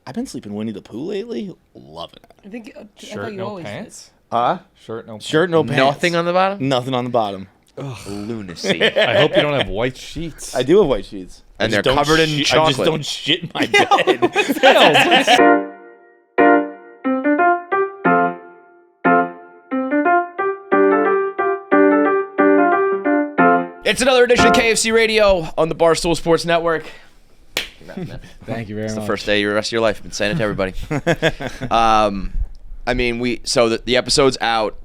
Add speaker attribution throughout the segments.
Speaker 1: I've been sleeping Winnie the Pooh lately. Loving it.
Speaker 2: I think
Speaker 3: Shirt, no pants? Shirt, no pants.
Speaker 1: Shirt, no pants.
Speaker 4: Nothing on the bottom?
Speaker 1: Nothing on the bottom.
Speaker 4: Ugh. Lunacy.
Speaker 3: I hope you don't have white sheets.
Speaker 1: I do have white sheets.
Speaker 4: And they're covered in chocolate.
Speaker 1: I just don't shit in my bed.
Speaker 4: It's another edition of KFC Radio on the Barstool Sports Network.
Speaker 5: Thank you very much.
Speaker 4: It's the first day of the rest of your life. I've been saying it to everybody. I mean, the episode's out.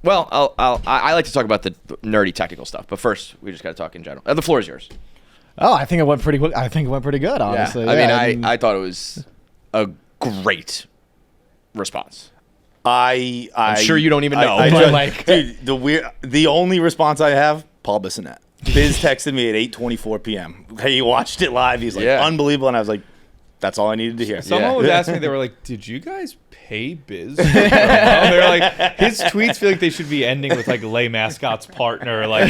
Speaker 4: Well, I like to talk about the nerdy technical stuff, but first we just got to talk in general. The floor is yours.
Speaker 5: Oh, I think it went pretty good. Honestly.
Speaker 4: Yeah. I thought it was a great response. I'm sure you don't even know.
Speaker 1: Dude, the only response I have, Paul Bissonnette. Biz texted me at 8:24 p.m. Hey, he watched it live. He's like, unbelievable. And I was like, that's all I needed to hear.
Speaker 3: Someone was asking me, they were like, did you guys pay Biz? They're like, his tweets feel like they should be ending with like Les Mascots partner. Like,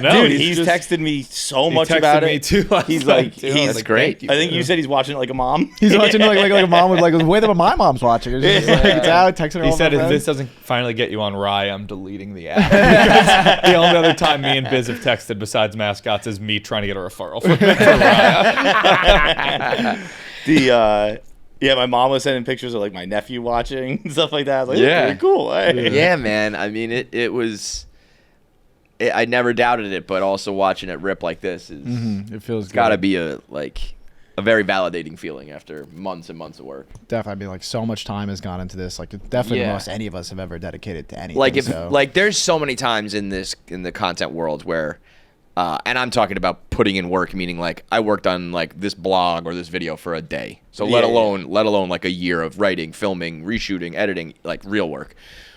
Speaker 1: no, dude, he's texted me so much about it.
Speaker 3: Too
Speaker 1: he's like,
Speaker 4: he's great.
Speaker 1: I think you said he's watching it like a mom.
Speaker 5: He's watching it like a mom with like the way that my mom's watching it. It's out, texting her.
Speaker 3: He said, if this doesn't finally get you on Rye, I'm deleting the app. Because the only other time me and Biz have texted besides Mascots is me trying to get a referral for Rye.
Speaker 1: My mom was sending pictures of like my nephew watching and stuff like that. I was like, pretty cool. Hey.
Speaker 4: Yeah, man. I mean, it was. I never doubted it, but also watching it rip like this is.
Speaker 5: It feels.
Speaker 4: Got to be a very validating feeling after months and months of work.
Speaker 5: Definitely, I mean, like so much time has gone into this. Like definitely the most any of us have ever dedicated to anything.
Speaker 4: Like there's so many times in the content world where. And I'm talking about putting in work, meaning like I worked on like this blog or this video for a day. So let alone like a year of writing, filming, reshooting, editing, like real work.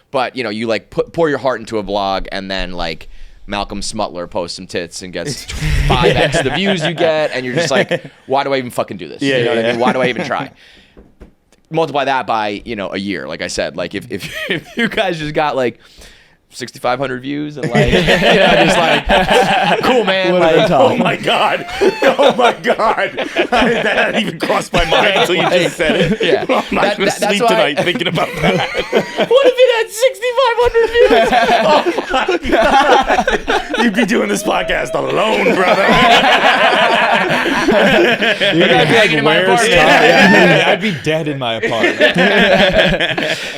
Speaker 4: But you know, you like pour your heart into a blog, and then like Malcolm Smutler posts some tits and gets 5x the views you get, and you're just like, why do I even fucking do this? You know what I mean? Why do I even try? Multiply that by a year. Like I said, like if you guys just got like 6,500 views and like, just like, cool, man. Like,
Speaker 1: oh my god, that hadn't even crossed my mind until you just said it.
Speaker 4: Yeah,
Speaker 1: I'm not gonna sleep tonight thinking about that.
Speaker 4: What if it had 6,500 views?
Speaker 1: Oh my god, you'd be doing this podcast alone, brother.
Speaker 4: You'd be hanging in my apartment.
Speaker 3: I'd be dead in my apartment.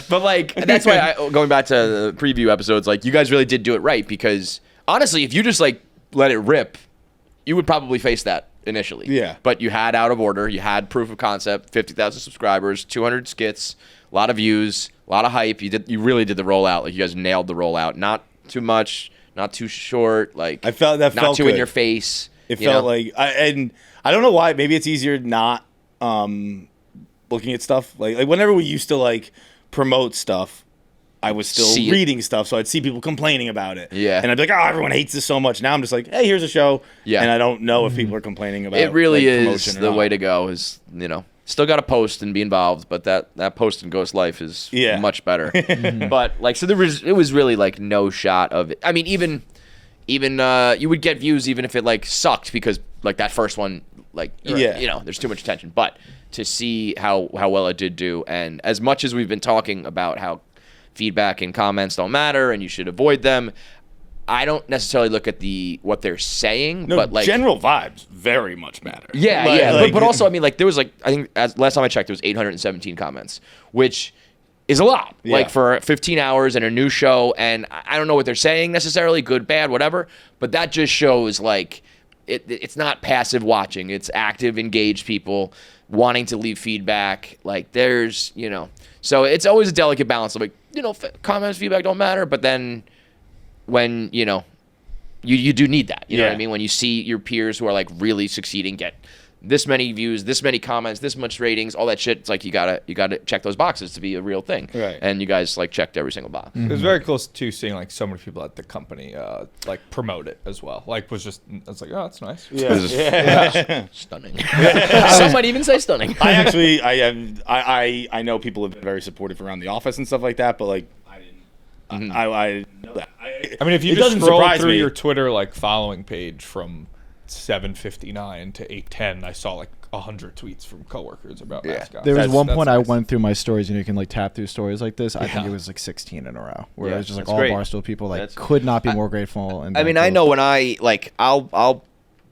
Speaker 4: But like, that's why going back to the preview episodes, like you guys really did do it right, because honestly, if you just like let it rip, you would probably face that initially.
Speaker 1: Yeah.
Speaker 4: But you had Out of Order, you had Proof of Concept, 50,000 subscribers, 200 skits, a lot of views, a lot of hype. You really did the rollout. Like you guys nailed the rollout. Not too much, not too short. Like
Speaker 1: I felt that
Speaker 4: not
Speaker 1: felt
Speaker 4: too
Speaker 1: good.
Speaker 4: in your face.
Speaker 1: It felt like and I don't know why. Maybe it's easier not looking at stuff like whenever we used to like promote stuff, I was still reading stuff, so I'd see people complaining about it.
Speaker 4: Yeah.
Speaker 1: And I'd be like, oh, everyone hates this so much. Now I'm just like, hey, here's a show.
Speaker 4: Yeah.
Speaker 1: And I don't know if people are complaining about it.
Speaker 4: It really
Speaker 1: like,
Speaker 4: is the way to go is, still got to post and be involved, but that post and ghost life is much better. But like, so it was really like no shot of it. I mean, even you would get views even if it like sucked, because like that first one, like, there's too much attention. But to see how well it did do, and as much as we've been talking about how feedback and comments don't matter and you should avoid them, I don't necessarily look at what they're saying, but like
Speaker 1: general vibes very much matter.
Speaker 4: Yeah, but also I mean, like there was like, I think last time I checked there was 817 comments, which is a lot.
Speaker 1: Yeah.
Speaker 4: Like for 15 hours and a new show, and I don't know what they're saying necessarily, good, bad, whatever, but that just shows like it's not passive watching, it's active, engaged people wanting to leave feedback. Like there's, so it's always a delicate balance of like, comments, feedback don't matter, but then when, you do need that. You know what I mean? When you see your peers who are like really succeeding get this many views, this many comments, this much ratings, all that shit, it's like you gotta check those boxes to be a real thing.
Speaker 1: Right.
Speaker 4: And you guys like checked every single box.
Speaker 3: It was very close to seeing like so many people at the company like promote it as well. Like I was like, oh, that's nice.
Speaker 1: Yeah.
Speaker 4: Stunning. Some might even say stunning.
Speaker 1: I know people have been very supportive around the office and stuff like that, but like I didn't know that.
Speaker 3: I mean, if you just scroll through your Twitter like following page from 7:59 to 8:10, I saw like 100 tweets from coworkers about mascots.
Speaker 5: There was one point I
Speaker 3: nice.
Speaker 5: went through my stories, and you can like tap through stories like this. I think it was like 16 in a row, where it was just like all
Speaker 4: great.
Speaker 5: Barstool people could not be more grateful. And
Speaker 4: I mean, I know when I'll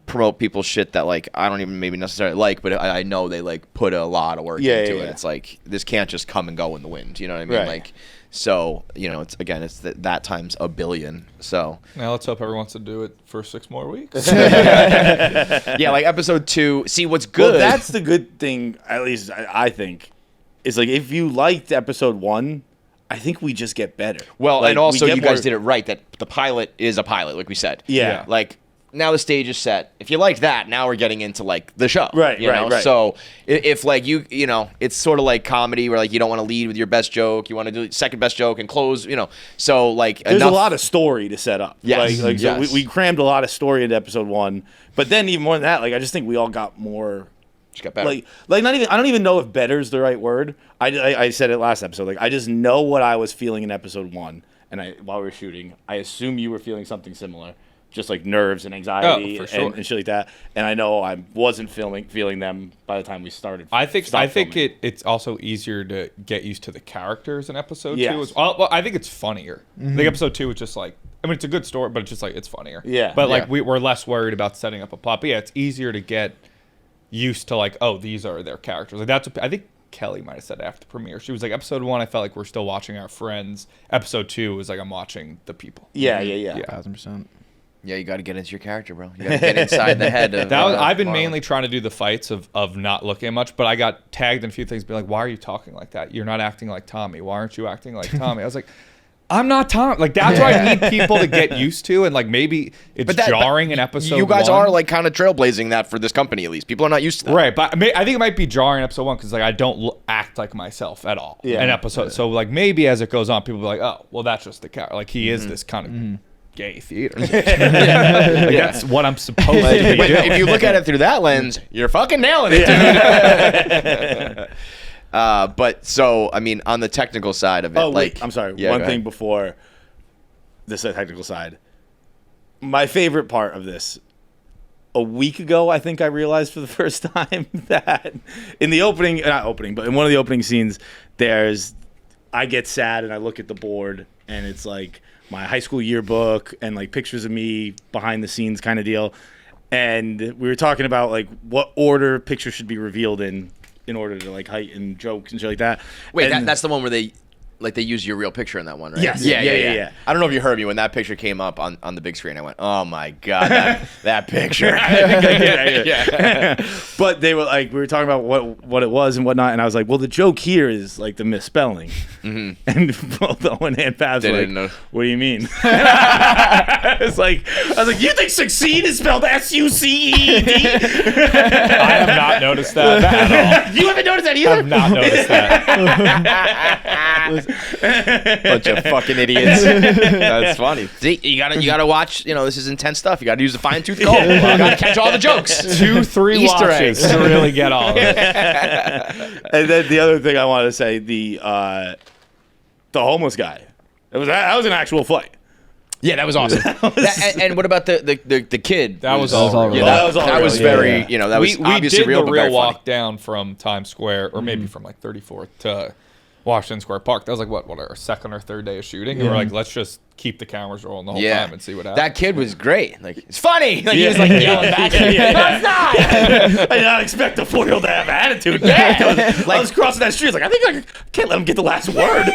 Speaker 4: promote people's shit that like I don't even maybe necessarily like, but I know they like put a lot of work into it. It's like this can't just come and go in the wind. You know what I mean?
Speaker 1: Right.
Speaker 4: Like, so it's that times a billion. So
Speaker 3: Now let's hope everyone wants to do it for 6 more weeks.
Speaker 4: yeah, like episode 2. See what's good.
Speaker 1: Well, that's the good thing. At least I think is like if you liked episode 1. I think we just get better.
Speaker 4: Well,
Speaker 1: like,
Speaker 4: and also you guys did it right. That the pilot is a pilot, like we said.
Speaker 1: Yeah.
Speaker 4: Like now the stage is set. If you liked that, now we're getting into like the show.
Speaker 1: Right.
Speaker 4: You know?
Speaker 1: Right.
Speaker 4: So if like it's sort of like comedy where like you don't want to lead with your best joke, you want to do second best joke and close. So like
Speaker 1: there's a lot of story to set up.
Speaker 4: Yes.
Speaker 1: Like so we crammed a lot of story into episode 1, but then even more than that, like I just think we all got more.
Speaker 4: Just got better.
Speaker 1: Like not even. I don't even know if better is the right word. I said it last episode. Like I just know what I was feeling in episode 1, and while we were shooting, I assume you were feeling something similar, just like nerves and anxiety
Speaker 3: for sure.
Speaker 1: and shit like that. And I know I wasn't feeling them by the time we started.
Speaker 3: I think it's also easier to get used to the characters in episode 2
Speaker 1: Yes.
Speaker 3: as well. I think it's funnier. I think episode 2 was just like, I mean, it's a good story, but it's just like it's funnier.
Speaker 1: Yeah.
Speaker 3: But like
Speaker 4: Yeah.
Speaker 3: we're less worried about setting up a plot. But yeah, it's easier to get used to like, oh, these are their characters. Like that's what I think Kelly might have said after the premiere. She was like, episode 1, I felt like we're still watching our friends. Episode 2 was like I'm watching the people.
Speaker 1: Yeah.
Speaker 5: 1,000%.
Speaker 4: Yeah, you got to get into your character, bro. You got to get inside the head of.
Speaker 3: I've been
Speaker 4: Marlon.
Speaker 3: mainly trying to do the fights of not looking at much, but I got tagged in a few things, be like, why are you talking like that? You're not acting like Tommy. Why aren't you acting like Tommy? I was like, I'm not Tommy. Like that's what I need people to get used to, and like maybe it's jarring in episode 1.
Speaker 4: You guys are like kind of trailblazing that for this company at least. People are not used to that.
Speaker 3: Right, but I think it might be jarring in episode 1 because like I don't act like myself at all in episode. So like maybe as it goes on, people will be like, oh, well that's just the character. Like he is this kind of gay theater. That's what I'm supposed to be doing.
Speaker 4: If you look at it through that lens, you're fucking nailing it, dude. But so I mean, on the technical side of it,
Speaker 1: I'm sorry.
Speaker 4: Yeah,
Speaker 1: One
Speaker 4: go
Speaker 1: thing
Speaker 4: ahead.
Speaker 1: before this technical side. My favorite part of this. A week ago, I think I realized for the first time that in the not opening, but in one of the opening scenes, I get sad and I look at the board and it's like my high school yearbook and like pictures of me behind the scenes kind of deal. And we were talking about like what order pictures should be revealed in order to like heighten jokes and shit like that.
Speaker 4: Wait,
Speaker 1: and
Speaker 4: that's the one where they use your real picture in that one, right?
Speaker 1: Yes.
Speaker 4: Yeah. I don't know if you heard me when that picture came up on the big screen. I went, "Oh my god, that picture!"
Speaker 1: Yeah. But they were like, we were talking about what it was and whatnot, and I was like, well, the joke here is like the misspelling. And both Owen and Pabs were like,
Speaker 4: know.
Speaker 1: what do you mean? I was like, you think succeed is spelled SUCEED?
Speaker 3: I have not noticed that at all.
Speaker 1: You haven't noticed that either?
Speaker 3: I have not noticed that.
Speaker 4: Bunch of fucking idiots. That's funny. See, you gotta watch. This is intense stuff. You gotta use a fine tooth comb. You gotta catch all the jokes.
Speaker 3: 2-3
Speaker 4: Easter
Speaker 3: watches
Speaker 4: eggs
Speaker 3: to really get all of it.
Speaker 1: And then the other thing I wanted to say, the homeless guy. That was an actual fight.
Speaker 4: Yeah, that was awesome. And what about the kid?
Speaker 3: That was
Speaker 5: all
Speaker 3: all
Speaker 5: real.
Speaker 3: real.
Speaker 1: That was all
Speaker 4: That was
Speaker 1: real,
Speaker 4: very.
Speaker 1: yeah.
Speaker 4: That was
Speaker 3: we
Speaker 4: obviously
Speaker 3: did
Speaker 4: real,
Speaker 3: the
Speaker 4: but
Speaker 3: real
Speaker 4: very
Speaker 3: walk
Speaker 4: funny.
Speaker 3: down from Times Square, or maybe from like 34th to Washington Square Park. That was like what our second or third day of shooting. And we're like, let's just keep the cameras rolling the whole time and see what happens.
Speaker 4: That kid was great. Like, it's funny. Like, he was like yelling back at me. No, it's not.
Speaker 1: I did not expect a 4-year-old to have attitude. I was crossing that street. I was like, I think I can't let him get the last word.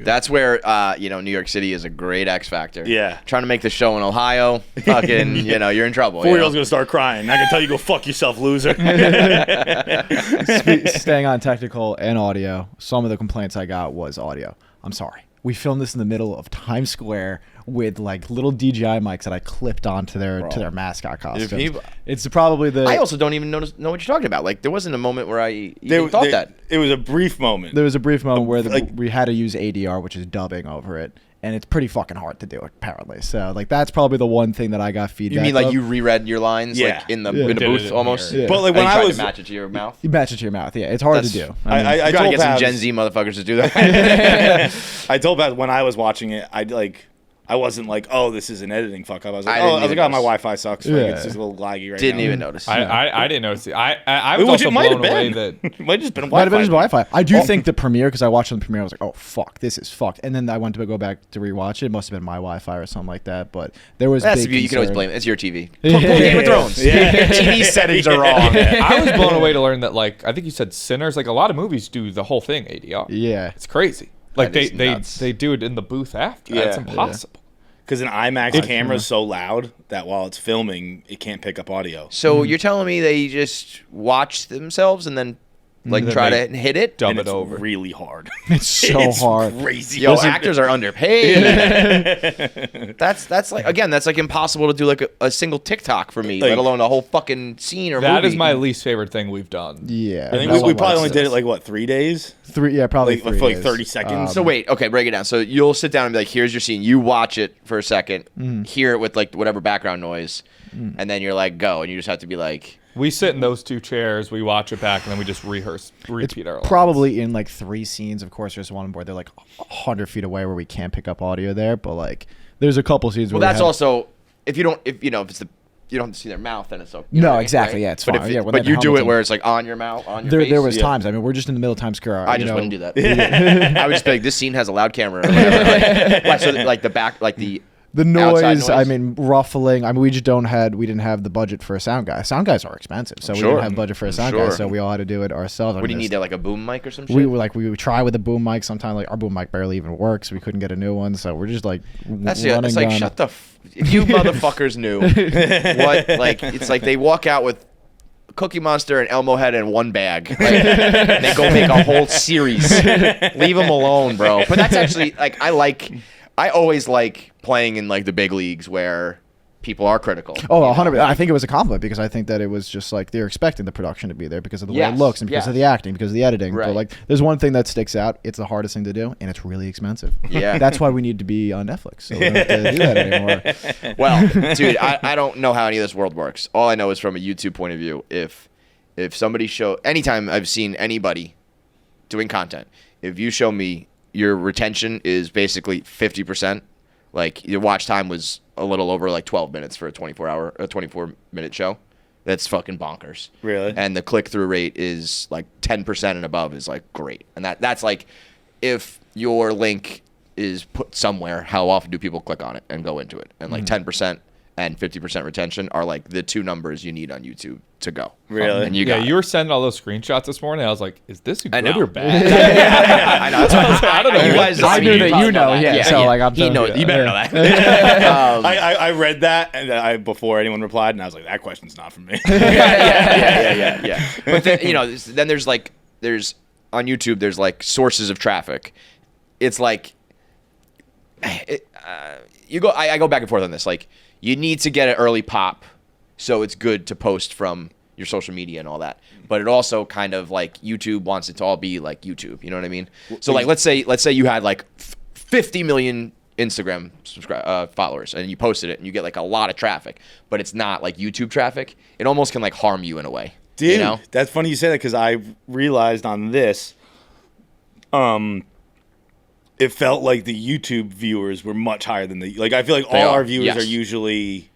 Speaker 4: That's where New York City is a great X factor.
Speaker 1: Yeah.
Speaker 4: Trying to make the show in Ohio, fucking, you're in trouble.
Speaker 1: 4-year-old's gonna start crying. I can tell you, go fuck yourself, loser.
Speaker 5: Staying on technical and audio, some of the complaints I got was audio. I'm sorry. We filmed this in the middle of Times Square with like little DJI mics that I clipped onto their mascot costumes. It's probably the.
Speaker 4: I also don't even know what you're talking about. Like, there wasn't a moment where I even thought that.
Speaker 1: It was a brief moment.
Speaker 5: There was a brief moment where we had to use ADR, which is dubbing over it. And it's pretty fucking hard to do, apparently. So, like, that's probably the one thing that I got feedback.
Speaker 4: You mean like
Speaker 5: of.
Speaker 4: you reread your lines like in the booth almost?
Speaker 5: Yeah.
Speaker 1: But like
Speaker 4: And
Speaker 1: when
Speaker 4: you tried
Speaker 1: I was
Speaker 4: to match it to your mouth.
Speaker 5: You match it to your mouth. Yeah, it's hard to do.
Speaker 1: I
Speaker 4: You gotta
Speaker 1: told
Speaker 4: get some
Speaker 1: Pabs-
Speaker 4: Gen Z motherfuckers to do that.
Speaker 1: I told Pat when I was watching it, I wasn't like, oh, this is an editing fuck up. I was like,
Speaker 4: I
Speaker 1: oh,
Speaker 4: didn't even
Speaker 1: my
Speaker 4: notice.
Speaker 1: Wi-Fi sucks. Like, it's just a little laggy right
Speaker 4: Didn't
Speaker 1: now.
Speaker 4: even notice.
Speaker 3: I didn't notice it. I was
Speaker 1: Which
Speaker 3: also
Speaker 1: it might have
Speaker 3: blown away
Speaker 1: been.
Speaker 3: that
Speaker 1: Might have just been
Speaker 5: Might have been
Speaker 1: Wi-Fi.
Speaker 5: just Wi-Fi. I do think the premiere, because I watched on the premiere, I was like, oh fuck, this is fucked. And then I went to go back to rewatch it. It must have been my Wi-Fi or something like that. But there was
Speaker 4: That's
Speaker 5: big
Speaker 4: the beauty. You can always
Speaker 5: concern.
Speaker 4: blame it. It's your TV.
Speaker 5: Yeah.
Speaker 4: Game of Thrones.
Speaker 1: Yeah.
Speaker 4: TV settings are wrong.
Speaker 3: I was blown away to learn that, like, I think you said Sinners, like a lot of movies do the whole thing ADR.
Speaker 5: Yeah.
Speaker 3: It's crazy. Like
Speaker 4: That is nuts.
Speaker 3: they do it in the booth after.
Speaker 1: Yeah.
Speaker 3: It's impossible.
Speaker 1: Because an IMAX camera is so loud that while it's filming, it can't pick up audio.
Speaker 4: So you're telling me they just watch themselves and then like
Speaker 3: then
Speaker 4: try
Speaker 3: they
Speaker 4: to hit it?
Speaker 3: Dub
Speaker 1: And
Speaker 3: it
Speaker 1: it's
Speaker 3: over.
Speaker 1: really hard.
Speaker 5: It's so hard.
Speaker 1: Crazy.
Speaker 4: Yo, actors are underpaid. That's like, again, that's like impossible to do like a single TikTok for me,
Speaker 1: Like-
Speaker 4: let alone a whole fucking scene or
Speaker 3: That
Speaker 4: movie.
Speaker 3: is my least favorite thing we've done.
Speaker 5: Yeah.
Speaker 1: I think
Speaker 5: That's
Speaker 1: we
Speaker 5: what
Speaker 1: probably
Speaker 5: I
Speaker 1: only
Speaker 5: said.
Speaker 1: did it like, what, 3 days?
Speaker 5: three. Yeah, probably
Speaker 1: Like,
Speaker 5: 3
Speaker 1: for like
Speaker 5: days.
Speaker 1: 30 seconds.
Speaker 4: So wait, okay, break it down. So you'll sit down and be like, here's your scene. You watch it for a second, hear it with like whatever background noise, and then you're like, go. And you just have to be like,
Speaker 3: We sit in those two chairs, we watch it back, and then we just
Speaker 5: It's
Speaker 3: repeat our lines.
Speaker 5: probably in like 3 scenes. Of course, there's one where they're like 100 feet away where we can't pick up audio there, but like there's a couple scenes
Speaker 4: well,
Speaker 5: where we
Speaker 4: that's
Speaker 5: have-
Speaker 4: also, if you know, if it's the, you don't have to see their mouth, then it's okay.
Speaker 5: No, exactly, yeah, it's
Speaker 4: but
Speaker 5: fine.
Speaker 4: If
Speaker 5: Yeah,
Speaker 4: it,
Speaker 5: when
Speaker 4: but
Speaker 5: they have
Speaker 4: you do it
Speaker 5: helmets
Speaker 4: where
Speaker 5: on.
Speaker 4: it's like on your mouth, on your
Speaker 5: there,
Speaker 4: face.
Speaker 5: there was
Speaker 1: Yeah.
Speaker 5: times. I mean, we're just in the middle of Times Square.
Speaker 4: I
Speaker 5: you
Speaker 4: just
Speaker 5: know,
Speaker 4: wouldn't do that. I would just be like, this scene has a loud camera. Or whatever. Like, so like the back, like the
Speaker 5: The
Speaker 4: outside
Speaker 5: noise, I mean, ruffling. I mean, we didn't have the budget for a sound guy. Sound guys are expensive, so we
Speaker 4: Sure.
Speaker 5: didn't have budget for a sound guy,
Speaker 4: Sure.
Speaker 5: so we all had to do it ourselves.
Speaker 4: What do you need? Like a boom mic or some shit?
Speaker 5: We were like, we would try with a boom mic. Sometimes like our boom mic barely even works. We couldn't get a new one, so we're just like
Speaker 4: That's
Speaker 5: running
Speaker 4: it. It's like
Speaker 5: gun.
Speaker 4: shut the. If you motherfuckers knew what, like, it's like they walk out with Cookie Monster and Elmo Head in one bag. Like, they go make a whole series. Leave them alone, bro. But that's actually like I always like playing in like the big leagues where people are critical.
Speaker 5: Oh,
Speaker 4: you know?
Speaker 5: 100%. I think it was a compliment because I think that it was just like they're expecting the production to be there because of the way
Speaker 4: Yes,
Speaker 5: it looks and because of the acting, because of the editing.
Speaker 4: Right.
Speaker 5: But like, there's one thing that sticks out. It's the hardest thing to do, and it's really expensive.
Speaker 4: Yeah.
Speaker 5: That's why we need to be on Netflix. So we don't have to do that anymore.
Speaker 4: Well, dude, I don't know how any of this world works. All I know is from a YouTube point of view, if somebody anytime I've seen anybody doing content, if you show me your retention is basically 50%, like your watch time was a little over like 12 minutes for a 24-minute show, that's fucking bonkers.
Speaker 1: Really?
Speaker 4: And the click-through rate is like 10% and above is like great. And that's like, if your link is put somewhere, how often do people click on it and go into it? And like 10% and 50% retention are like the two numbers you need on YouTube to go.
Speaker 1: Really?
Speaker 4: And you got
Speaker 3: you were sending all those screenshots this morning. I was like, is this good
Speaker 4: know.
Speaker 3: or bad?
Speaker 4: I know. That's why I don't know. You guys.
Speaker 5: I knew that
Speaker 4: talked
Speaker 5: you
Speaker 4: about
Speaker 5: know,
Speaker 4: that.
Speaker 5: yeah, so, like, I'm
Speaker 4: he
Speaker 5: telling
Speaker 4: knows.
Speaker 5: you.
Speaker 4: You better know that.
Speaker 1: I read that and before anyone replied, and I was like, that question's not for me.
Speaker 4: yeah. But then, then there's on YouTube there's like sources of traffic. It's like I go back and forth on this. Like, you need to get an early pop, so it's good to post from your social media and all that. But it also kind of like YouTube wants it to all be like YouTube. You know what I mean? So like, let's say you had like 50 million Instagram followers and you posted it and you get like a lot of traffic, but it's not like YouTube traffic. It almost can like harm you in a way.
Speaker 1: Dude,
Speaker 4: you know?
Speaker 1: that's funny you say that because I realized on this, it felt like the YouTube viewers were much higher than I feel like
Speaker 4: They
Speaker 1: all
Speaker 4: are,
Speaker 1: our viewers
Speaker 4: yes.
Speaker 1: are usually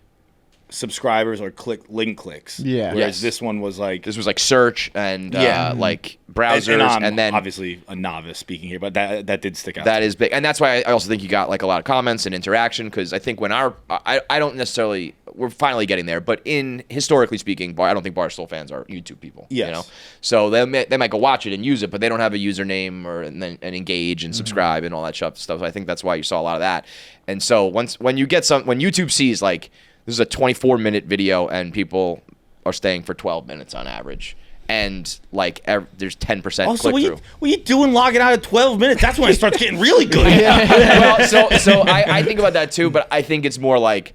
Speaker 1: subscribers or link clicks.
Speaker 5: Yeah.
Speaker 1: Whereas
Speaker 4: Yes.
Speaker 1: this one was like,
Speaker 4: This was like search and
Speaker 1: Yeah.
Speaker 4: like browsers,
Speaker 1: I'm
Speaker 4: and then
Speaker 1: obviously a novice speaking here, but that did stick out.
Speaker 4: that is big, and that's why I also think you got like a lot of comments and interaction, because I think when I don't necessarily, we're finally getting there, but in historically speaking, I don't think Barstool fans are YouTube people.
Speaker 1: Yes.
Speaker 4: You know, so they might go watch it and use it, but they don't have a username and engage and subscribe and all that stuff. So I think that's why you saw a lot of that. And so when YouTube sees like this is a 24-minute video and people are staying for 12 minutes on average, and like there's 10%
Speaker 1: also,
Speaker 4: click through.
Speaker 1: what you doing logging out at 12 minutes? That's when it starts getting really good.
Speaker 4: Well, so I think about that too, but I think it's more like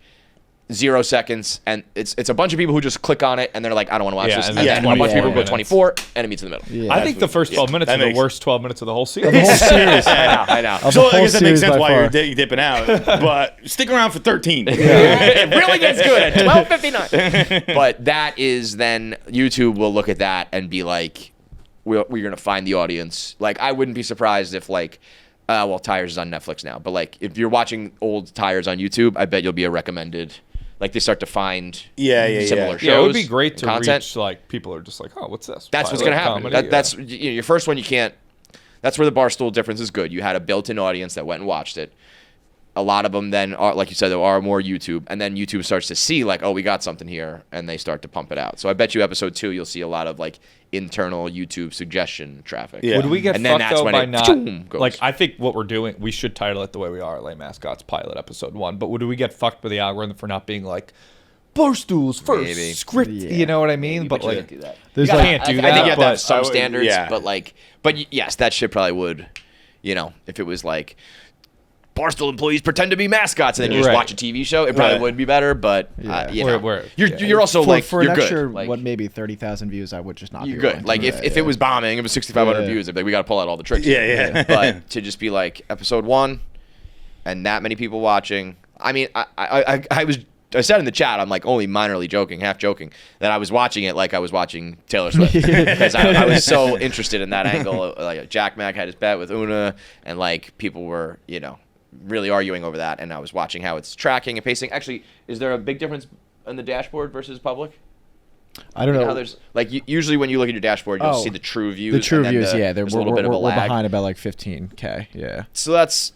Speaker 4: 0 seconds, and it's a bunch of people who just click on it and they're like, I don't want to watch
Speaker 3: Yeah,
Speaker 4: this,
Speaker 3: and
Speaker 4: and
Speaker 3: then
Speaker 4: then a bunch of
Speaker 3: 24
Speaker 4: people go
Speaker 3: minutes.
Speaker 4: 24, and it meets in the middle.
Speaker 5: Yeah.
Speaker 3: I think the first 12 minutes
Speaker 1: that
Speaker 3: are the
Speaker 1: makes-
Speaker 3: worst 12 minutes of the whole series.
Speaker 5: The whole series.
Speaker 4: I know.
Speaker 5: Of
Speaker 1: So
Speaker 5: the
Speaker 1: I
Speaker 5: whole
Speaker 1: guess that makes
Speaker 5: series
Speaker 1: sense
Speaker 5: by
Speaker 1: why
Speaker 5: far.
Speaker 1: you're dipping out, but stick around for 13.
Speaker 4: It really gets good at 12:59. But that is then YouTube will look at that and be like, we're gonna find the audience. Like, I wouldn't be surprised if like Well, Tires is on Netflix now, but like if you're watching old Tires on YouTube, I bet you'll be a recommended. Like they start to find similar shows.
Speaker 3: Yeah, it would be great to
Speaker 4: content.
Speaker 3: reach like people are just like, oh, what's this?
Speaker 4: That's what's gonna happen. That's your first one. You can't. That's where the Barstool difference is good. You had a built-in audience that went and watched it. A lot of them then are, like you said, there are more YouTube, and then YouTube starts to see like, oh, we got something here, and they start to pump it out. So I bet you episode 2, you'll see a lot of like internal YouTube suggestion traffic.
Speaker 1: Yeah.
Speaker 3: Would we get
Speaker 4: And then
Speaker 3: fucked
Speaker 4: that's
Speaker 3: though
Speaker 4: when
Speaker 3: by
Speaker 4: it
Speaker 3: not
Speaker 4: goes.
Speaker 3: like? I think what we're doing, we should title it the way we are, Les Mascots pilot episode 1. But would we get fucked by the algorithm for not being like Barstool's first
Speaker 4: Maybe.
Speaker 3: script?
Speaker 5: Yeah.
Speaker 3: You know what I mean? But
Speaker 4: you
Speaker 3: like,
Speaker 4: can't do that.
Speaker 5: There's
Speaker 3: you
Speaker 5: like-
Speaker 3: can't do
Speaker 4: I
Speaker 3: that.
Speaker 4: think you have to have
Speaker 3: but
Speaker 4: some
Speaker 1: I would-
Speaker 4: standards,
Speaker 1: yeah.
Speaker 4: but yes, that shit probably would. You know, if it was like Barstool employees pretend to be mascots and then you just
Speaker 3: Right.
Speaker 4: watch a TV show, it probably
Speaker 1: Right.
Speaker 4: would be better. But
Speaker 5: Yeah.
Speaker 4: you know,
Speaker 3: We're-
Speaker 4: you're also
Speaker 5: for,
Speaker 4: like
Speaker 5: for
Speaker 4: you're
Speaker 5: an
Speaker 4: good.
Speaker 5: extra
Speaker 4: Like,
Speaker 5: what maybe 30,000 views, I would just not
Speaker 4: you're
Speaker 5: be
Speaker 4: good.
Speaker 5: willing to
Speaker 4: Like
Speaker 5: do
Speaker 4: if
Speaker 5: that,
Speaker 4: it was bombing, it was 6,500
Speaker 5: Yeah.
Speaker 4: views. I'd be like, we got to pull out all the tricks.
Speaker 1: Yeah.
Speaker 4: But to just be like episode 1, and that many people watching. I mean, I said in the chat, I'm like only minorly joking, half joking, that I was watching it like I was watching Taylor Swift because I was so interested in that angle. Like Jack Mack had his bet with Una, and like people were, you know, really arguing over that, and I was watching how it's tracking and pacing. Actually, is there a big difference in the dashboard versus public?
Speaker 5: I don't
Speaker 4: You know
Speaker 5: know.
Speaker 4: how there's like usually when you look at your dashboard, you'll
Speaker 5: Oh,
Speaker 4: see the true views.
Speaker 5: The true
Speaker 4: and then
Speaker 5: views, yeah,
Speaker 4: there's a little bit of a
Speaker 5: we're
Speaker 4: lag.
Speaker 5: behind about like 15K, yeah.
Speaker 4: So that's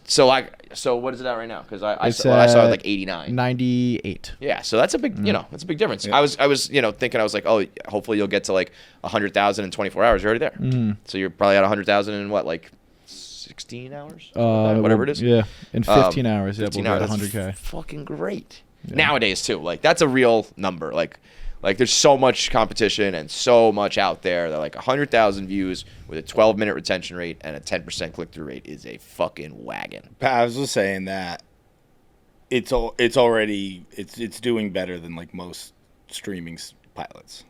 Speaker 4: so what is it at right now? Because I
Speaker 5: It's,
Speaker 4: saw it
Speaker 5: uh,
Speaker 4: like 89.
Speaker 5: 98.
Speaker 4: Yeah, so that's a big, you know, that's a big difference. I was, you know, thinking I was like, oh, hopefully you'll get to like 100,000 in 24 hours. You're already there. So you're probably at 100,000 in what, like 16 hours, whatever it is.
Speaker 5: Yeah, in 15 hours, yeah,
Speaker 4: 15
Speaker 5: we'll
Speaker 4: hours.
Speaker 5: get
Speaker 4: That's
Speaker 5: 100K.
Speaker 4: fucking great nowadays too. Like that's a real number. Like there's so much competition and so much out there that like 100,000 views with a 12-minute retention rate and a 10% click-through rate is a fucking wagon.
Speaker 1: I was just saying that it's already doing better than like most streaming pilots.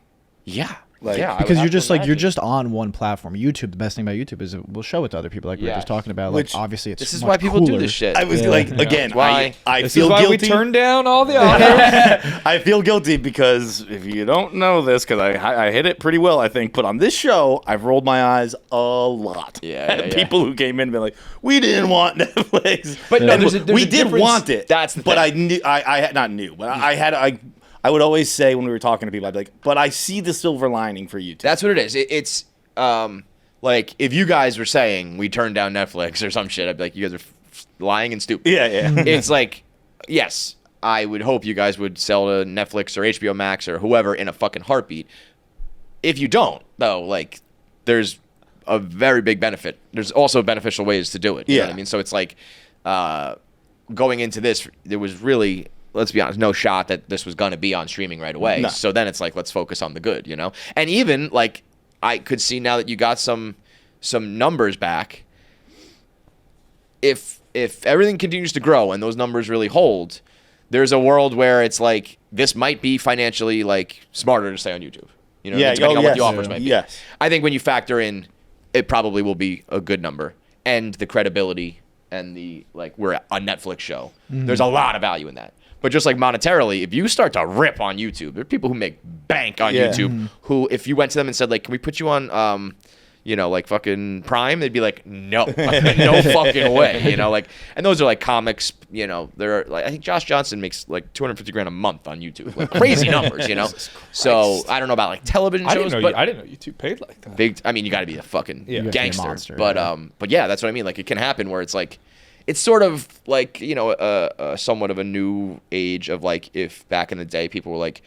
Speaker 4: Yeah.
Speaker 1: Like-
Speaker 4: yeah, I would
Speaker 5: Because
Speaker 4: have
Speaker 5: you're
Speaker 4: to
Speaker 5: just like you're
Speaker 4: imagine.
Speaker 5: just on one platform. YouTube, the best thing about YouTube is it will show it to other people, like we were
Speaker 4: Yes.
Speaker 5: just talking about.
Speaker 1: Which-
Speaker 5: Like obviously, it's
Speaker 4: This is
Speaker 5: much
Speaker 4: why people do
Speaker 5: cooler.
Speaker 4: this shit.
Speaker 1: I was
Speaker 5: Yeah.
Speaker 1: like,
Speaker 5: Yeah.
Speaker 1: again,
Speaker 4: That's why-
Speaker 1: I
Speaker 3: this
Speaker 1: feel
Speaker 3: is why
Speaker 1: guilty.
Speaker 3: we turn down all the others.
Speaker 1: I feel guilty because if you don't know this, because I hit it pretty well, I think. But on this show, I've rolled my eyes a lot.
Speaker 4: Yeah,
Speaker 1: at
Speaker 4: yeah, yeah.
Speaker 1: people who came in and been like, "We didn't want Netflix,"
Speaker 4: But no,
Speaker 1: And
Speaker 4: there's a
Speaker 1: we did
Speaker 4: difference.
Speaker 1: want it.
Speaker 4: That's the
Speaker 1: but
Speaker 4: thing.
Speaker 1: I knew I had not knew, but I would always say when we were talking to people, I'd be like, "But I see the silver lining for YouTube."
Speaker 4: That's what it is. It's like if you guys were saying we turned down Netflix or some shit, I'd be like, you guys are lying and stupid.
Speaker 1: yeah.
Speaker 4: It's like, yes, I would hope you guys would sell to Netflix or HBO Max or whoever in a fucking heartbeat. If you don't, though, like, there's a very big benefit. There's also beneficial ways to do it. You know what I mean? So it's like going into this, there was really, let's be honest, no shot that this was going to be on streaming right away.
Speaker 1: No.
Speaker 4: So then it's like, let's focus on the good, you know? And even, like, I could see now that you got some numbers back, if everything continues to grow and those numbers really hold, there's a world where it's like this might be financially like smarter to stay on YouTube. You know,
Speaker 1: Yeah,
Speaker 4: depending on what
Speaker 1: yes.
Speaker 4: the offers might be.
Speaker 1: Yes.
Speaker 4: I think when you factor in, it probably will be a good number and the credibility and the like. We're a Netflix show. There's a lot of value in that. But just like monetarily, if you start to rip on YouTube, there are people who make bank on
Speaker 1: Yeah.
Speaker 4: YouTube who, if you went to them and said, like, can we put you on, you know, like fucking Prime, they'd be like, no, no fucking way, you know, like, and those are like comics, you know, they're like, I think Josh Johnson makes like $250,000 a month on YouTube, like crazy numbers, you know. So I don't know about like television shows, but
Speaker 3: I didn't know YouTube paid like that.
Speaker 4: big. I mean, you got to be a fucking
Speaker 3: Yeah. You
Speaker 5: have to be a
Speaker 4: gangster.
Speaker 5: monster,
Speaker 4: but
Speaker 5: yeah.
Speaker 4: but yeah, that's what I mean. Like, it can happen where it's like, it's sort of like, you know, somewhat of a new age of like, if back in the day people were like,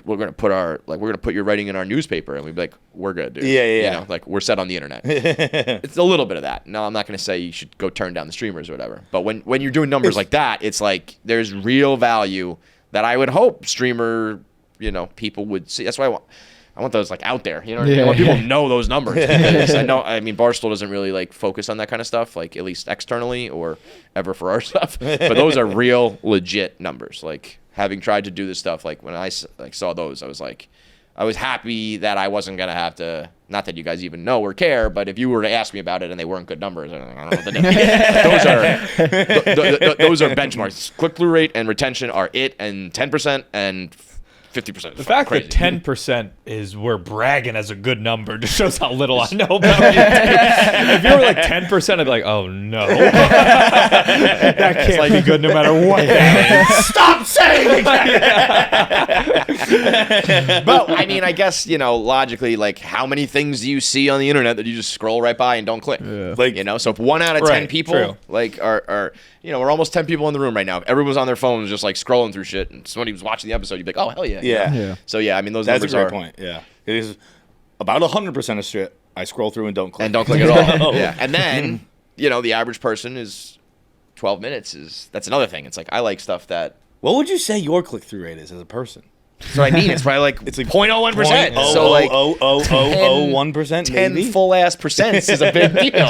Speaker 4: we're gonna put your writing in our newspaper, and we'd be like, we're good, dude.
Speaker 1: Yeah.
Speaker 4: You know, like, we're set on the internet. It's a little bit of that. No, I'm not gonna say you should go turn down the streamers or whatever. But when you're doing numbers like that, it's like there's real value that I would hope streamer, you know, people would see. That's why I want those like out there. You know what I mean? I want people to know those numbers. Because I mean, Barstool doesn't really like focus on that kind of stuff, like at least externally or ever for our stuff. But those are real, legit numbers. Like, having tried to do this stuff, like when I like saw those, I was happy that I wasn't gonna have to. Not that you guys even know or care, but if you were to ask me about it and they weren't good numbers, I don't know what to do. Those are benchmarks. Click-through rate and retention are it, and 10% and 50%.
Speaker 3: The fact
Speaker 4: crazy.
Speaker 3: that 10% is we're bragging as a good number just shows how little I know about you. If you were like 10%, I'd be like, oh no. That can't be good no matter what that is.
Speaker 1: Stop saying it.
Speaker 4: But I mean, I guess, logically, like, how many things do you see on the internet that you just scroll right by and don't click?
Speaker 5: Yeah.
Speaker 1: Like,
Speaker 4: So if 1 out of 10
Speaker 3: Right,
Speaker 4: people,
Speaker 3: true.
Speaker 4: like, are we're almost 10 people in the room right now. If everyone was on their phones just like scrolling through shit, and somebody was watching the episode, you'd be like, oh hell yeah.
Speaker 1: Yeah.
Speaker 5: Yeah.
Speaker 4: So yeah, I mean, those
Speaker 1: That's a
Speaker 4: numbers
Speaker 1: great
Speaker 4: are
Speaker 1: point. Yeah. It is about 100% of shit I scroll through and don't click.
Speaker 4: and don't click at all. Yeah, and then the average person is 12 minutes. That's another thing. It's like I like stuff that.
Speaker 1: What would you say your click-through rate is as a person?
Speaker 4: So I mean, it's probably like
Speaker 1: It's like
Speaker 4: 0.01%. So like
Speaker 1: 0.00001%,
Speaker 4: 10
Speaker 1: maybe?
Speaker 4: full ass percents is a big deal.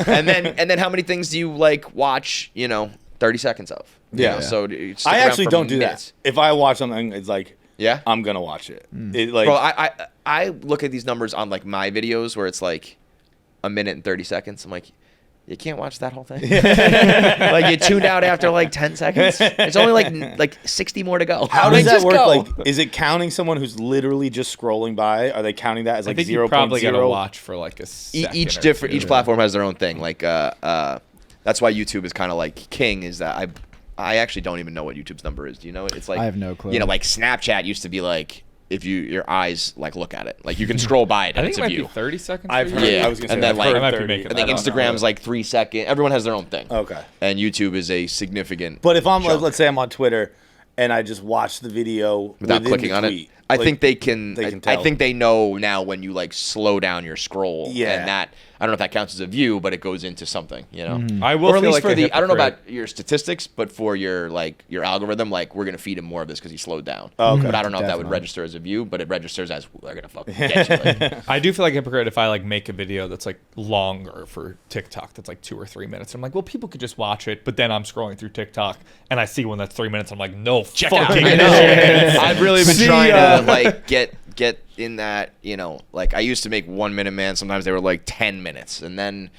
Speaker 4: and then how many things do you like watch? 30 seconds of.
Speaker 1: Yeah.
Speaker 4: So
Speaker 1: I actually don't do that. If I watch something, it's like,
Speaker 4: Yeah.
Speaker 1: I'm gonna watch it. It like,
Speaker 4: Bro, I look at these numbers on like my videos where it's like a minute and 30 seconds. I'm like, you can't watch that whole thing. Like you tuned out after like 10 seconds. It's only like 60 more to go.
Speaker 1: how does that
Speaker 4: Just
Speaker 1: work?
Speaker 4: go.
Speaker 1: Like, is it counting someone who's literally just scrolling by? Are they counting that as
Speaker 3: I
Speaker 1: like
Speaker 3: think
Speaker 1: 0.0?
Speaker 3: you probably got to watch for like a second
Speaker 4: each
Speaker 3: or
Speaker 4: different
Speaker 3: two.
Speaker 4: each platform has their own thing. Like that's why YouTube is kind of like king. Is that I actually don't even know what YouTube's number is. Do you know? It's like
Speaker 5: I have no clue.
Speaker 4: Like Snapchat used to be like if your eyes like look at it, like you can scroll by it
Speaker 3: I
Speaker 4: and
Speaker 3: think
Speaker 4: it's
Speaker 3: it
Speaker 4: a
Speaker 3: might
Speaker 4: view.
Speaker 3: be 30 seconds.
Speaker 1: I've
Speaker 3: for
Speaker 1: heard.
Speaker 3: you.
Speaker 4: Yeah.
Speaker 1: I was gonna say,
Speaker 4: And then,
Speaker 1: I've
Speaker 4: like,
Speaker 1: heard
Speaker 3: I might be
Speaker 1: 30.
Speaker 3: making
Speaker 4: I think
Speaker 3: I don't know.
Speaker 4: Instagram's like 3 seconds. Everyone has their own thing.
Speaker 1: Okay.
Speaker 4: And YouTube is a significant.
Speaker 1: But if I'm,
Speaker 4: chunk.
Speaker 1: let's say I'm on Twitter and I just watch the video
Speaker 4: Without
Speaker 1: within
Speaker 4: clicking
Speaker 1: the
Speaker 4: on it,
Speaker 1: tweet,
Speaker 4: I
Speaker 1: like,
Speaker 4: think they can.
Speaker 1: they can
Speaker 4: I
Speaker 1: tell.
Speaker 4: think they know now when you like slow down your scroll.
Speaker 1: Yeah.
Speaker 4: And that I don't know if that counts as a view, but it goes into something.
Speaker 3: I will
Speaker 4: Or at
Speaker 3: feel
Speaker 4: least
Speaker 3: like
Speaker 4: for
Speaker 3: a
Speaker 4: the I don't know
Speaker 3: hypocrite.
Speaker 4: about your statistics, but for your algorithm, like we're gonna feed him more of this because he slowed down.
Speaker 1: Okay.
Speaker 4: But I don't know if that would
Speaker 5: Definitely.
Speaker 4: register as a view, but it registers as they're gonna fucking get you. Like,
Speaker 3: I do feel like a hypocrite if I like make a video that's like longer for TikTok that's like 2 or 3 minutes. I'm like, well, people could just watch it, but then I'm scrolling through TikTok and I see one that's 3 minutes. I'm like, no fucking
Speaker 4: I know.
Speaker 3: chance.
Speaker 4: I've really been
Speaker 3: See
Speaker 4: trying
Speaker 3: ya.
Speaker 4: to like get in that, like I used to make 1 minute, man. Sometimes they were like 10 minutes, and then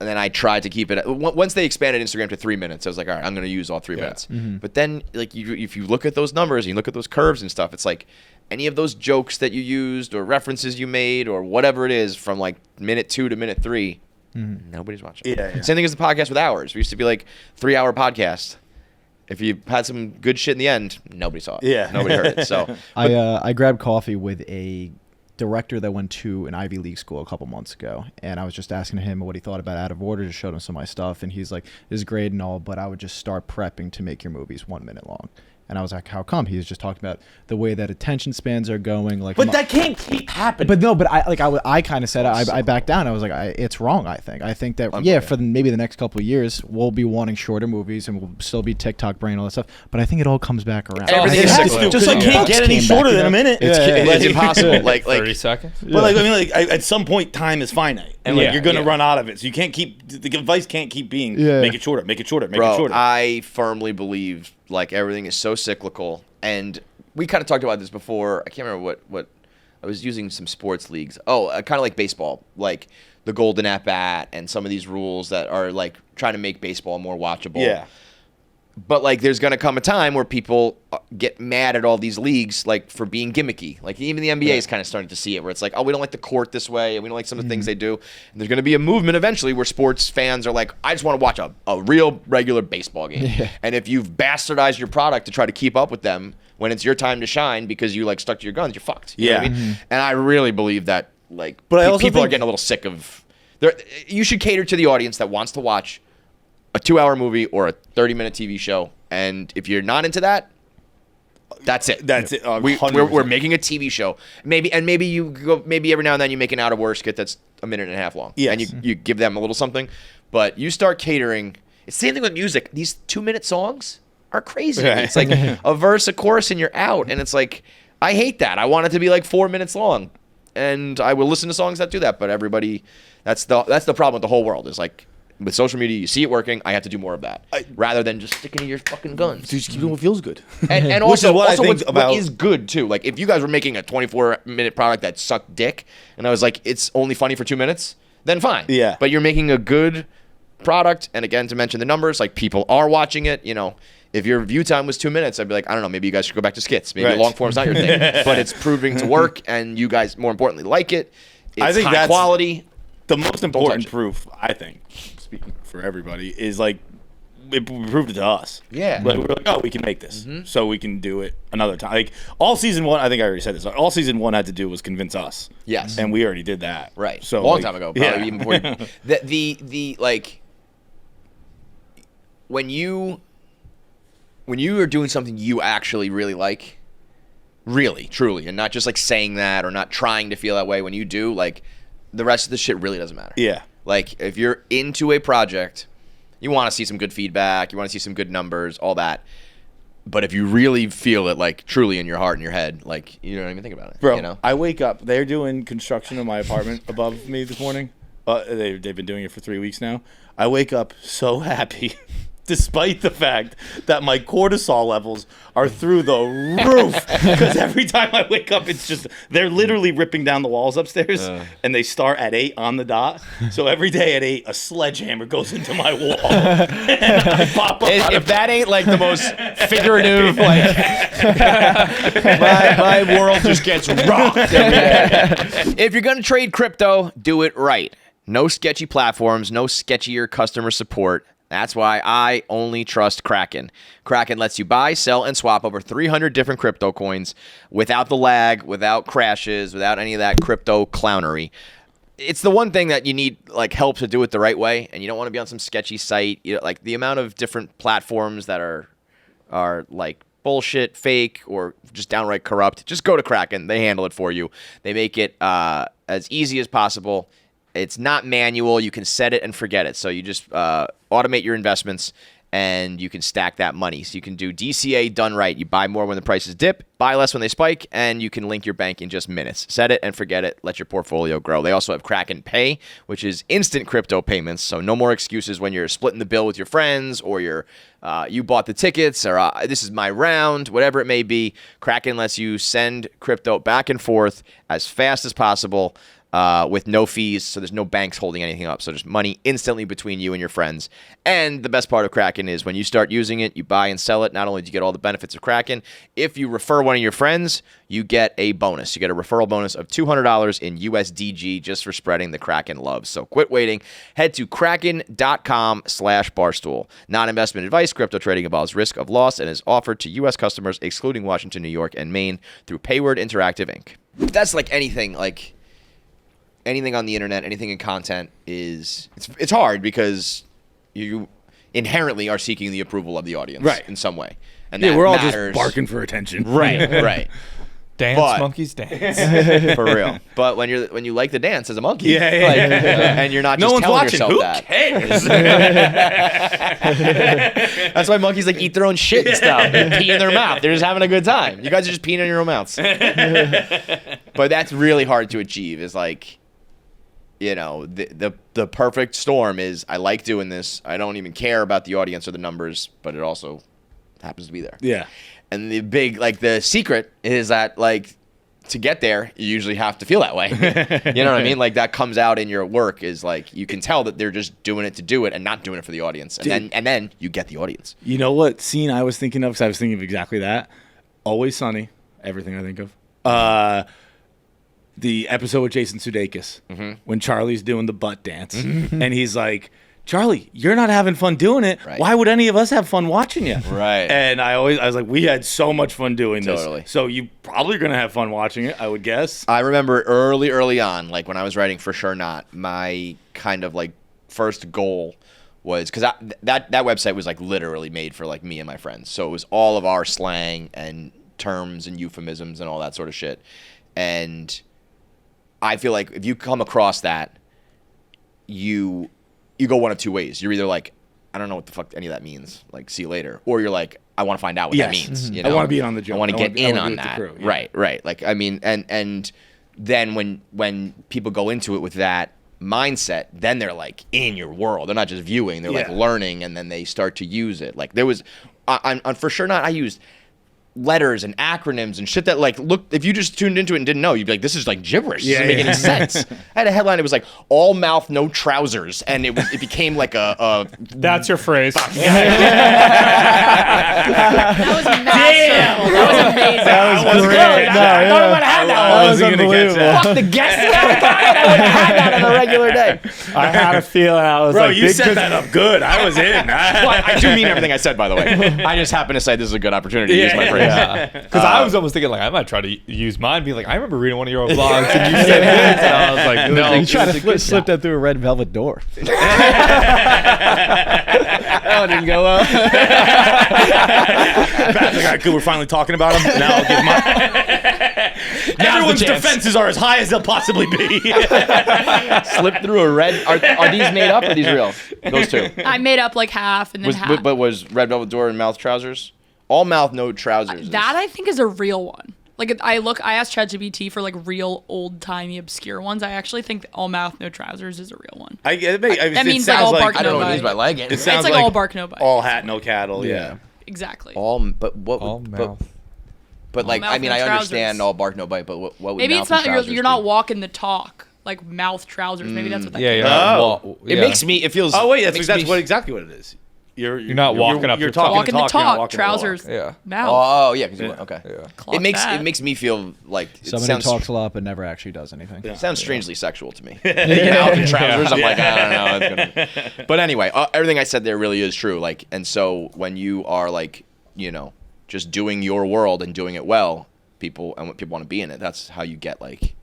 Speaker 4: I tried to keep it. Once they expanded Instagram to 3 minutes, I was like, all right, I'm going to use all 3 minutes. But then, like, if you look at those numbers and you look at those curves and stuff, it's like any of those jokes that you used or references you made or whatever it is from like minute 2 to minute 3, nobody's watching.
Speaker 1: Yeah.
Speaker 4: Same thing as the podcast with hours. We used to be like 3-hour podcast. If you had some good shit in the end, nobody saw it.
Speaker 1: Yeah.
Speaker 4: Nobody heard it. So
Speaker 5: I grabbed coffee with a director that went to an Ivy League school a couple months ago, and I was just asking him what he thought about Out of Order. Just showed him some of my stuff, and he's like, "This is great and all, but I would just start prepping to make your movies 1 minute long." And I was like, "How come?" He was just talking about the way that attention spans are going. Like,
Speaker 1: But that can't keep happening.
Speaker 5: But no, but I kind of said I backed down. I was like, it's wrong. I think that for maybe the next couple of years we'll be wanting shorter movies and we'll still be TikTok brain and all that stuff. But I think it all comes back around.
Speaker 4: Everything
Speaker 1: it
Speaker 4: is
Speaker 1: has
Speaker 4: cyclical.
Speaker 1: to, just like
Speaker 5: books
Speaker 1: can't get any
Speaker 5: came
Speaker 1: shorter
Speaker 5: back,
Speaker 1: than a minute.
Speaker 4: it's impossible. Like
Speaker 3: 30 seconds.
Speaker 1: But like, I mean, like at some point, time is finite, and like
Speaker 3: Yeah,
Speaker 1: you're gonna
Speaker 4: yeah.
Speaker 1: run out of it. So you can't keep the advice can't keep being
Speaker 5: Yeah.
Speaker 1: make it shorter, make it shorter, make it
Speaker 4: bro,
Speaker 1: shorter.
Speaker 4: I firmly believe like everything is so cyclical, and we kind of talked about this before. I can't remember what I was using some sports leagues. Oh, kind of like baseball, like the golden at bat and some of these rules that are like trying to make baseball more watchable.
Speaker 1: Yeah.
Speaker 4: But like, there's gonna come a time where people get mad at all these leagues, like for being gimmicky. Like even the NBA is kind of starting to see it, where it's like, oh, we don't like the court this way, and we don't like some of the things they do. And there's gonna be a movement eventually where sports fans are like, I just want to watch a real regular baseball game.
Speaker 5: Yeah.
Speaker 4: And if you've bastardized your product to try to keep up with them when it's your time to shine because you like stuck to your guns, you're fucked. You know what I mean? And I really believe that like,
Speaker 1: But I also
Speaker 4: people are
Speaker 1: think-
Speaker 4: getting a little sick of. You should cater to the audience that wants to watch a 2-hour movie or a 30-minute TV show, and if you're not into that, that's it.
Speaker 1: That's it.
Speaker 4: We're
Speaker 1: 100%.
Speaker 4: making a TV show. Maybe you go. Maybe every now and then you make an Out of Order skit that's a minute and a half long.
Speaker 1: Yes.
Speaker 4: And you give them a little something, but you start catering. It's the same thing with music. These 2-minute songs are crazy.
Speaker 1: Right.
Speaker 4: It's like a verse, a chorus, and you're out. And it's like, I hate that. I want it to be like 4 minutes long, and I will listen to songs that do that. But everybody, that's the problem with the whole world. Is like. With social media, you see it working. I have to do more of that, rather than just sticking to your fucking guns.
Speaker 1: Just keep doing what feels good.
Speaker 4: And
Speaker 1: Which
Speaker 4: also,
Speaker 1: is what I think
Speaker 4: what
Speaker 1: about-
Speaker 4: is good too. Like if you guys were making a 24-minute product that sucked dick, and I was like, it's only funny for 2 minutes, then fine.
Speaker 1: Yeah.
Speaker 4: But you're making a good product, and again, to mention the numbers, like people are watching it. If your view time was 2 minutes, I'd be like, I don't know, maybe you guys should go back to skits. Maybe long form's not your thing. But it's proving to work, and you guys, more importantly, like it. It's
Speaker 1: I think
Speaker 4: high quality.
Speaker 1: The most important proof, I think, speaking for everybody, is like it proved it to us.
Speaker 4: Yeah.
Speaker 1: Like, we were like, oh, we can make this, so we can do it another time. Like all season 1, I think I already said this. All season 1 had to do was convince us.
Speaker 4: Yes.
Speaker 1: And we already did that.
Speaker 4: Right.
Speaker 1: So
Speaker 4: long time ago, probably even before. The like when you are doing something you actually really like, really, truly, and not just like saying that or not trying to feel that way. When you do, like, the rest of the shit really doesn't matter.
Speaker 1: Yeah.
Speaker 4: Like, if you're into a project, you want to see some good feedback, you want to see some good numbers, all that. But if you really feel it, like, truly in your heart and your head, like, you don't even think about it.
Speaker 1: Bro,
Speaker 4: you know?
Speaker 1: I wake up. They're doing construction in my apartment above me this morning. They've been doing it for 3 weeks now. I wake up so happy, despite the fact that my cortisol levels are through the roof. Because every time I wake up, it's just, they're literally ripping down the walls upstairs, and they start at 8 on the dot. So every day at 8, a sledgehammer goes into my wall. And I pop up.
Speaker 4: If that ain't like the most figurative, like, my world just gets rocked every day. If you're going to trade crypto, do it right. No sketchy platforms, no sketchier customer support. That's why I only trust Kraken. Kraken lets you buy, sell, and swap over 300 different crypto coins without the lag, without crashes, without any of that crypto clownery. It's the one thing that you need, like, help to do it the right way, and you don't want to be on some sketchy site. You know, like, the amount of different platforms that are like bullshit, fake, or just downright corrupt. Just go to Kraken. They handle it for you. They make it as easy as possible. It's not manual. You can set it and forget it. So you just automate your investments, and you can stack that money. So you can do DCA done right. You buy more when the prices dip, buy less when they spike, and you can link your bank in just minutes. Set it and forget it. Let your portfolio grow. They also have Kraken Pay, which is instant crypto payments. So no more excuses when you're splitting the bill with your friends, or you bought the tickets, or this is my round, whatever it may be. Kraken lets you send crypto back and forth as fast as possible. With no fees, so there's no banks holding anything up. So just money instantly between you and your friends. And the best part of Kraken is when you start using it, you buy and sell it. Not only do you get all the benefits of Kraken, if you refer one of your friends, you get a bonus. You get a referral bonus of $200 in USDG just for spreading the Kraken love. So quit waiting. Head to kraken.com/barstool. Non-investment advice. Crypto trading involves risk of loss and is offered to U.S. customers excluding Washington, New York, and Maine through Payward Interactive Inc. That's like anything, like... anything on the internet, anything in content it's hard because you inherently are seeking the approval of the audience in some way. And that
Speaker 1: we're all
Speaker 4: matters.
Speaker 1: just barking for attention.
Speaker 4: Right.
Speaker 3: Dance, monkeys dance.
Speaker 4: For real. But when you like the dance as a monkey, and you're not just telling yourself
Speaker 1: Who
Speaker 4: that.
Speaker 1: cares?
Speaker 4: That's why monkeys like eat their own shit and stuff and pee in their mouth. They're just having a good time. You guys are just peeing in your own mouths. But that's really hard to achieve. Is like, you know, the perfect storm is I like doing this. I don't even care about the audience or the numbers, but it also happens to be there.
Speaker 1: Yeah.
Speaker 4: And the big, like, the secret is that, like, to get there, you usually have to feel that way. You know what I mean? Like, that comes out in your work is, like, you can tell that they're just doing it to do it and not doing it for the audience. And then you get the audience.
Speaker 1: You know what scene I was thinking of? Because I was thinking of exactly that. Always Sunny. Everything I think of. The episode with Jason Sudeikis when Charlie's doing the butt dance. And he's like, Charlie, you're not having fun doing it. Right. Why would any of us have fun watching you?
Speaker 4: Right.
Speaker 1: And I was like, we had so much fun doing
Speaker 4: Totally.
Speaker 1: this. So you probably going to have fun watching it, I would guess.
Speaker 4: I remember early on, like when I was writing For Sure Not, my kind of like first goal was, because that website was like literally made for like me and my friends. So it was all of our slang and terms and euphemisms and all that sort of shit. And I feel like if you come across that, you go one of two ways. You're either like, I don't know what the fuck any of that means, like, see you later. Or you're like, I want to find out what that means. You know?
Speaker 1: I want to be on the joke.
Speaker 4: I want to get in on that. Crew, yeah. Right. Like, I mean, and then when people go into it with that mindset, then they're like in your world. They're not just viewing, they're like learning, and then they start to use it. Like there was, on For Sure Not, I used letters and acronyms and shit that like look, if you just tuned into it and didn't know, you'd be like, this is like gibberish. It doesn't make any sense. I had a headline, it was like all mouth, no trousers, and it became like a
Speaker 3: That's your phrase.
Speaker 2: That was masterful. That was amazing.
Speaker 1: That was great.
Speaker 2: I thought I would have had that one.
Speaker 5: That was unbelievable.
Speaker 4: fuck the guest. I would have had that on a regular day.
Speaker 3: I had a feeling I was
Speaker 1: Bro,
Speaker 3: like,
Speaker 1: you set that up good. I was in.
Speaker 4: Well, I do mean everything I said, by the way. I just happen to say this is a good opportunity to use my phrase.
Speaker 3: because I was almost thinking like I might try to use mine. Be like, I remember reading one of your vlogs and you said this, and I was like, no.
Speaker 5: You try to slip that through a red velvet door.
Speaker 1: That one didn't go well. Pat's like, all right, good. We're finally talking about him. Now I'll give my. Everyone's defenses are as high as they'll possibly be.
Speaker 4: Slip through a red. Are these made up or are these real? Those two.
Speaker 2: I made up like half and then half.
Speaker 4: But was red velvet door and mouth trousers? All mouth, no trousers.
Speaker 2: That I think is a real one. Like I asked ChatGPT for like real old timey obscure ones. I actually think all mouth no trousers is a real one. That means like all bark
Speaker 4: I don't
Speaker 2: no
Speaker 4: know what it
Speaker 2: bite.
Speaker 4: means by legging.
Speaker 1: It sounds
Speaker 2: It's like all bark no bite.
Speaker 1: All hat no cattle. Yeah.
Speaker 2: Exactly.
Speaker 4: All
Speaker 3: mouth.
Speaker 4: But like,
Speaker 2: mouth,
Speaker 4: I mean,
Speaker 2: no
Speaker 4: I
Speaker 2: trousers.
Speaker 4: understand all bark no bite, but what would
Speaker 2: Maybe
Speaker 4: mouth
Speaker 2: it's not
Speaker 4: and trousers
Speaker 2: you're not
Speaker 4: be?
Speaker 2: walking the talk like mouth trousers. Maybe that's what that
Speaker 3: Yeah,
Speaker 2: came
Speaker 3: you're
Speaker 2: from.
Speaker 3: not.
Speaker 4: It makes me. It feels.
Speaker 1: Oh wait,
Speaker 4: it makes
Speaker 1: that's
Speaker 4: me-
Speaker 1: what exactly what it is. You're
Speaker 3: not walking up
Speaker 1: You're
Speaker 3: the
Speaker 1: talking
Speaker 2: Walking the
Speaker 1: you're not
Speaker 2: talk,
Speaker 1: walking the
Speaker 2: trousers,
Speaker 3: Yeah.
Speaker 2: mouth.
Speaker 4: Oh yeah, because okay.
Speaker 3: Yeah.
Speaker 2: Clock
Speaker 4: It
Speaker 2: that.
Speaker 4: makes me feel like it
Speaker 5: Someone
Speaker 4: sounds
Speaker 5: who talks a lot but never actually does anything.
Speaker 1: Yeah.
Speaker 4: sounds strangely sexual to me. Mouth and trousers. I'm like, I don't know. It's gonna... But anyway, everything I said there really is true. Like, and so when you are like, just doing your world and doing it well, people want to be in it. That's how you get like.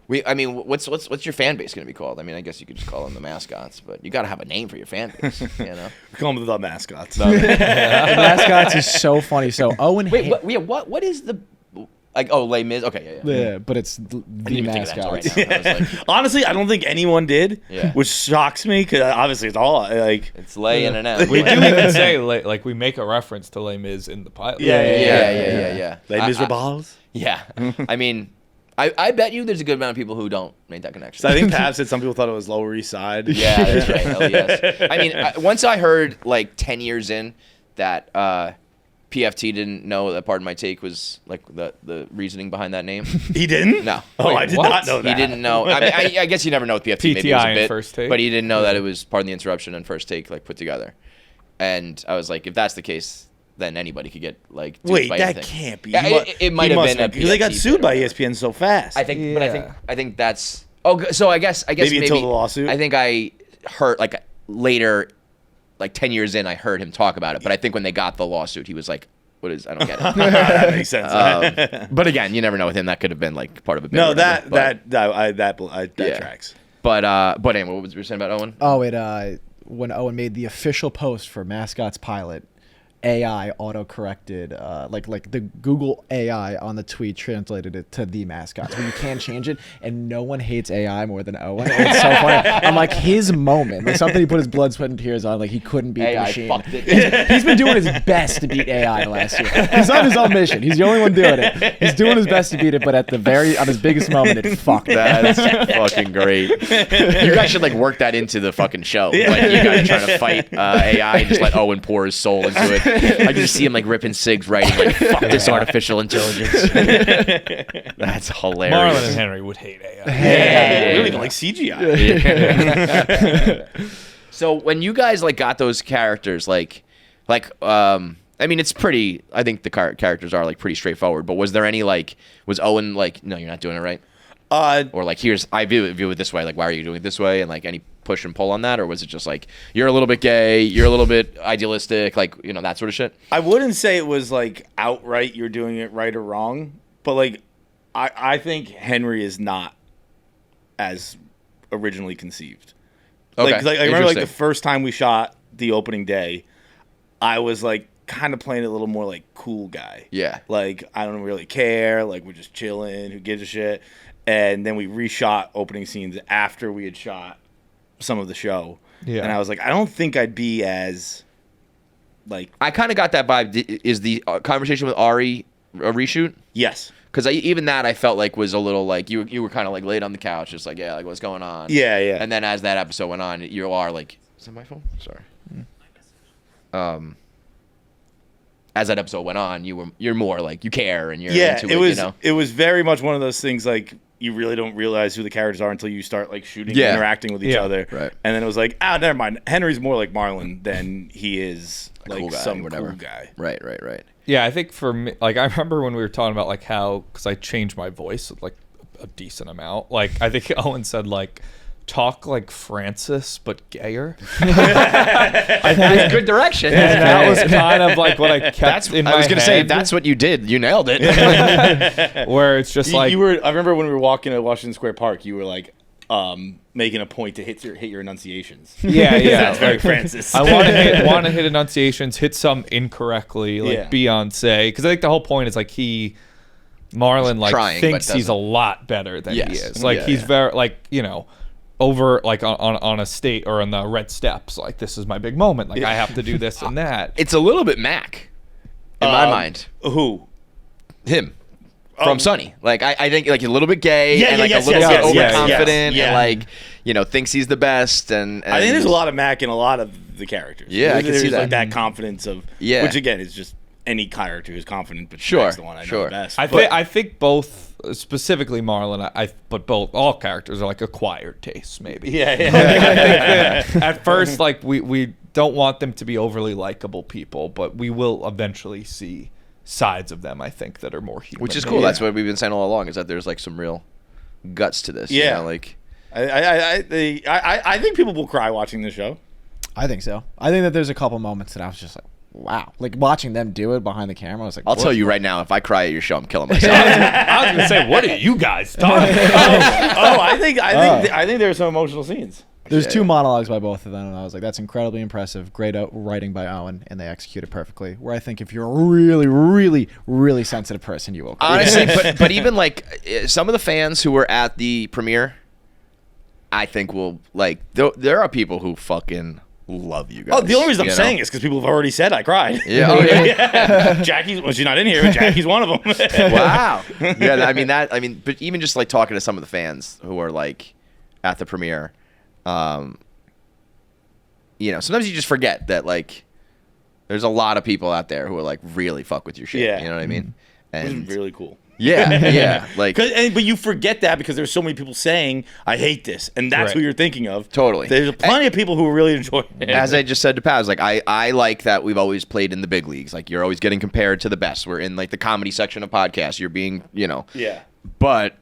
Speaker 4: What's your fan base gonna be called? I mean, I guess you could just call them the Mascots, but you gotta have a name for your fan base.
Speaker 1: We call them the Mascots.
Speaker 5: The Mascots is so funny. So Owen.
Speaker 4: Wait, what is the like? Oh, Les Mis. Okay, yeah.
Speaker 5: Yeah, but it's the
Speaker 4: I didn't even think of that until
Speaker 5: Mascots.
Speaker 4: right now. I was like,
Speaker 1: Honestly, I don't think anyone did,
Speaker 4: Yeah.
Speaker 1: which shocks me because obviously it's all like.
Speaker 4: it's Lay and an M.
Speaker 3: We do even say like we make a reference to Les Mis in the pilot.
Speaker 4: Yeah.
Speaker 1: Les Miserables.
Speaker 4: Yeah. I mean, I bet you there's a good amount of people who don't make that connection.
Speaker 1: So I think Pav said some people thought it was Lower East Side.
Speaker 4: Yeah, that's right. Hell yes. I mean, once I heard like 10 years in that PFT didn't know that Pardon My Take was like the reasoning behind that name.
Speaker 1: He didn't?
Speaker 4: No.
Speaker 1: Oh,
Speaker 3: Wait,
Speaker 1: I did
Speaker 3: what?
Speaker 1: not know that.
Speaker 4: He didn't know. I mean, I guess you never know with PFT. Maybe it was
Speaker 3: PTI
Speaker 4: a
Speaker 3: and
Speaker 4: bit,
Speaker 3: First Take.
Speaker 4: but he didn't know that it was Pardon the Interruption and First Take like put together. And I was like, if that's the case, then anybody could get like. duped
Speaker 1: Wait,
Speaker 4: by
Speaker 1: that
Speaker 4: anything.
Speaker 1: can't be.
Speaker 4: Yeah, it might have been
Speaker 1: because they got
Speaker 4: PFT
Speaker 1: sued by
Speaker 4: or
Speaker 1: ESPN so fast.
Speaker 4: I think, but
Speaker 3: Yeah.
Speaker 4: I think that's. Oh, so I guess
Speaker 1: Maybe until the lawsuit?
Speaker 4: I think I heard like later, like 10 years in, I heard him talk about it. But I think when they got the lawsuit, he was like, "What is? I don't get it."
Speaker 1: that makes sense.
Speaker 4: But again, you never know with him. That could have been like part of a bit.
Speaker 1: No,
Speaker 4: or whatever,
Speaker 1: that
Speaker 4: Yeah.
Speaker 1: tracks.
Speaker 4: But anyway, what was you saying about Owen?
Speaker 5: Oh, when Owen made the official post for Mascots pilot, AI auto-corrected, like the Google AI on the tweet translated it to the Mascots. But you can change it, and no one hates AI more than Owen. And it's so funny. I'm like, his moment, like something he put his blood, sweat, and tears on, like he couldn't beat the
Speaker 4: AI
Speaker 5: machine.
Speaker 4: fucked it.
Speaker 5: He's been doing his best to beat AI the last year. He's on his own mission. He's the only one doing it. He's doing his best to beat it, but on his biggest moment, it fucked.
Speaker 4: That's fucking great. You guys should like work that into the fucking show. Like you guys trying to fight AI and just let Owen pour his soul into it. I can just see him like ripping cigs, writing like "fuck this artificial intelligence." That's hilarious.
Speaker 3: Marlon and Henry would hate AI.
Speaker 1: We don't even like CGI.
Speaker 4: So when you guys like got those characters, I mean, it's pretty. I think the characters are like pretty straightforward. But was there any was Owen like, no, you're not doing it right, or like, I view it this way. Like, why are you doing it this way? And like any push and pull on that, or was it just like you're a little bit gay, you're a little bit idealistic, like that sort of shit?
Speaker 1: I wouldn't say it was like outright you're doing it right or wrong, but like I think Henry is not as originally conceived.
Speaker 4: Okay.
Speaker 1: Like I remember like the
Speaker 4: Interesting.
Speaker 1: first time we shot the opening day, I was like kind of playing it a little more like cool guy.
Speaker 4: Yeah.
Speaker 1: Like I don't really care, like we're just chilling, who gives a shit? And then we reshot opening scenes after we had shot some of the show.
Speaker 3: Yeah.
Speaker 1: And I was like, I don't think I'd be as like
Speaker 4: I kind of got that vibe. Is the conversation with Ari a reshoot?
Speaker 1: yes.
Speaker 4: Because even that I felt like was a little like you were kind of like laid on the couch, just like, yeah, like what's going on?
Speaker 1: Yeah, yeah.
Speaker 4: And then as that episode went on, you are like, is that my phone? Sorry. as that episode went on, you're more like you care and you're into it.
Speaker 1: It was very much one of those things like you really don't realize who the characters are until you start like shooting and interacting with each other.
Speaker 4: Right.
Speaker 1: And then it was like, never mind. Henry's more like Marlon than he is like
Speaker 4: cool guy,
Speaker 1: some
Speaker 4: whatever.
Speaker 1: cool guy.
Speaker 4: Right.
Speaker 3: Yeah, I think for me, like I remember when we were talking about like how, because I changed my voice like a decent amount. Like I think Owen said like, talk like Francis but gayer.
Speaker 4: That's good direction.
Speaker 3: And that was kind of like what I kept in my head.
Speaker 4: I was going to say, if that's what you did, you nailed it.
Speaker 3: Where it's just like...
Speaker 1: I remember when we were walking to Washington Square Park, you were like making a point to hit your enunciations.
Speaker 3: Yeah.
Speaker 1: That's very Francis.
Speaker 3: I want to hit enunciations, hit some incorrectly, like Beyonce. Because I think the whole point is like Marlon like
Speaker 4: trying,
Speaker 3: thinks he's a lot better than he is. Like he's very like, you know, over like on a state or on the red steps, like this is my big moment, like I have to do this and that.
Speaker 4: It's a little bit Mac in my mind.
Speaker 1: Who?
Speaker 4: Him from Sunny. Like I think like a little bit gay and like a little bit overconfident and like, you know, thinks he's the best and
Speaker 1: I think there's a lot of Mac in a lot of the characters.
Speaker 4: I can see that.
Speaker 1: Like that confidence of which again is just any character who's confident, but Mac's the one I know the best.
Speaker 3: I think both, specifically Marlon, but all characters are like acquired tastes, maybe.
Speaker 1: Yeah.
Speaker 3: I think that at first, like we don't want them to be overly likable people, but we will eventually see sides of them, I think, that are more human.
Speaker 4: Which is cool. That's what we've been saying all along, is that there's like some real guts to this.
Speaker 1: Yeah.
Speaker 4: You know, like
Speaker 1: I think people will cry watching this show.
Speaker 5: I think so. I think that there's a couple moments that I was just like, wow. Like watching them do it behind the camera, I was like,
Speaker 4: I'll tell you right now, if I cry at your show, I'm killing myself.
Speaker 3: I was gonna say, what are you guys talking
Speaker 1: about? I think there are some emotional scenes.
Speaker 5: There's two monologues by both of them, and I was like, that's incredibly impressive. Great writing by Owen, and they execute it perfectly. Where I think if you're a really, really, really sensitive person, you will cry.
Speaker 4: Honestly, but even like some of the fans who were at the premiere, I think will like, there are people who fucking love you guys.
Speaker 1: Oh, the only reason I'm saying is because people have already said I cried.
Speaker 4: Yeah.
Speaker 1: Jackie's, well, she's not in here, but Jackie's one of them.
Speaker 4: Wow. Yeah, I mean, but even just like talking to some of the fans who are like at the premiere, you know, sometimes you just forget that like there's a lot of people out there who are like really fuck with your shit.
Speaker 1: Yeah.
Speaker 4: You know what I mean? And
Speaker 1: it's really cool.
Speaker 4: Yeah. Like,
Speaker 1: but you forget that because there's so many people saying I hate this, and that's who you're thinking of.
Speaker 4: Totally.
Speaker 1: There's plenty of people who really enjoy it.
Speaker 4: As I just said to Paz, like I like that we've always played in the big leagues. Like you're always getting compared to the best. We're in like the comedy section of podcasts. You're being, you know.
Speaker 1: Yeah.
Speaker 4: But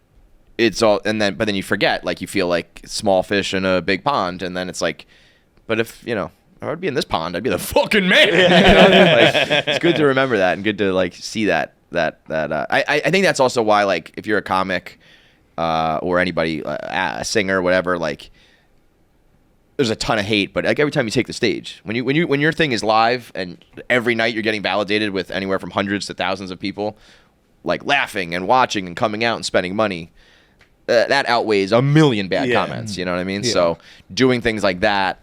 Speaker 4: it's all, but then you forget, like you feel like small fish in a big pond, and then it's like, but if, you know, if I'd be in this pond, I'd be the fucking man. You know? Like, it's good to remember that and good to like see that. I think that's also why, like, if you're a comic or anybody, a singer, whatever, like, there's a ton of hate. But like every time you take the stage, when your thing is live and every night you're getting validated with anywhere from hundreds to thousands of people, like laughing and watching and coming out and spending money, that outweighs a million bad comments. You know what I mean? Yeah. So doing things like that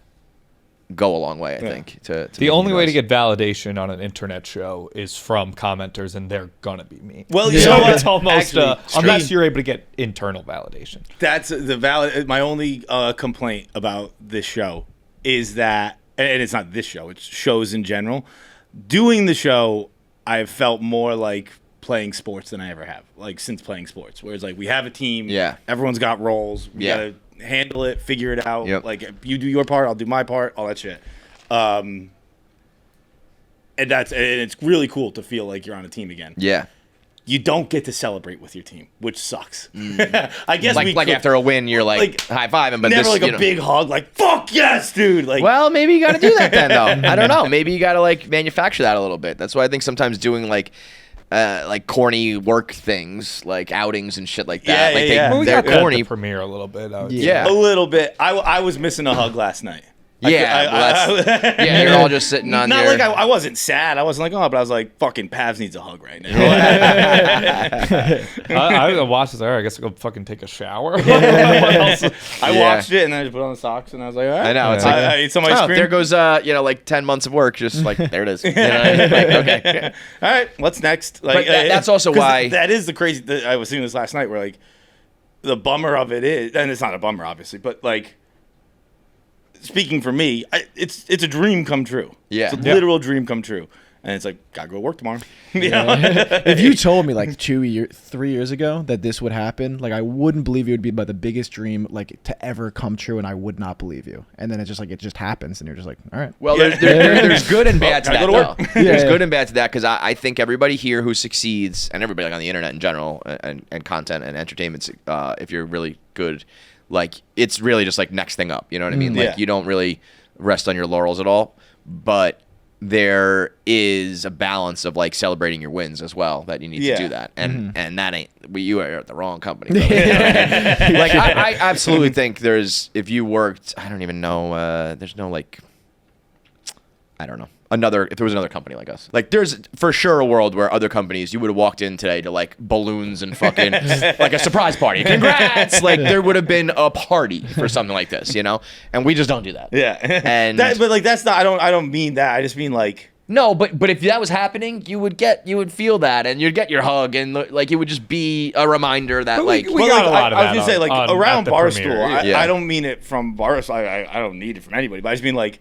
Speaker 4: go a long way, I think. To
Speaker 3: the only way to get validation on an internet show is from commenters, and they're gonna be me.
Speaker 1: Well,
Speaker 3: so it's almost unless you're able to get internal validation.
Speaker 1: That's my only complaint about this show is that, and it's not this show, it's shows in general. Doing the show, I've felt more like playing sports than I ever have, like since playing sports. Whereas like we have a team, everyone's got roles, we gotta handle it, figure it out. Like you do your part, I'll do my part, all that shit. And it's really cool to feel like you're on a team again.
Speaker 4: Yeah.
Speaker 1: You don't get to celebrate with your team, which sucks. I guess
Speaker 4: like after a win, you're like high fiving, but
Speaker 1: never
Speaker 4: this,
Speaker 1: like a big hug, like fuck yes, dude. Like,
Speaker 4: well, maybe you got to do that then, though. I don't know. Maybe you got to like manufacture that a little bit. That's why I think sometimes doing like corny work things, like outings and shit like that. They're corny.
Speaker 3: Premiere a little bit.
Speaker 1: A little bit. I was missing a hug last night.
Speaker 4: You're all just sitting on
Speaker 1: Not like I wasn't sad. I wasn't like, oh, but I was like, fucking Pavs needs a hug right now.
Speaker 3: I watched this. I guess I'll go fucking take a shower.
Speaker 1: I watched it and then I just put on the socks and I was like, all right.
Speaker 4: I know. It's like,
Speaker 1: I ate some ice cream.
Speaker 4: There goes, like 10 months of work. Just like, there it is. You know, like, okay.
Speaker 1: All right. What's next? Like,
Speaker 4: but that's also why.
Speaker 1: That is the crazy. I was seeing this last night where like the bummer of it is, and it's not a bummer, obviously, but like, speaking for me, it's a dream come true.
Speaker 4: Yeah.
Speaker 1: It's a literal dream come true. And it's like, gotta go to work tomorrow.
Speaker 5: If you told me like 3 years ago that this would happen, like I wouldn't believe it would be about the biggest dream like to ever come true, and I would not believe you. And then it just happens, and you're just like, all right.
Speaker 4: Well, there's good and bad to that, though. There's good and bad to that, because I think everybody here who succeeds, and everybody like on the internet in general, and content and entertainment, if you're really good, like it's really just like next thing up. You know what I mean? Like you don't really rest on your laurels at all, but there is a balance of like celebrating your wins as well, that you need to do that, and that ain't, you are at the wrong company. Like I absolutely think if you worked, I don't even know, there's no like, I don't know, if there was another company like us, like there's for sure a world where other companies, you would have walked in today to like balloons and fucking like a surprise party, congrats, like there would have been a party for something like this, you know, and we just don't do that. And
Speaker 1: but like that's not, I don't mean that, I just mean like,
Speaker 4: no, but if that was happening, you would feel that, and you'd get your hug, and like it would just be a reminder that like
Speaker 1: we got a lot of that. I was gonna say like around Barstool, I don't mean it from Barstool, I don't need it from anybody, but I just mean like,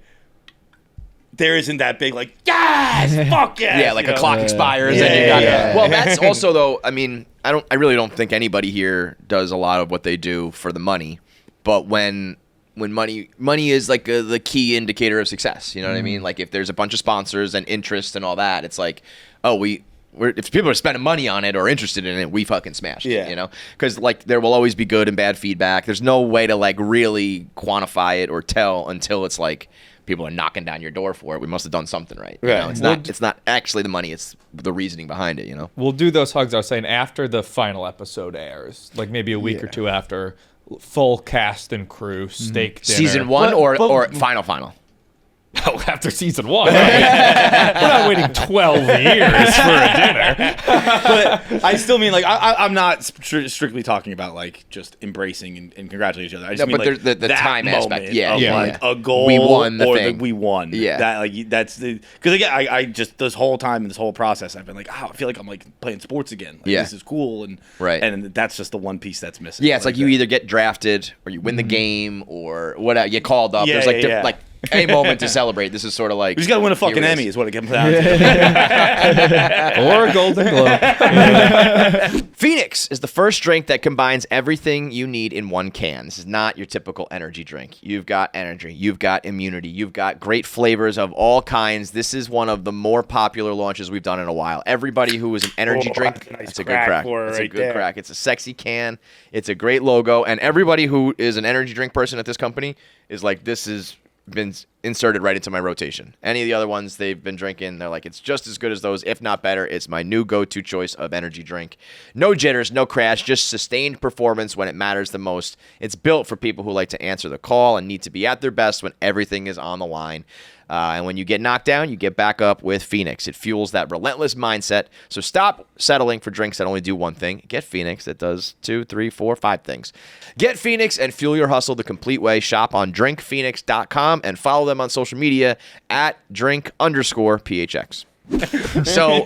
Speaker 1: there isn't that big like, yes, fuck yes.
Speaker 4: Yeah, like a clock expires. And you got Well, that's also though, I mean, I really don't think anybody here does a lot of what they do for the money, but when money is like the key indicator of success, you know what I mean? Like if there's a bunch of sponsors and interest and all that, it's like, oh, if people are spending money on it or interested in it, we fucking smashed it, you know? Because like there will always be good and bad feedback. There's no way to like really quantify it or tell until it's like people are knocking down your door for it. We must have done something right. You know? It's not actually the money, it's the reasoning behind it, you know?
Speaker 3: We'll do those hugs, I was saying, after the final episode airs, like maybe a week or two after, full cast and crew, steak dinner.
Speaker 4: Season 1 or final?
Speaker 3: Oh, after season 1. We're not waiting 12 years for a dinner.
Speaker 1: But I still mean, like, I'm not strictly talking about, like, just embracing and congratulating each other. I just mean, like,
Speaker 4: the time aspect.
Speaker 1: Like, a goal
Speaker 4: we won the
Speaker 1: or
Speaker 4: thing.
Speaker 1: we won.
Speaker 4: Yeah.
Speaker 1: That, like, that's the... Because, again, I just, this whole time in this whole process, I've been like, I feel like I'm, like, playing sports again. Like, this is cool. And that's just the one piece that's missing.
Speaker 4: Yeah, it's like you either get drafted or you win the game or whatever. You get called up. There's, like, a moment to celebrate. This is sort of like...
Speaker 1: We just got to win a fucking Emmy is what it comes down to.
Speaker 3: Or a Golden Globe.
Speaker 4: Phoenix is the first drink that combines everything you need in one can. This is not your typical energy drink. You've got energy. You've got immunity. You've got great flavors of all kinds. This is one of the more popular launches we've done in a while. Everybody who is an energy drink, it's a good crack. It's a good crack. It's a sexy can. It's a great logo. And everybody who is an energy drink person at this company is like, this is... been inserted right into my rotation. Any of the other ones they've been drinking, they're like, it's just as good as those, if not better. It's my new go-to choice of energy drink. No jitters, no crash, just sustained performance when it matters the most. It's built for people who like to answer the call and need to be at their best when everything is on the line. And when you get knocked down, you get back up with Phoenix. It fuels that relentless mindset. So stop settling for drinks that only do one thing. Get Phoenix that does 2, 3, 4, 5 things. Get Phoenix and fuel your hustle the complete way. Shop on drinkphoenix.com and follow them on social media at drink_PHX. So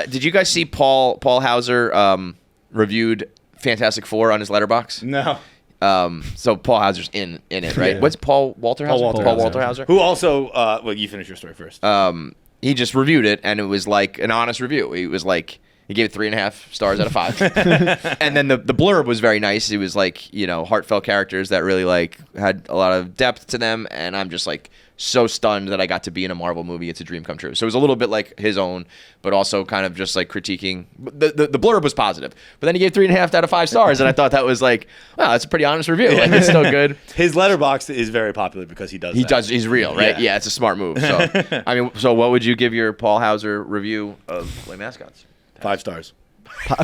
Speaker 4: did you guys see Paul Hauser reviewed Fantastic Four on his Letterboxd?
Speaker 1: No.
Speaker 4: So Paul Hauser's in it, right? What's Walter Hauser? Paul Walter Hauser.
Speaker 1: Who also, well, you finish your story first.
Speaker 4: He just reviewed it, and it was like an honest review. He was like, he gave it 3.5 stars out of 5. And then the blurb was very nice. It was like, you know, heartfelt characters that really like had a lot of depth to them, and I'm just like so stunned that I got to be in a Marvel movie. It's a dream come true. So it was a little bit like his own, but also kind of just like critiquing. The blurb was positive, but then he gave 3.5 out of 5 stars, and I thought that was like, wow, that's a pretty honest review. Like, it's still good.
Speaker 1: His Letterboxd is very popular because he does.
Speaker 4: He's real, right? Yeah, it's a smart move. So I mean, so what would you give your Paul Hauser review of Les Mascots?
Speaker 1: 5 stars.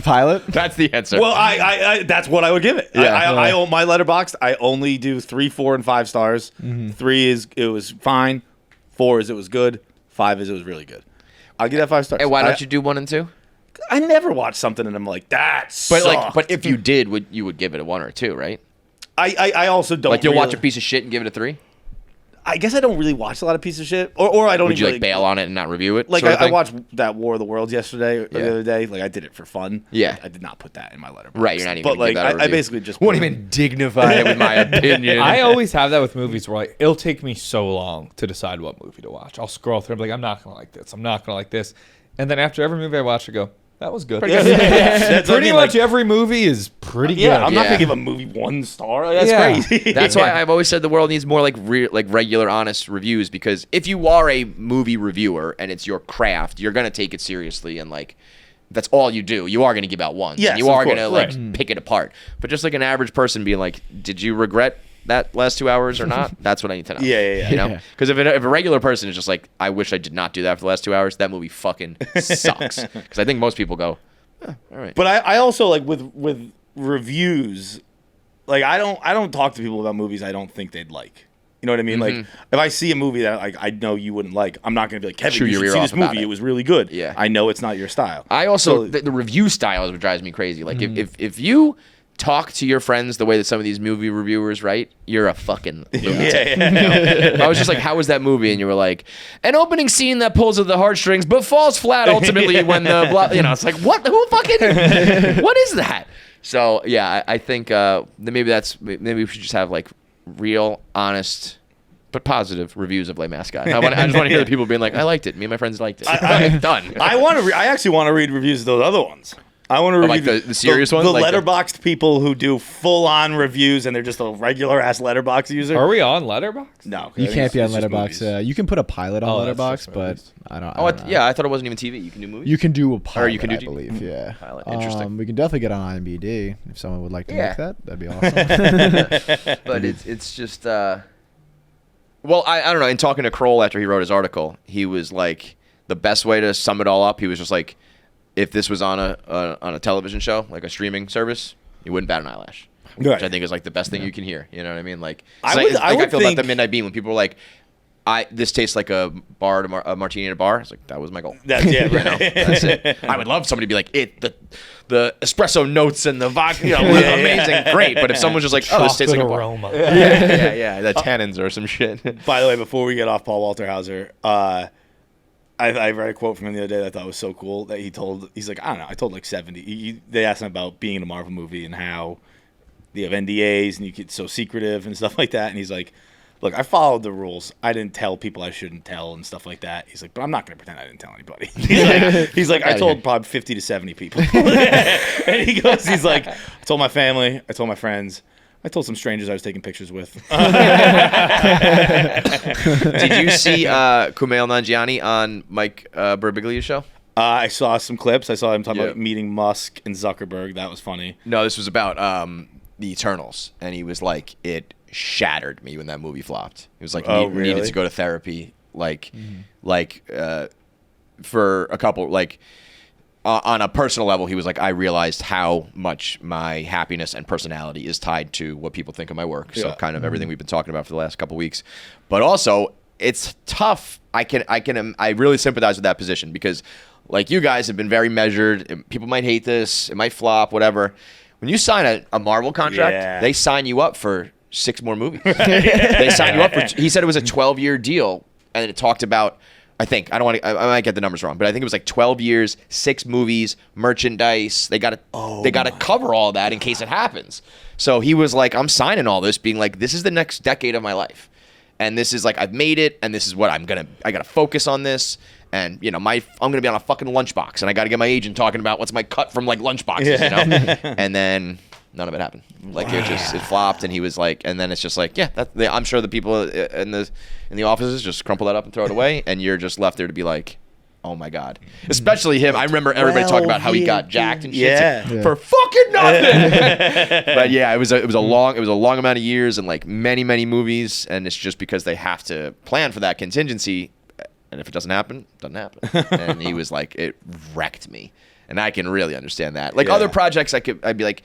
Speaker 5: Pilot?
Speaker 4: That's the answer.
Speaker 1: Well, I that's what I would give it.
Speaker 4: Yeah.
Speaker 1: I own my Letterboxd. I only do 3, 4, and 5 stars. 3 is it was fine. 4 is it was good. 5 is it was really good. I'll give that 5 stars.
Speaker 4: And why don't you do 1 and 2?
Speaker 1: I never watch something and I'm like, that sucked.
Speaker 4: But if you did, you would give it a 1 or a 2, right?
Speaker 1: I also don't.
Speaker 4: Like you'll watch a piece of shit and give it a 3.
Speaker 1: I guess I don't really watch a lot of pieces of shit, or I don't.
Speaker 4: Would you
Speaker 1: really,
Speaker 4: bail on it and not review it?
Speaker 1: Like I watched that War of the Worlds yesterday or the other day. Like I did it for fun.
Speaker 4: Yeah,
Speaker 1: I did not put that in my Letterboxd.
Speaker 4: Right, you're not even.
Speaker 1: But like I basically just
Speaker 4: won't even dignify it with my opinion.
Speaker 3: I always have that with movies where like it'll take me so long to decide what movie to watch. I'll scroll through. I'm like, I'm not gonna like this. I'm not gonna like this. And then after every movie I watch, I go, that was good. Pretty much every movie is pretty good.
Speaker 1: I'm not gonna give a movie 1 star. That's crazy.
Speaker 4: That's why I've always said the world needs more like regular, honest reviews. Because if you are a movie reviewer and it's your craft, you're gonna take it seriously and like that's all you do. You are gonna give out ones.
Speaker 1: Yes,
Speaker 4: you are
Speaker 1: course,
Speaker 4: gonna like pick it apart. But just like an average person being like, did you regret that last 2 hours or not? That's what I need to know.
Speaker 1: Yeah.
Speaker 4: You know, because if a regular person is just like, I wish I did not do that for the last 2 hours, that movie fucking sucks. Because I think most people go, all right.
Speaker 1: But I also like with reviews, like I don't talk to people about movies I don't think they'd like. You know what I mean? Like if I see a movie that like I know you wouldn't like, I'm not gonna be like, Kevin, you should see this movie. It was really good.
Speaker 4: Yeah.
Speaker 1: I know it's not your style.
Speaker 4: I also the review style is what drives me crazy. Like if you talk to your friends the way that some of these movie reviewers write, you're a fucking lunatic. I was just like, how was that movie? And you were like, an opening scene that pulls at the heartstrings but falls flat ultimately when the blah, you know, it's like, what? Who fucking, what is that? So yeah, I think maybe we should just have like real, honest, but positive reviews of Les Mascots. I just want to hear the people being like, I liked it. Me and my friends liked it. Done.
Speaker 1: I actually want to read reviews of those other ones. I want to read
Speaker 4: like the serious ones?
Speaker 1: The
Speaker 4: like
Speaker 1: Letterboxd people who do full-on reviews and they're just a regular-ass Letterboxd user.
Speaker 3: Are we on Letterboxd?
Speaker 1: No.
Speaker 5: You can't be on Letterboxd. You can put a pilot on Letterboxd, but I don't know.
Speaker 4: Yeah, I thought it wasn't even TV. You can do movies?
Speaker 5: You can do a pilot,
Speaker 4: or you can do
Speaker 5: I believe, yeah.
Speaker 4: Pilot. Interesting.
Speaker 5: We can definitely get on IMDb if someone would like to make that. That'd be awesome.
Speaker 4: But it's just... well, I don't know. In talking to Kroll after he wrote his article, he was like, the best way to sum it all up, he was just like, if this was on a television show, like a streaming service, you wouldn't bat an eyelash. Right. Which I think is like the best thing you can hear. You know what I mean? Like, I feel about the Midnight Bean when people were like, this tastes like a martini at a bar. It's like, that was my goal.
Speaker 1: That's it, right?
Speaker 4: That's it. I would love somebody to be like, the espresso notes and the vodka, amazing, great. But if someone's just like, oh, this tastes like a bar. Aroma. Yeah, the tannins or some shit.
Speaker 1: By the way, before we get off Paul Walter Hauser, I read a quote from him the other day that I thought was so cool that he's like, I don't know, I told like 70. They asked him about being in a Marvel movie and how they have NDAs and you get so secretive and stuff like that. And he's like, look, I followed the rules. I didn't tell people I shouldn't tell and stuff like that. He's like, but I'm not going to pretend I didn't tell anybody. He's like, I told probably 50 to 70 people. And he's like, I told my family, I told my friends. I told some strangers I was taking pictures with.
Speaker 4: Did you see Kumail Nanjiani on Mike Birbiglia's show?
Speaker 1: I saw some clips. I saw him talking about meeting Musk and Zuckerberg. That was funny.
Speaker 4: No, this was about the Eternals. And he was like, it shattered me when that movie flopped. He was like, needed to go to therapy. For a couple, on a personal level, he was like, I realized how much my happiness and personality is tied to what people think of my work. So kind of everything we've been talking about for the last couple weeks. But also, it's tough. I really sympathize with that position because, like, you guys have been very measured. People might hate this. It might flop, whatever. When you sign a Marvel contract, they sign you up for 6 more movies. They sign you up for. He said it was a 12-year deal, and it talked about. I might get the numbers wrong, but I think it was like 12 years, 6 movies, merchandise. They got to cover all that in case it happens. So he was like, I'm signing all this, being like, this is the next decade of my life, and this is like I've made it, and this is what I got to focus on this, and I'm gonna be on a fucking lunchbox, and I got to get my agent talking about what's my cut from like lunchboxes, and then. None of it happened. Like it flopped, and he was like, and then it's just like, I'm sure the people in the offices just crumple that up and throw it away, and you're just left there to be like, oh my god. Especially him. I remember everybody talking about how he got jacked and shit for fucking nothing. But yeah, it was a long amount of years and like many movies, and it's just because they have to plan for that contingency, and if it doesn't happen, it doesn't happen. And he was like, it wrecked me, and I can really understand that. Like other projects, I'd be like.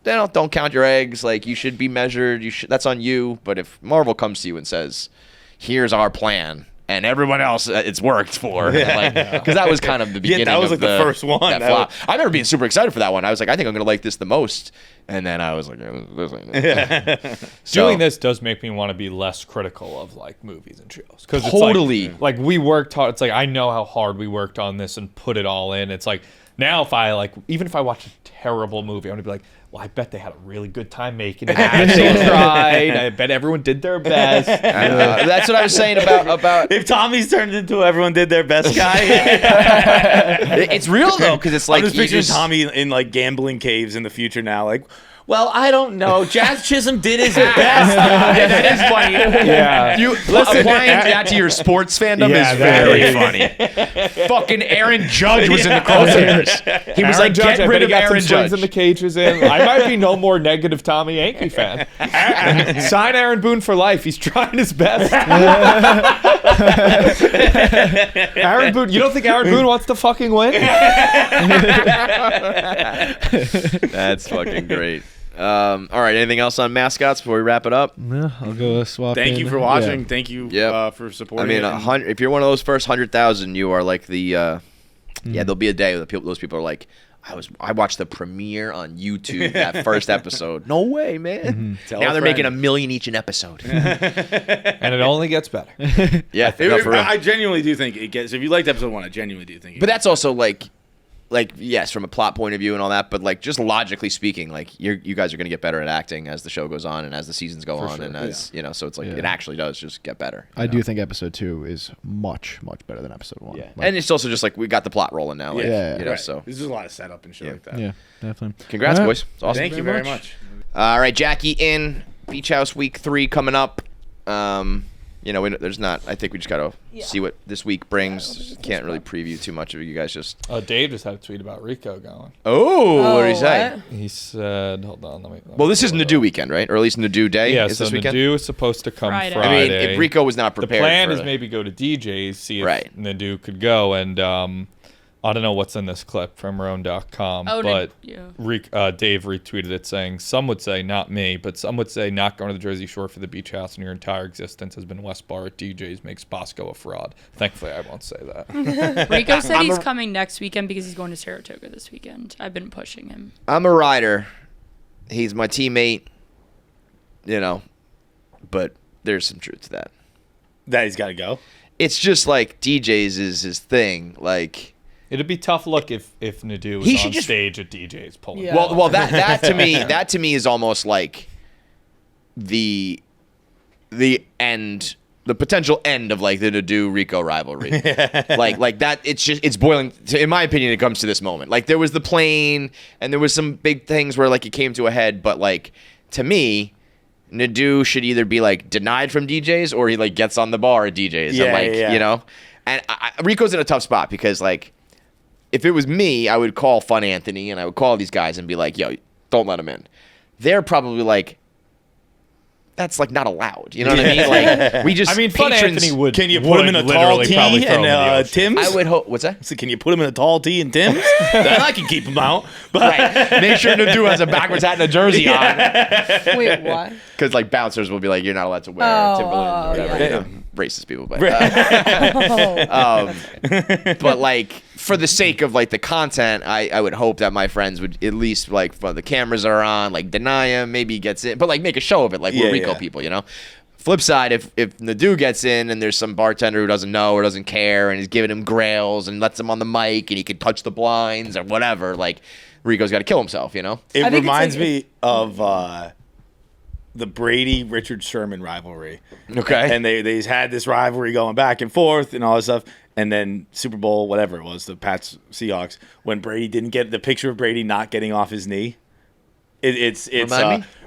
Speaker 4: Don't count your eggs. Like, you should be measured. That's on you. But if Marvel comes to you and says, "Here's our plan," and everyone else it's worked for. Because that was kind of the beginning.
Speaker 1: That was like the first one.
Speaker 4: That flop. I remember being super excited for that one. I was like, I think I'm going to like this the most. And then I was like, this ain't it.
Speaker 3: Doing this does make me want to be less critical of like movies and shows. Because
Speaker 4: totally.
Speaker 3: It's like we worked hard. It's like I know how hard we worked on this and put it all in. It's like now if I like, even if I watch a terrible movie, I'm going to be like, well, I bet they had a really good time making it. They tried. I bet everyone did their best.
Speaker 4: That's what I was saying about
Speaker 1: if Tommy's turned into everyone did their best guy.
Speaker 4: It's real though, because it's like
Speaker 1: I'm just picturing Tommy in like gambling caves in the future now. Like, well, I don't know. Jazz Chisholm did his best.
Speaker 4: That is funny.
Speaker 3: Yeah.
Speaker 4: You applying that to your sports fandom is very funny. Fucking Aaron Judge was in the crosshairs. He was
Speaker 3: Aaron
Speaker 4: like,
Speaker 3: Judge,
Speaker 4: get rid of Aaron Judge.
Speaker 3: In the cages in. I might be no more negative Tommy Yankee fan. Sign Aaron Boone for life. He's trying his best. Aaron Boone. You don't think Aaron Boone wants to fucking win?
Speaker 4: That's fucking great. All right. Anything else on mascots before we wrap it up?
Speaker 5: No, I'll go swap.
Speaker 1: Thank you for watching. Thank you for supporting.
Speaker 4: I mean, if you're one of those first 100,000, you are like the. There'll be a day that those people are like, I watched the premiere on YouTube, that first episode. No way, man. Now they're making $1 million each an episode.
Speaker 3: And it only gets better.
Speaker 4: Yeah,
Speaker 1: I genuinely do think it gets. If you liked episode 1, I genuinely do think.
Speaker 4: But that's also like yes, from a plot point of view and all that. But like just logically speaking, like you guys are going to get better at acting as the show goes on and as the seasons go on, and as you know, so it's like it actually does just get better.
Speaker 5: I do think episode 2 is much better than episode 1.
Speaker 4: Yeah, and it's also just like we got the plot rolling now. Like, you know, so
Speaker 1: there's just a lot of setup and shit like that.
Speaker 5: Yeah, definitely.
Speaker 4: Congrats, boys. It's awesome.
Speaker 1: Thank you very much.
Speaker 4: All right, Jackie in Beach House Week 3 coming up. You know, there's not. I think we just gotta see what this week brings. Can't really preview too much of it. You guys just.
Speaker 3: Dave just had a tweet about Rico going.
Speaker 4: Oh, what did he say?
Speaker 2: What?
Speaker 3: He said, "Hold on, let me."
Speaker 4: Well, this is Nadu weekend, right? Or at least Nadu Day.
Speaker 3: Yeah,
Speaker 4: is
Speaker 3: so
Speaker 4: this weekend?
Speaker 3: Nadu is supposed to come Friday.
Speaker 4: I mean, if Rico was not prepared,
Speaker 3: the plan is maybe go to DJ's, see if Nadu could go, and I don't know what's in this clip from Marone.com, but Dave retweeted it saying, some would say, not me, but some would say not going to the Jersey Shore for the beach house in your entire existence has been West Bar at DJ's makes Bosco a fraud. Thankfully, I won't say that.
Speaker 2: Rico said he's coming next weekend because he's going to Saratoga this weekend. I've been pushing him.
Speaker 4: I'm a rider. He's my teammate, you know, but there's some truth to that.
Speaker 1: That he's got to go?
Speaker 4: It's just like DJ's is his thing, like...
Speaker 3: It'd be tough look if Nadu was on stage at DJ's pulling.
Speaker 2: Yeah.
Speaker 4: Well, that to me is almost like the end, the potential end of like the Nadu Rico rivalry. like that. It's boiling. In my opinion, it comes to this moment. Like there was the plane, and there was some big things where like it came to a head. But like to me, Nadu should either be like denied from DJ's or he like gets on the bar at DJ's.
Speaker 1: Yeah,
Speaker 4: and, like you know, and Rico's in a tough spot because like. If it was me, I would call Fun Anthony and I would call these guys and be like, yo, don't let him in. They're probably like, that's like not allowed. You know what I mean? Like we just.
Speaker 3: I mean, Fun Anthony would.
Speaker 1: Can you put him in a tall tee and Tim's?
Speaker 4: I would hope. What's that?
Speaker 1: So can you put him in a tall tee and Tim's? Then I can keep him out. But
Speaker 4: right. Make sure Nadu has a backwards hat and a jersey on.
Speaker 2: Wait, what?
Speaker 4: Because like bouncers will be like, you're not allowed to wear Timberland or whatever. You know, racist people, but. But like. For the sake of like the content, I would hope that my friends would at least like when the cameras are on, like deny him, maybe he gets in, but like make a show of it, like we're Rico people, you know. Flip side, if Nadu gets in and there's some bartender who doesn't know or doesn't care and he's giving him grails and lets him on the mic and he can touch the blinds or whatever, like Rico's got to kill himself, you know.
Speaker 1: It reminds me of the Brady-Richard Sherman rivalry.
Speaker 4: Okay.
Speaker 1: And they had this rivalry going back and forth and all this stuff. And then Super Bowl, whatever it was, the Pats Seahawks, when Brady didn't get the picture of Brady not getting off his knee. It's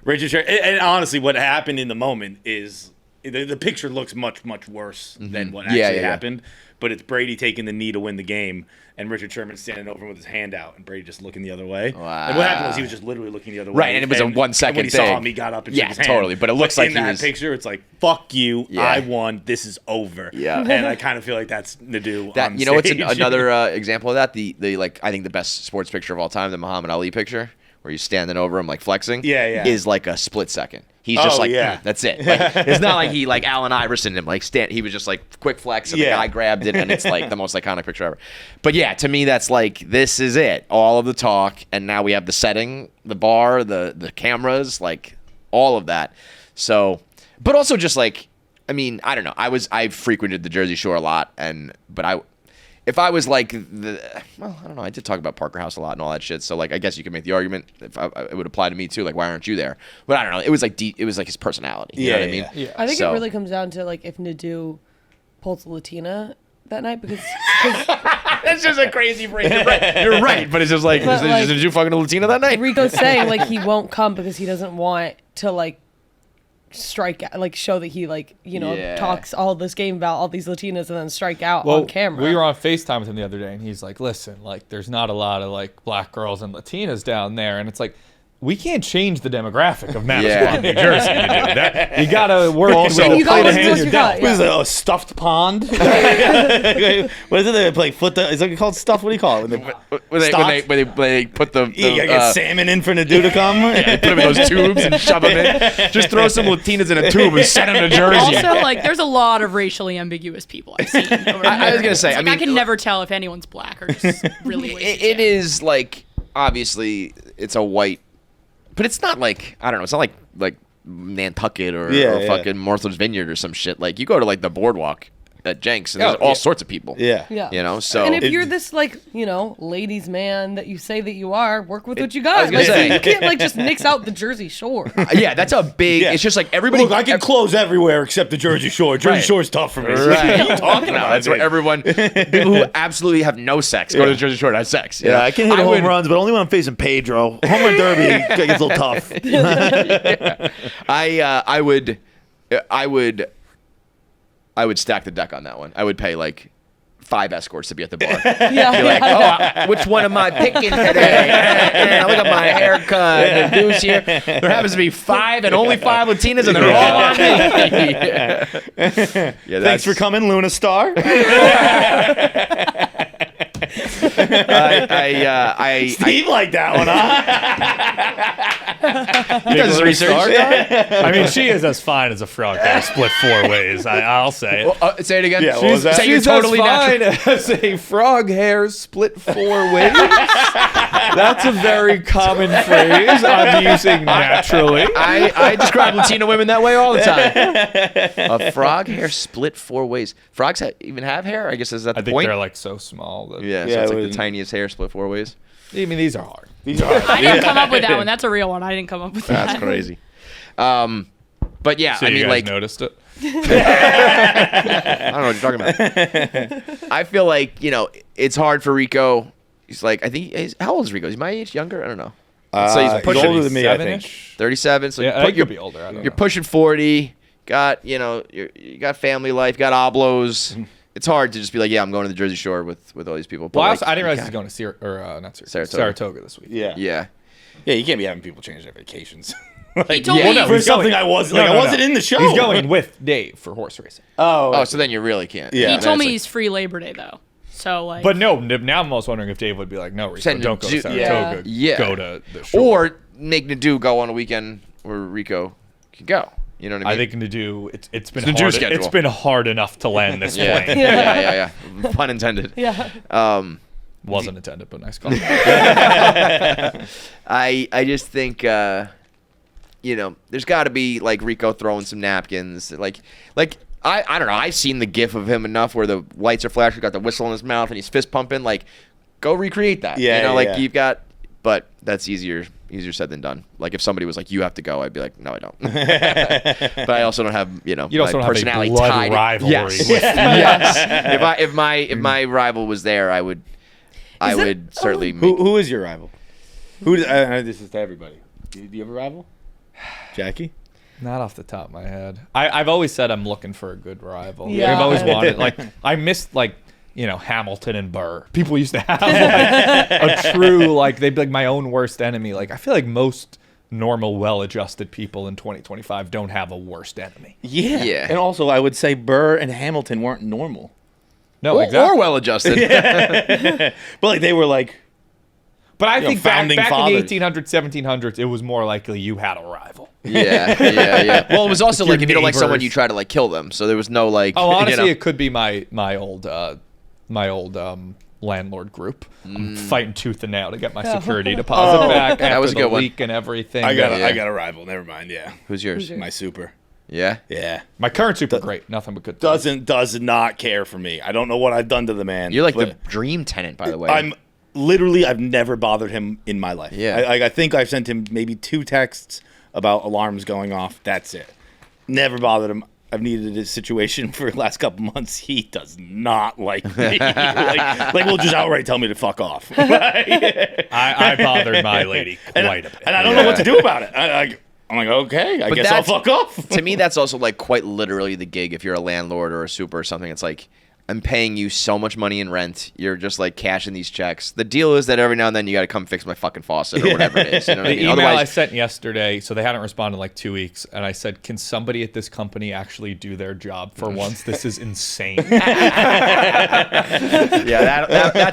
Speaker 1: Richard Sherman. And honestly, what happened in the moment is the picture looks much, much worse than what actually happened. But it's Brady taking the knee to win the game, and Richard Sherman standing over him with his hand out, and Brady just looking the other way.
Speaker 4: Wow.
Speaker 1: And what happened was he was just literally looking the other way.
Speaker 4: Right, and it was a 1 second
Speaker 1: when he
Speaker 4: thing.
Speaker 1: saw him, he got up and shook his hand.
Speaker 4: Totally. But it looks like
Speaker 1: in that picture, it's like, fuck you, I won, this is over.
Speaker 4: Yeah.
Speaker 1: And I kind of feel like that's Nadu on
Speaker 4: you know what's
Speaker 1: stage.
Speaker 4: another example of that? The like I think the best sports picture of all time, the Muhammad Ali picture. where he's standing over him like flexing,
Speaker 1: is
Speaker 4: like a split second. He's just that's it. Like, it's not like he like Allen Iverson him like he was just like quick flex and the guy grabbed it and it's like the most iconic picture ever. But yeah, to me that's like this is it. All of the talk and now we have the setting, the bar, the cameras, like all of that. So, but also just like I mean, I don't know. I frequented the Jersey Shore a lot if I was like I don't know. I did talk about Parker House a lot and all that shit. So like, I guess you could make the argument if it would apply to me too. Like, why aren't you there? But I don't know. It was like it was like his personality. You know what I mean?
Speaker 6: Yeah. I think it really comes down to like if Nadeau pulls a Latina that night because
Speaker 4: that's just a crazy phrase. You're right. But it's just like, did you fucking a Latina that night?
Speaker 6: Rico's saying like he won't come because he doesn't want to like strike out, like show that he like talks all this game about all these Latinas and then strike out on camera.
Speaker 3: We were on FaceTime with him the other day and he's like, listen, like there's not a lot of like black girls and Latinas down there, and it's like we can't change the demographic of Madison, New Jersey. You gotta work.
Speaker 6: Also, you gotta hand your dealt.
Speaker 1: What is it? A stuffed pond? What is it? They play foot. Is it called stuffed? What do you call it?
Speaker 4: When they put the
Speaker 1: you gotta get salmon in for Nadeau to come.
Speaker 4: Put them in those tubes and shove them in. Just throw some Latinas in a tube and send them to Jersey.
Speaker 2: Also, like, there's a lot of racially ambiguous people I've seen.
Speaker 4: I was gonna say,
Speaker 2: I can never tell if anyone's black or just really.
Speaker 4: It is like obviously it's a white. But it's not like, I don't know, it's not like Nantucket or fucking Martha's Vineyard or some shit. Like, you go to, like, the boardwalk at Jenks, and there's all sorts of people.
Speaker 1: Yeah.
Speaker 4: You know, so.
Speaker 6: And if you're this, like, ladies' man that you say that you are, work with what you got.
Speaker 4: I was gonna say.
Speaker 6: You can't, like, just nix out the Jersey Shore.
Speaker 4: Yeah, that's a big, it's just like everybody.
Speaker 1: Look, I can close everywhere except the Jersey Shore. Jersey Shore's tough for me.
Speaker 4: Right. What are you talking about? That's where everyone, people who absolutely have no sex, go to the Jersey Shore to have sex.
Speaker 1: Yeah, I can hit home runs, but only when I'm facing Pedro. Home run derby gets a little tough.
Speaker 4: I would stack the deck on that one. I would pay like 5 escorts to be at the bar. Which one am I picking today? Look at my haircut. The douche here. There happens to be 5 and only 5 Latinas, and they're all on me.
Speaker 1: Thanks for coming, Luna Star. Steve liked that one, huh?
Speaker 4: He does his research.
Speaker 3: I mean, she is as fine as a frog hair split 4 ways. I'll say it.
Speaker 4: Well, say it again.
Speaker 1: Yeah, what was that?
Speaker 3: She's totally as fine as a frog hair split 4 ways. That's a very common phrase I'm using naturally.
Speaker 4: I describe Latina women that way all the time. A frog hair split 4 ways. Frogs even have hair? I guess is that the point?
Speaker 3: I think they're like so small.
Speaker 4: So it's like the tiniest hair split 4 ways.
Speaker 3: I mean, these are hard.
Speaker 2: I didn't come up with that one. That's a real one. I didn't come up with that.
Speaker 4: That's crazy. But yeah,
Speaker 3: so
Speaker 4: I mean,
Speaker 3: you guys
Speaker 4: like,
Speaker 3: noticed it.
Speaker 4: I don't know what you're talking about. I feel like it's hard for Rico. He's like, I think how old is Rico? Is he my age? Younger? I don't know.
Speaker 1: So he's older than me, I think.
Speaker 4: 37. So
Speaker 3: you'll be older.
Speaker 4: You're pushing 40. Got you got family life. Got oblos. It's hard to just be like, yeah, I'm going to the Jersey Shore with all these people. But
Speaker 3: well, I didn't realize he's going to Saratoga this week.
Speaker 1: Yeah. You can't be having people change their vacations.
Speaker 2: He told me
Speaker 1: for something I wasn't. I wasn't in the show.
Speaker 3: He's going with Dave for horse racing.
Speaker 4: Oh, so then you really can't.
Speaker 2: Yeah. He told me he's free Labor Day though. So like.
Speaker 3: But no, now I'm almost wondering if Dave would be like, no, Rico, don't go to Saratoga.
Speaker 4: Yeah.
Speaker 3: Go to the shore.
Speaker 4: Or make Nadeau go on a weekend where Rico can go. You know what I mean?
Speaker 3: I think Nadeau, it's been hard. It's been hard enough to land this plane.
Speaker 4: Yeah. Pun intended.
Speaker 6: Yeah.
Speaker 3: Wasn't intended, but nice call.
Speaker 4: I just think there's got to be like Rico throwing some napkins. Like I don't know. I've seen the GIF of him enough where the lights are flashing, got the whistle in his mouth, and he's fist pumping. Like, go recreate that. You've got. But that's easier said than done. Like if somebody was like, "You have to go," I'd be like, "No, I don't." But I also don't have
Speaker 3: you also don't
Speaker 4: personality
Speaker 3: have a blood
Speaker 4: tied.
Speaker 3: rivalry.
Speaker 4: Yes. Yes. If my rival was there, I would certainly.
Speaker 1: Who is your rival? This is to everybody. Do you have a rival? Jackie?
Speaker 3: Not off the top of my head. I've always said I'm looking for a good rival.
Speaker 6: Yeah.
Speaker 3: I've always wanted I missed Hamilton and Burr. People used to have a true they'd be like my own worst enemy. Like I feel like most normal, well-adjusted people in 2025 don't have a worst enemy.
Speaker 1: Yeah. And also, I would say Burr and Hamilton weren't normal.
Speaker 3: No, exactly.
Speaker 4: Or well-adjusted.
Speaker 1: But they were like.
Speaker 3: But I think back in the
Speaker 1: fathers.
Speaker 3: 1800s, 1700s, it was more likely you had a rival.
Speaker 4: Yeah. Well, it was also like if you don't like someone,
Speaker 3: neighbors.
Speaker 4: you try to like kill them. So there was no like.
Speaker 3: Oh, honestly,
Speaker 4: you know.
Speaker 3: it could be my old landlord group. I'm fighting tooth and nail to get my security deposit back.
Speaker 4: That was a good one.
Speaker 3: Leak and everything.
Speaker 1: I got a rival. Never mind. Yeah.
Speaker 4: Who's yours?
Speaker 1: My super.
Speaker 4: Yeah.
Speaker 1: Yeah.
Speaker 3: My current super great. Nothing but good things.
Speaker 1: Does not care for me. I don't know what I've done to the man.
Speaker 4: You're like the dream tenant, by the way.
Speaker 1: I've never bothered him in my life.
Speaker 4: Yeah.
Speaker 1: I think I've sent him maybe 2 texts about alarms going off. That's it. Never bothered him. I've needed a situation for the last couple months. He does not like me. like will just outright tell me to fuck off.
Speaker 3: I bothered my lady quite a bit.
Speaker 1: And I don't know what to do about it. I'm like, okay, I guess I'll fuck off.
Speaker 4: To me, that's also like quite literally the gig. If you're a landlord or a super or something, it's like, I'm paying you so much money in rent. You're just like cashing these checks. The deal is that every now and then you got to come fix my fucking faucet or whatever it is. You know what I mean?
Speaker 3: Email I sent yesterday, so they hadn't responded in like 2 weeks, and I said, "Can somebody at this company actually do their job for once? This is insane."
Speaker 4: That's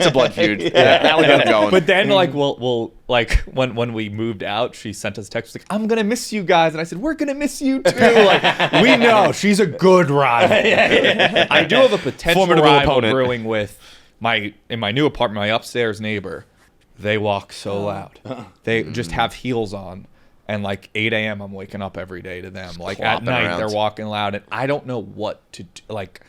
Speaker 4: a blood feud. That'll get them going.
Speaker 3: But then, like, we'll like when we moved out, she sent us a text like, "I'm gonna miss you guys," and I said, "We're gonna miss you too." Like, we know she's a good rival. I do have a potential rival
Speaker 4: opponent.
Speaker 3: brewing with in my new apartment, my upstairs neighbor. They walk so loud. They just have heels on. And like 8 a.m., I'm waking up every day to them. Like at night,
Speaker 4: around.
Speaker 3: they're walking loud, and I don't know what to do. Like,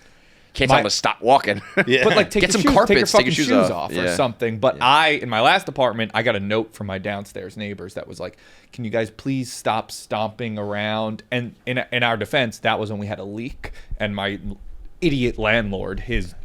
Speaker 4: Can't tell them to stop walking.
Speaker 3: but like
Speaker 4: Get some carpets,
Speaker 3: take your
Speaker 4: shoes
Speaker 3: shoes
Speaker 4: off.
Speaker 3: off or something. But in my last apartment, I got a note from my downstairs neighbors that was like, "Can you guys please stop stomping around?" And in our defense, that was when we had a leak, and my idiot landlord, his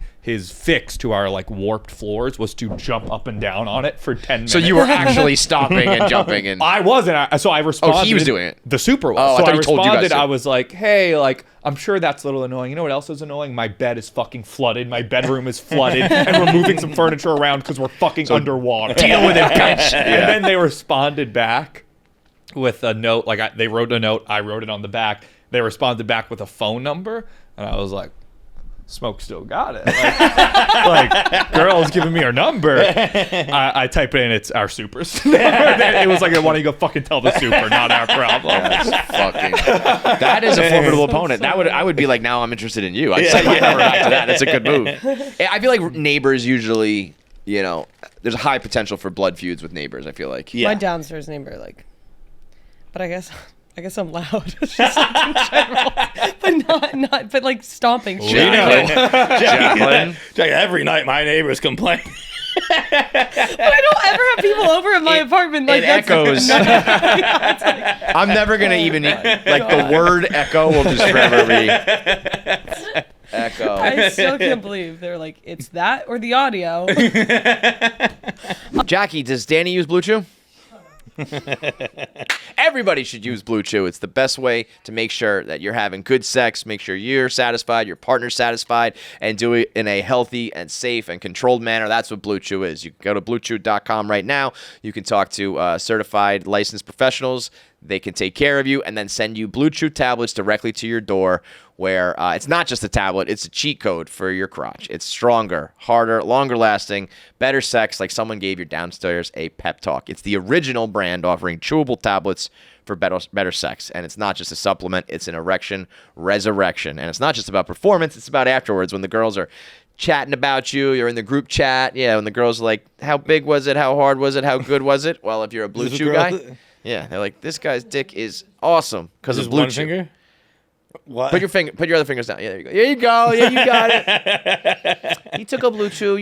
Speaker 3: fix to our like warped floors was to jump up and down on it for 10 minutes.
Speaker 4: So you were actually stopping and jumping and.
Speaker 3: I wasn't. So I responded.
Speaker 4: Oh, he was doing it.
Speaker 3: The super was.
Speaker 4: Oh,
Speaker 3: so
Speaker 4: I thought
Speaker 3: I
Speaker 4: he told you guys
Speaker 3: responded.
Speaker 4: to.
Speaker 3: I was like, "Hey, like, I'm sure that's a little annoying. You know what else is annoying? My bed is fucking flooded. My bedroom is flooded, and we're moving some furniture around because we're fucking underwater.
Speaker 4: Deal with it, bitch."
Speaker 3: And then they responded back with a note. Like they wrote a note. I wrote it on the back. They responded back with a phone number, and I was like, Smoke still got it. Like girl's giving me her number. I type in, it's our supers. It was like, why don't you go fucking tell the super, not our problem.
Speaker 4: That is a formidable opponent. I would be like, now I'm interested in you. I'd say my number back to that. It's a good move. I feel like neighbors usually, there's a high potential for blood feuds with neighbors, I feel like.
Speaker 6: My downstairs neighbor, but I guess I'm loud. Just like in general. But like stomping.
Speaker 4: Jacqueline.
Speaker 1: Every night my neighbors complain.
Speaker 6: But I don't ever have people over in my apartment. Like,
Speaker 4: it echoes. I'm never going to even, the word echo will just forever be echo.
Speaker 6: I still can't believe they're like, it's that or the audio.
Speaker 4: Jackie, does Danny use BlueChew? Everybody should use BlueChew. It's the best way to make sure that you're having good sex, make sure you're satisfied, your partner's satisfied, and do it in a healthy and safe and controlled manner. That's what BlueChew is. You can go to BlueChew.com right now. You can talk to certified licensed professionals. They can take care of you and then send you BlueChew tablets directly to your door, where it's not just a tablet, it's a cheat code for your crotch. It's stronger, harder, longer lasting, better sex, like someone gave your downstairs a pep talk. It's the original brand offering chewable tablets for better sex. And it's not just a supplement, it's an erection resurrection. And it's not just about performance, it's about afterwards when the girls are chatting about you, you're in the group chat. Yeah, when the girls are like, how big was it? How hard was it? How good was it? Well, if you're a BlueChew guy, yeah, they're like, this guy's dick is awesome because of BlueChew.
Speaker 1: One finger? What?
Speaker 4: Put your other fingers down. Yeah, there you go. There you go. Yeah, you got it. He took a BlueChew,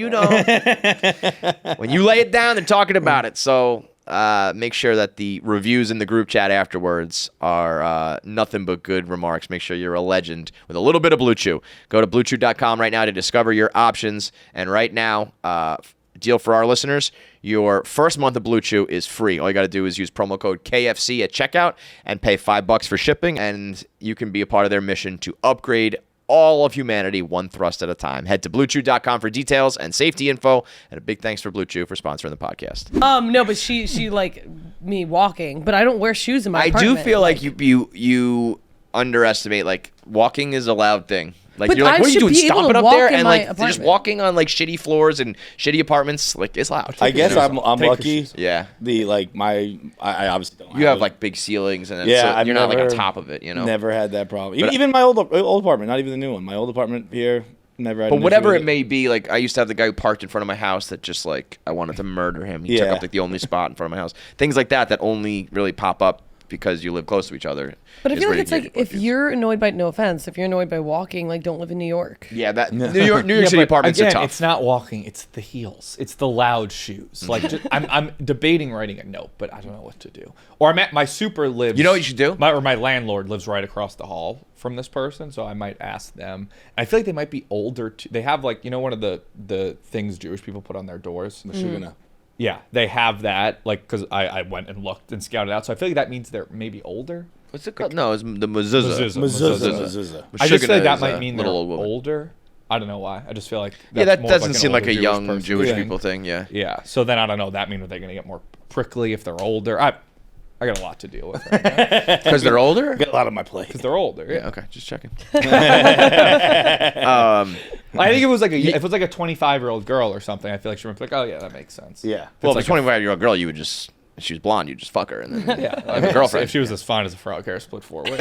Speaker 4: When you lay it down, they're talking about it. So make sure that the reviews in the group chat afterwards are nothing but good remarks. Make sure you're a legend with a little bit of BlueChew. Go to BlueChew.com right now to discover your options. And right now, deal for our listeners, your first month of BlueChew is free. All you got to do is use promo code KFC at checkout and pay $5 for shipping, and you can be a part of their mission to upgrade all of humanity one thrust at a time. Head to BlueChew.com for details and safety info, and a big thanks for BlueChew for sponsoring the podcast.
Speaker 6: No, but she like me walking, but I don't wear shoes in my apartment.
Speaker 4: I do feel like you underestimate, like, walking is a loud thing. Like
Speaker 6: But
Speaker 4: you're like,
Speaker 6: I
Speaker 4: what are you
Speaker 6: should
Speaker 4: doing?
Speaker 6: be able
Speaker 4: Stomping
Speaker 6: to
Speaker 4: up
Speaker 6: walk
Speaker 4: there
Speaker 6: in
Speaker 4: and
Speaker 6: my
Speaker 4: like just
Speaker 6: apartment.
Speaker 4: walking on like shitty floors and shitty apartments. Like it's loud.
Speaker 1: I guess I'm lucky.
Speaker 4: Yeah.
Speaker 1: I obviously don't.
Speaker 4: You have like big ceilings and you're not like on top of it. You know.
Speaker 1: Never had that problem. Even my old apartment, not even the new one. My old apartment here. Never had
Speaker 4: but whatever it may be, like I used to have the guy who parked in front of my house that just like I wanted to murder him. He took up like the only spot in front of my house. Things like that only really pop up because you live close to each other.
Speaker 6: But I feel like it's like if you're annoyed by, no offense, if you're annoyed by walking, like don't live in New York.
Speaker 4: Yeah, that New York City apartments are tough.
Speaker 3: It's not walking; it's the heels, it's the loud shoes. Like I'm debating writing a note, but I don't know what to do. Or my super lives.
Speaker 4: You know what you should do?
Speaker 3: My landlord lives right across the hall from this person, so I might ask them. I feel like they might be older too. They have like one of the things Jewish people put on their doors. The shugana. Yeah, they have that, like, because I went and looked and scouted out. So I feel like that means they're maybe older.
Speaker 4: What's it called? No, it's the mezuzah.
Speaker 1: Mezuzah.
Speaker 3: I just feel like that might mean they're older. I don't know why. I just feel like
Speaker 4: that doesn't seem like a young Jewish people thing. Yeah.
Speaker 3: Yeah. So then I don't know. That means they're gonna get more prickly if they're older. I got a lot to deal with right now.
Speaker 4: Because they're older?
Speaker 1: Got a lot on my plate.
Speaker 3: Because they're older. Yeah.
Speaker 4: Okay. Just checking.
Speaker 3: I think it was like if it was like a 25-year-old girl or something, I feel like she would be like, oh yeah, that makes sense.
Speaker 1: Yeah.
Speaker 4: Well, if a 25-year-old girl, you would just, if she was blonde, you'd just fuck her and then have a girlfriend.
Speaker 3: If she was as fine as a frog hair, split 4 ways.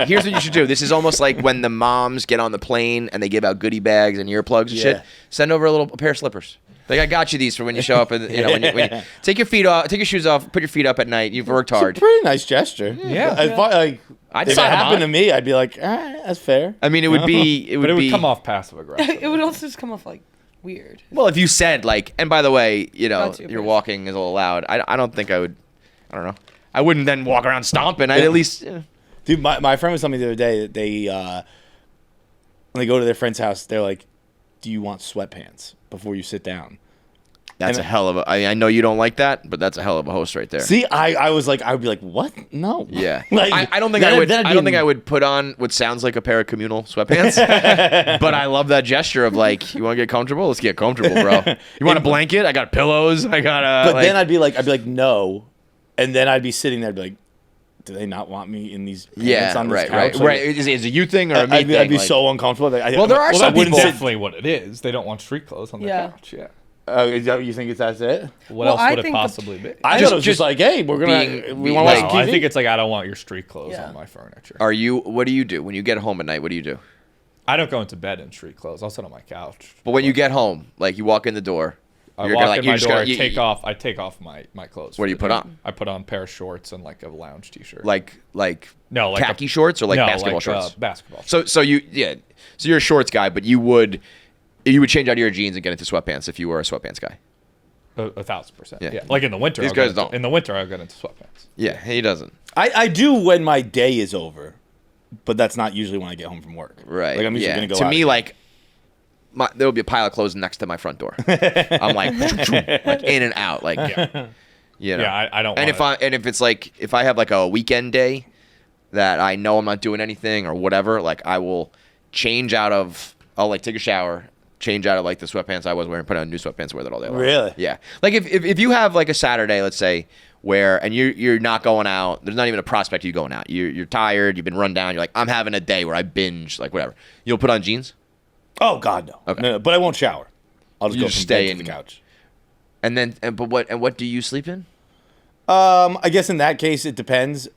Speaker 4: Here's what you should do. This is almost like when the moms get on the plane and they give out goodie bags and earplugs and shit. Send over a pair of slippers. Like, I got you these for when you show up and when you take your feet off, take your shoes off, put your feet up at night. You've worked hard.
Speaker 1: It's a pretty nice gesture.
Speaker 3: Yeah.
Speaker 4: If
Speaker 1: it happened to me, I'd be like, that's fair.
Speaker 4: I mean, it would be
Speaker 3: come off passive aggressive.
Speaker 6: It would also just come off like weird.
Speaker 4: Well, if you said like, and by the way, you're walking is a little loud. I don't think I would. I don't know. I wouldn't then walk around stomping. I'd at least.
Speaker 1: Dude, my friend was telling me the other day that they when they go to their friend's house, they're like, do you want sweatpants before you sit down?
Speaker 4: That's a hell of a. I know you don't like that, but that's a hell of a host right there.
Speaker 1: See, I was like, I would be like, what? No.
Speaker 4: Yeah.
Speaker 1: Like,
Speaker 4: I don't think I would. I don't think I would put on what sounds like a pair of communal sweatpants. But I love that gesture of like, you want to get comfortable? Let's get comfortable, bro. You want a blanket? I got pillows. I got.
Speaker 1: But then I'd be like, no, and then I'd be sitting there, I'd be like, do they not want me in these pants on this couch?
Speaker 4: Right. Is it a you thing or a me thing?
Speaker 1: I'd be so uncomfortable.
Speaker 4: Well, there are some people.
Speaker 3: That's definitely what it is. They don't want street clothes on their couch. Yeah.
Speaker 1: Is that what you think that's it?
Speaker 3: What else would it possibly be?
Speaker 1: I thought it was just like, hey, we want to watch TV.
Speaker 3: I think it's like, I don't want your street clothes on my furniture.
Speaker 4: What do you do when you get home at night? What do you do?
Speaker 3: I don't go into bed in street clothes. I'll sit on my couch.
Speaker 4: But when you get home, like you walk in the door,
Speaker 3: I walk in my door. I take off my clothes.
Speaker 4: What do you put on?
Speaker 3: I put on a pair of shorts and like a lounge t-shirt.
Speaker 4: Like khaki shorts or like basketball shorts?
Speaker 3: Basketball.
Speaker 4: So you're a shorts guy, but you would change out of your jeans and get into sweatpants if you were a sweatpants guy.
Speaker 3: 1,000%. Yeah. Like in the winter.
Speaker 4: These guys don't.
Speaker 3: In the winter, I'll get into sweatpants.
Speaker 4: Yeah, he doesn't.
Speaker 1: I do when my day is over, but that's not usually when I get home from work.
Speaker 4: Right.
Speaker 1: Like I'm usually gonna go.
Speaker 4: To me, like there will be a pile of clothes next to my front door. I'm like in and out, like
Speaker 3: Yeah, I don't.
Speaker 4: And if it's like if I have like a weekend day that I know I'm not doing anything or whatever, like I will change out of. I'll like take a shower, change out of like the sweatpants I was wearing, put on new sweatpants, wear that all day long.
Speaker 1: Really?
Speaker 4: Yeah. Like if you have like a Saturday, let's say, and you're not going out, there's not even a prospect of you going out. You're tired, you've been run down, you're like, I'm having a day where I binge, like whatever. You'll put on jeans?
Speaker 1: Oh God, no.
Speaker 4: Okay.
Speaker 1: No, but I won't shower. I'll just go stay in the couch.
Speaker 4: And then what do you sleep in?
Speaker 1: I guess in that case it depends.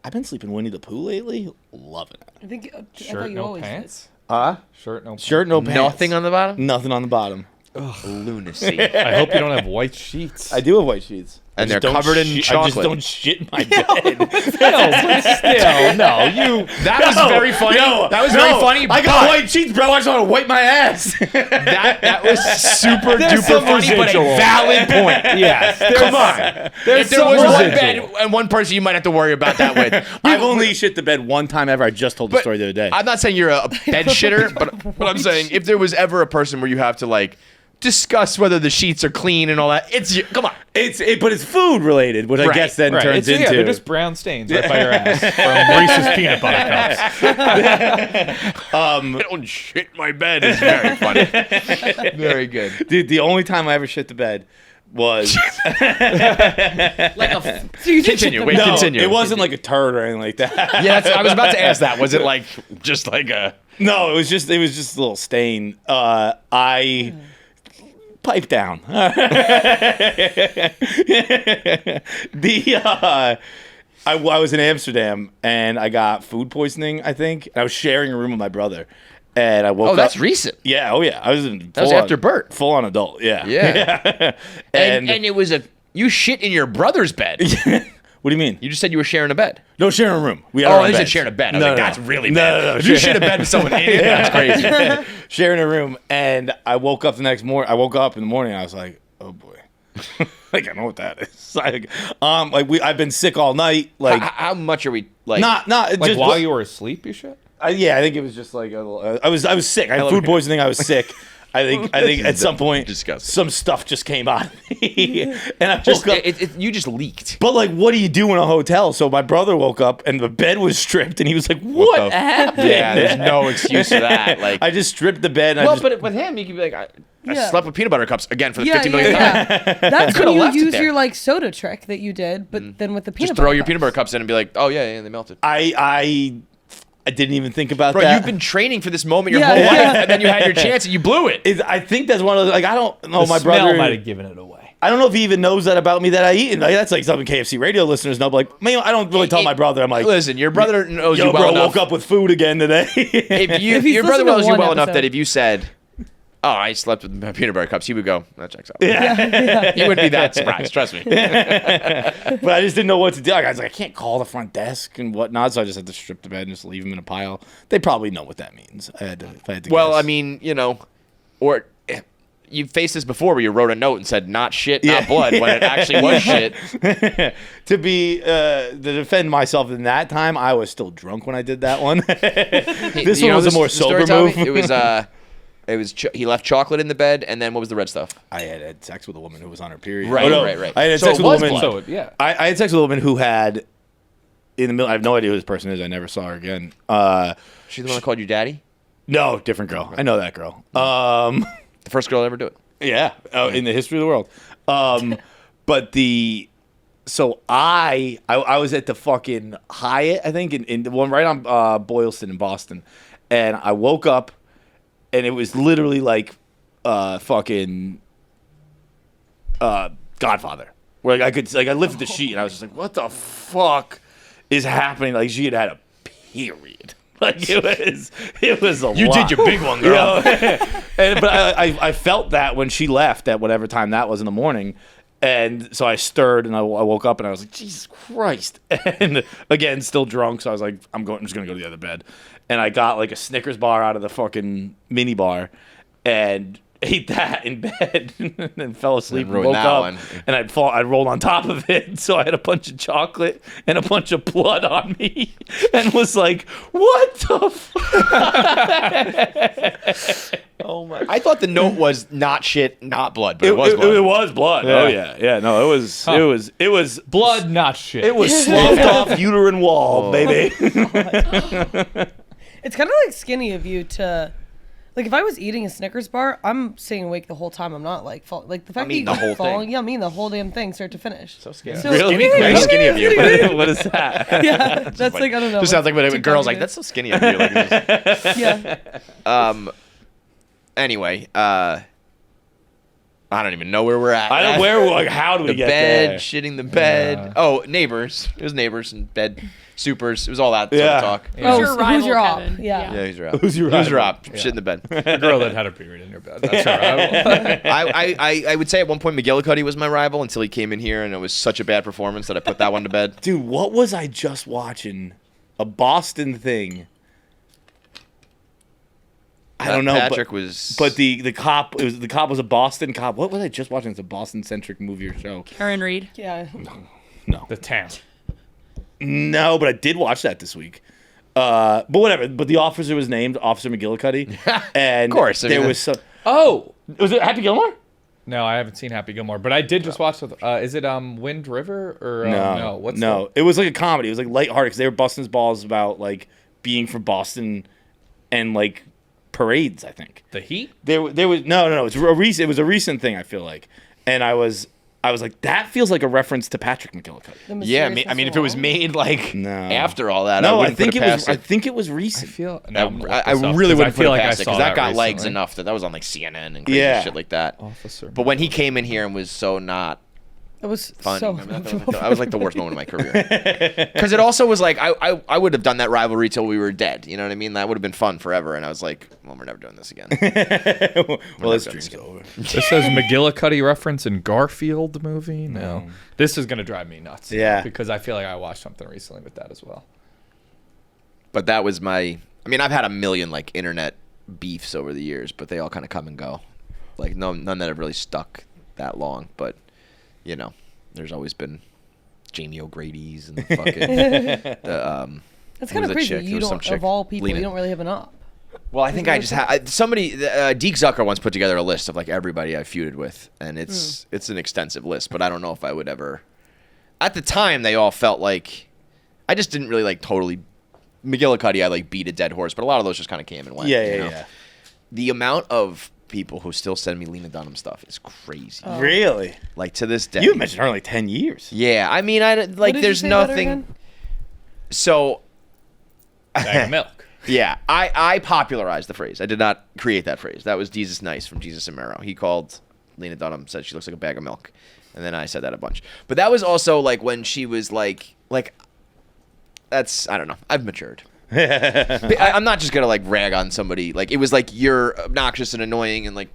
Speaker 1: I've been sleeping Winnie the Pooh lately. Loving it.
Speaker 6: I think
Speaker 3: shirt, no pants. Shirt, no pants.
Speaker 4: Nothing on the bottom?
Speaker 1: Nothing on the bottom.
Speaker 4: Ugh. Lunacy.
Speaker 3: I hope you don't have white sheets.
Speaker 1: I do have white sheets.
Speaker 4: And they're covered in chocolate.
Speaker 1: I just don't shit in my bed.
Speaker 4: That was very funny. That was very funny.
Speaker 1: I got white sheets, bro. I just want to wipe my ass.
Speaker 4: that was super duper funny, but a valid point.
Speaker 3: Yes.
Speaker 4: Come on. If there was one bed and one person you might have to worry about that with.
Speaker 1: I've only shit the bed one time ever. I just told the story the other day.
Speaker 4: I'm not saying you're a bed shitter, but I'm saying if there was ever a person where you have to like discuss whether the sheets are clean and all that. Come on.
Speaker 1: But it's food related, which I guess then turns into.
Speaker 3: Yeah, they're just brown stains right by your ass from Reese's peanut butter cups.
Speaker 4: I don't shit my bed is very funny. Very good.
Speaker 1: Dude, the only time I ever shit the bed was
Speaker 6: like a. So you did
Speaker 4: Continue.
Speaker 6: shit
Speaker 4: Wait,
Speaker 6: the bed.
Speaker 4: continue.
Speaker 1: it wasn't like a turd or anything like that.
Speaker 4: Yeah, I was about to ask that. Was it like just like a?
Speaker 1: No, it was just a little stain. I pipe down. I was in Amsterdam and I got food poisoning, I think. And I was sharing a room with my brother. And I woke up.
Speaker 4: Oh, that's recent.
Speaker 1: Yeah, oh yeah. I was
Speaker 4: That was after Bert.
Speaker 1: Full on adult, yeah.
Speaker 4: Yeah. and it was you shit in your brother's bed.
Speaker 1: What do you mean?
Speaker 4: You just said you were sharing a bed.
Speaker 1: No, sharing a room. We had
Speaker 4: Oh,
Speaker 1: our own
Speaker 4: they said
Speaker 1: beds.
Speaker 4: sharing a bed. I was
Speaker 1: No,
Speaker 4: like,
Speaker 1: no,
Speaker 4: that's
Speaker 1: no.
Speaker 4: really
Speaker 1: No,
Speaker 4: bad.
Speaker 1: no, no.
Speaker 4: If you shit a bed with someone in it, that's crazy.
Speaker 1: Sharing a room, and I woke up the next morning. I woke up in the morning. And I was like, "Oh boy, like I know what that is." I've been sick all night. Like,
Speaker 4: how much are we like?
Speaker 1: not
Speaker 3: Like
Speaker 1: just
Speaker 3: while you were asleep, you shit?
Speaker 1: yeah, I think it was just like I was sick. I had food poisoning. I was sick. I think at some point
Speaker 4: Disgusting.
Speaker 1: some stuff just came out of me, and I woke up.
Speaker 4: You just leaked.
Speaker 1: But like, what do you do in a hotel? So my brother woke up and the bed was stripped, and he was like, "What happened?"
Speaker 4: Yeah, there's no excuse for that. Like,
Speaker 1: I just stripped the bed. And
Speaker 4: well,
Speaker 1: I just,
Speaker 4: but with him, you could be like, I
Speaker 6: Yeah.
Speaker 4: slept with peanut butter cups again for the
Speaker 6: Yeah,
Speaker 4: 50 millionth time.
Speaker 6: yeah. That's
Speaker 4: Coulda
Speaker 6: when you
Speaker 4: left it
Speaker 6: use
Speaker 4: there.
Speaker 6: your like soda trick that you did, but then with the peanut
Speaker 4: Just
Speaker 6: butter
Speaker 4: throw your
Speaker 6: cups.
Speaker 4: peanut butter cups in and be like, oh yeah, they melted.
Speaker 1: I didn't even think about
Speaker 4: Bro,
Speaker 1: that.
Speaker 4: you've been training for this moment your
Speaker 6: Yeah,
Speaker 4: whole
Speaker 6: yeah.
Speaker 4: life, and then you had your chance and you blew it.
Speaker 1: I think that's one of the, like, I don't know.
Speaker 3: The
Speaker 1: My
Speaker 3: smell
Speaker 1: brother
Speaker 3: might have given it away.
Speaker 1: I don't know if he even knows that about me that I eat. And like, that's like something KFC Radio listeners know. But like, man, I don't really tell my brother. I'm like,
Speaker 4: Listen, your brother knows
Speaker 1: yo,
Speaker 4: you well
Speaker 1: bro,
Speaker 4: enough.
Speaker 1: woke up with food again today.
Speaker 4: If
Speaker 6: If he's
Speaker 4: your brother
Speaker 6: listened to
Speaker 4: knows you
Speaker 6: one
Speaker 4: well enough
Speaker 6: episode.
Speaker 4: that if you said, oh, I slept with peanut butter cups, he would go, that checks out.
Speaker 1: Yeah.
Speaker 4: He wouldn't be that surprised, trust me.
Speaker 1: But I just didn't know what to do. Like, I was like, I can't call the front desk and whatnot, so I just had to strip the bed and just leave them in a pile. They probably know what that means. If I had to
Speaker 4: Well,
Speaker 1: guess.
Speaker 4: I mean, or you've faced this before where you wrote a note and said, not shit, not blood, when it actually was shit.
Speaker 1: to defend myself in that time, I was still drunk when I did that one. This
Speaker 4: You
Speaker 1: one
Speaker 4: know
Speaker 1: was a more
Speaker 4: the story,
Speaker 1: sober
Speaker 4: Tommy?
Speaker 1: move.
Speaker 4: It was he left chocolate in the bed, and then what was the red stuff?
Speaker 1: I had sex with a woman who was on her period.
Speaker 4: Right,
Speaker 1: Oh, no.
Speaker 4: right.
Speaker 1: I had
Speaker 4: So
Speaker 1: sex
Speaker 4: it
Speaker 1: with a
Speaker 4: was
Speaker 1: woman.
Speaker 4: blood.
Speaker 3: So, yeah.
Speaker 1: I had sex with a woman who had in the middle. I have no idea who this person is. I never saw her again.
Speaker 4: She's the one that called you daddy?
Speaker 1: No, different girl. I know that girl.
Speaker 4: The first girl to ever do it.
Speaker 1: Yeah, in the history of the world. But I was at the fucking Hyatt, I think, in the one right on Boylston in Boston, and I woke up, and it was literally like fucking Godfather, where I lifted the sheet and I was just like, what the fuck is happening? Like she had a period. Like it was a lot.
Speaker 4: You did your big one, girl.
Speaker 1: But I felt that when she left at whatever time that was in the morning. And so I stirred and I woke up and I was like, Jesus Christ. And again, still drunk. So I was like, I'm just going to go to the other bed. And I got like a Snickers bar out of the fucking mini bar and ate that in bed and then fell asleep and
Speaker 4: ruined
Speaker 1: woke
Speaker 4: that
Speaker 1: up.
Speaker 4: one.
Speaker 1: And I rolled on top of it. So I had a bunch of chocolate and a bunch of blood on me and was like, what the fuck?
Speaker 4: Oh my! I thought the note was not shit, not blood, but it was
Speaker 1: It
Speaker 4: blood.
Speaker 1: was blood. Oh yeah. No, it was
Speaker 3: Blood, not shit.
Speaker 1: It was sloughed off uterine wall, baby.
Speaker 6: It's kind of like skinny of you to, like, if I was eating a Snickers bar, I'm staying awake the whole time. I'm not like fall, like the fact
Speaker 4: I'm eating
Speaker 6: that
Speaker 4: the
Speaker 6: you
Speaker 4: whole
Speaker 6: fall,
Speaker 4: thing.
Speaker 6: yeah, I'm eating the whole damn thing, start to finish.
Speaker 4: So skinny.
Speaker 6: So
Speaker 1: Really?
Speaker 6: skinny,
Speaker 4: Very skinny of you.
Speaker 1: What is that?
Speaker 6: Yeah, that's like I don't know.
Speaker 4: Just sounds like when a
Speaker 6: TikTok
Speaker 4: girl's like,
Speaker 6: videos.
Speaker 4: "That's so skinny of you." Like this.
Speaker 6: Yeah.
Speaker 4: Anyway, I don't even know where we're at.
Speaker 1: I don't where like how do we
Speaker 4: the
Speaker 1: get
Speaker 4: bed,
Speaker 1: there?
Speaker 4: shitting the bed.
Speaker 3: Yeah.
Speaker 4: Oh, neighbors. It was neighbors and bed supers. It was all that sort
Speaker 1: Yeah.
Speaker 4: of talk.
Speaker 3: Yeah.
Speaker 6: Oh,
Speaker 2: Who's your
Speaker 6: so
Speaker 2: rival,
Speaker 6: who's your op?
Speaker 2: Kevin?
Speaker 6: Yeah.
Speaker 4: Yeah, who's your op?
Speaker 1: Who's your
Speaker 4: Who's your
Speaker 1: rival?
Speaker 4: op? Shit in the bed.
Speaker 3: The girl that had a period in your bed. That's her rival.
Speaker 4: I would say at one point McGillicuddy was my rival until he came in here and it was such a bad performance that I put that one to bed.
Speaker 1: Dude, what was I just watching? A Boston thing. I don't know.
Speaker 4: Patrick was.
Speaker 1: But the cop was a Boston cop. What was I just watching? It's a Boston centric movie or show.
Speaker 2: Karen Reed.
Speaker 6: Yeah.
Speaker 1: No.
Speaker 3: The town.
Speaker 1: No, but I did watch that this week. But whatever. But the officer was named Officer McGillicuddy. And
Speaker 4: Of course, I mean,
Speaker 1: there was some.
Speaker 3: Oh!
Speaker 1: Was it Happy Gilmore?
Speaker 3: No, I haven't seen Happy Gilmore, but I did just watch. Is it Wind River or no? What's
Speaker 1: no. It was like a comedy. It was like lighthearted because they were busting his balls about like being from Boston and like parades. I think
Speaker 3: The Heat?
Speaker 1: there was no. It was a recent thing. I feel like, and I was I was like, that feels like a reference to Patrick McGillicuddy.
Speaker 4: Yeah, I mean, if it was made after all that,
Speaker 1: I think it was recent.
Speaker 4: I really wouldn't put it past it because that got legs enough that was on like CNN and crazy shit like that.
Speaker 3: Officer.
Speaker 4: But when he came in here and was so not.
Speaker 6: It was
Speaker 4: funny.
Speaker 6: so.
Speaker 4: I was like the worst moment of my career because it also was like I would have done that rivalry till we were dead. You know what I mean? That would have been fun forever. And I was like, well, we're never doing this again.
Speaker 1: Well, this dream's over.
Speaker 3: This says McGillicuddy reference in Garfield movie. No, this is gonna drive me nuts.
Speaker 1: Yeah,
Speaker 3: because I feel like I watched something recently with that as well.
Speaker 4: But that was my. I mean, I've had a million like internet beefs over the years, but they all kind of come and go. Like none that have really stuck that long, but. You know, there's always been Jamie O'Grady's and the fucking.
Speaker 6: That's kind of crazy. You don't, of all people, you don't really have an up.
Speaker 4: Well, I think I just had somebody. Deke Zucker once put together a list of like everybody I feuded with, and it's an extensive list. But I don't know if I would ever. At the time, they all felt like I just didn't really like totally. McGillicuddy, I like beat a dead horse, but a lot of those just kind of came and went.
Speaker 1: Yeah.
Speaker 4: The amount of people who still send me Lena Dunham stuff is crazy.
Speaker 1: Oh. Really?
Speaker 4: Like to this day.
Speaker 1: You mentioned her in like 10 years.
Speaker 4: Yeah, I mean, there's nothing. So.
Speaker 3: Bag of milk.
Speaker 4: Yeah, I popularized the phrase. I did not create that phrase. That was Jesus Nice from Jesus and Mero. He called Lena Dunham, said she looks like a bag of milk, and then I said that a bunch. But that was also like when she was like that's I don't know. I've matured. I'm not just gonna like rag on somebody. Like it was like you're obnoxious and annoying and like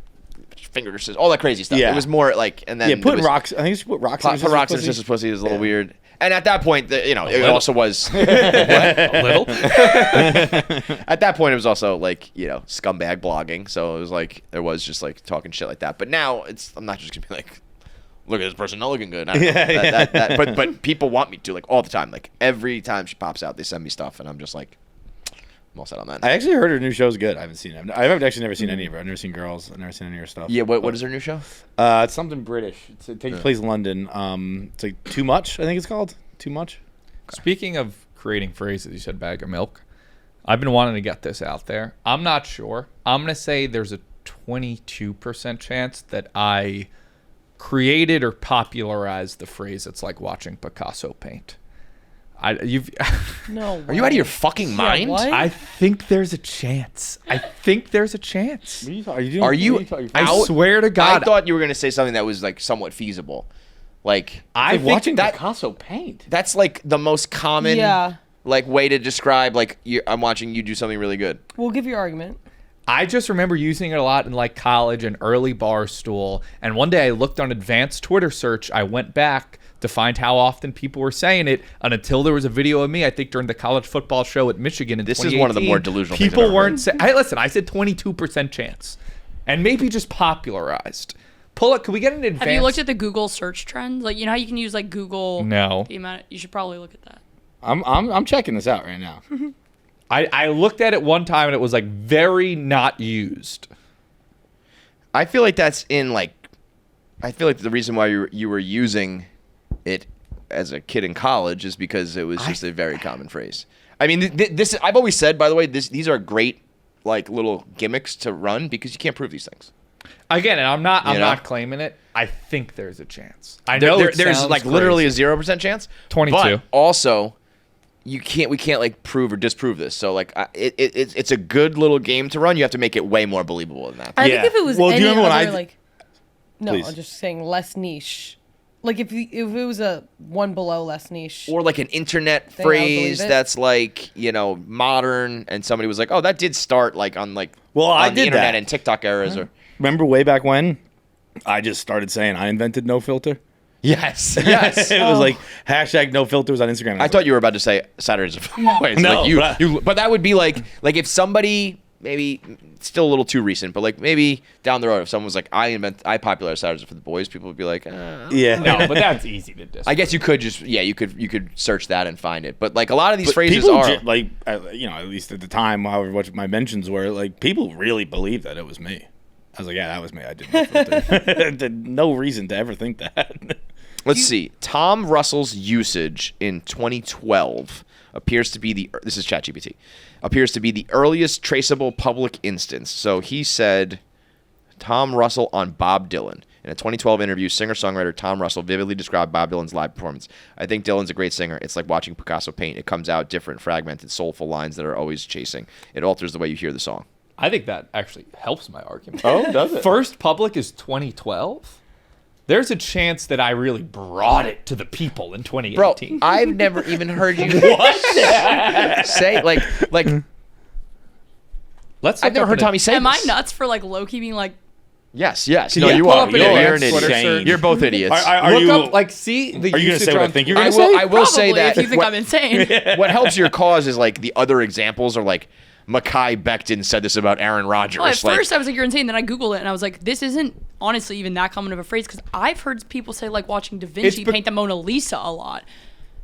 Speaker 4: finger scissors, all that crazy stuff. Yeah. It was more like and then
Speaker 1: putting rocks. I think she put rocks.
Speaker 4: Put rocks in her sister's pussy is a little weird. And at that point, it also was
Speaker 3: a little.
Speaker 4: At that point, it was also like scumbag blogging. So it was like there was just like talking shit like that. But now I'm not just gonna be like, look at this person not looking good. I don't know. But people want me to like all the time. Like every time she pops out, they send me stuff, and I'm just like, I'm all set on that.
Speaker 1: I actually heard her new show's good. I haven't seen it. I've actually never seen any of her. I've never seen Girls. I've never seen any of her stuff.
Speaker 4: Yeah, what is her new show?
Speaker 1: It's something British. It takes place in London. It's like Too Much, I think it's called. Too Much.
Speaker 3: Speaking of creating phrases, you said bag of milk. I've been wanting to get this out there. I'm not sure. I'm going to say there's a 22% chance that I created or popularized the phrase "it's like watching Picasso paint."
Speaker 6: No way.
Speaker 4: Are you out of your fucking mind?
Speaker 6: Yeah, what?
Speaker 3: I think there's a chance. Are you? I swear to God.
Speaker 4: I thought you were gonna say something that was like somewhat feasible. Like
Speaker 1: I'm watching Picasso paint.
Speaker 4: That's like the most common like way to describe like I'm watching you do something really good.
Speaker 6: We'll give your argument.
Speaker 3: I just remember using it a lot in like college and early Barstool. And one day I looked on advanced Twitter search. I went back to find how often people were saying it, and until there was a video of me, I think during the college football show at Michigan in 2018. This is one of the more delusional things I've ever heard. People weren't saying, listen, I said 22% chance. And maybe just popularized. Pull it. Can we get an advanced?
Speaker 2: Have you looked at the Google search trend? Like, you know how you can use like Google?
Speaker 3: No.
Speaker 2: You should probably look at that.
Speaker 1: I'm checking this out right now.
Speaker 3: I looked at it one time and it was like very not used.
Speaker 4: I feel like that's in like, I feel like the reason why you were using it as a kid in college is because it was just a very common phrase. I mean, this I've always said, by the way, these are great like little gimmicks to run because you can't prove these things.
Speaker 3: Again, and I'm not claiming it. I think there's a chance. I know
Speaker 4: there's like crazy. Literally a 0% chance.
Speaker 3: 22.
Speaker 4: But also, we can't like prove or disprove this. So like it's a good little game to run. You have to make it way more believable than that.
Speaker 6: I think if it was any other like, no,
Speaker 1: Please.
Speaker 6: I'm just saying less niche. Like if it was a one below less niche,
Speaker 4: or like an internet phrase that's like modern, and somebody was like, "Oh, that did start like on like on the internet and TikTok eras." Or
Speaker 1: remember way back when I just started saying I invented no filter.
Speaker 4: Yes.
Speaker 1: It was like hashtag no filters on Instagram.
Speaker 4: I thought you were about to say Saturdays of Boys.
Speaker 1: No,
Speaker 4: like but that would be like if somebody. Maybe still a little too recent, but like maybe down the road, if someone was like, I popularized Saturdays for the Boys, people would be like,
Speaker 1: yeah,
Speaker 3: no, but that's easy to disprove.
Speaker 4: I guess you could just, you could search that and find it, but like a lot of these phrases are
Speaker 1: like, at least at the time, however much my mentions were, like people really believed that it was me. I was like, yeah, that was me. I did no reason to ever think that.
Speaker 4: Let's see. Tom Russell's usage in 2012 appears to be this is ChatGPT. Appears to be the earliest traceable public instance. So he said, Tom Russell on Bob Dylan. In a 2012 interview, singer-songwriter Tom Russell vividly described Bob Dylan's live performance. I think Dylan's a great singer. It's like watching Picasso paint. It comes out different, fragmented, soulful lines that are always chasing. It alters the way you hear the song.
Speaker 3: I think that actually helps my argument.
Speaker 1: Oh, does it?
Speaker 3: First Public is 2012. There's a chance that I really brought it to the people in 2018.
Speaker 4: Bro, I've never even heard you say like. I've never heard Tommy say
Speaker 2: Am
Speaker 4: this.
Speaker 2: I nuts for like low-key being like?
Speaker 4: Yes. No,
Speaker 3: you
Speaker 4: you
Speaker 3: pull
Speaker 4: are.
Speaker 3: up an
Speaker 4: You're an
Speaker 3: advanced Twitter
Speaker 4: idiot.
Speaker 3: search?
Speaker 4: You're both idiots.
Speaker 1: Are
Speaker 3: Look
Speaker 1: you,
Speaker 3: up, like, see the
Speaker 1: are you going to
Speaker 3: usage
Speaker 1: say what I
Speaker 3: on-
Speaker 1: think you're going to say?
Speaker 4: I will say
Speaker 2: Probably,
Speaker 4: that
Speaker 2: if you think I'm insane.
Speaker 4: what helps your cause is like the other examples are like Mekhi Becton said this about Aaron Rodgers.
Speaker 2: Well, at
Speaker 4: like,
Speaker 2: first I was like, you're insane. Then I Googled it and I was like, this isn't honestly even that common of a phrase because I've heard people say like watching Da Vinci paint the Mona Lisa a lot.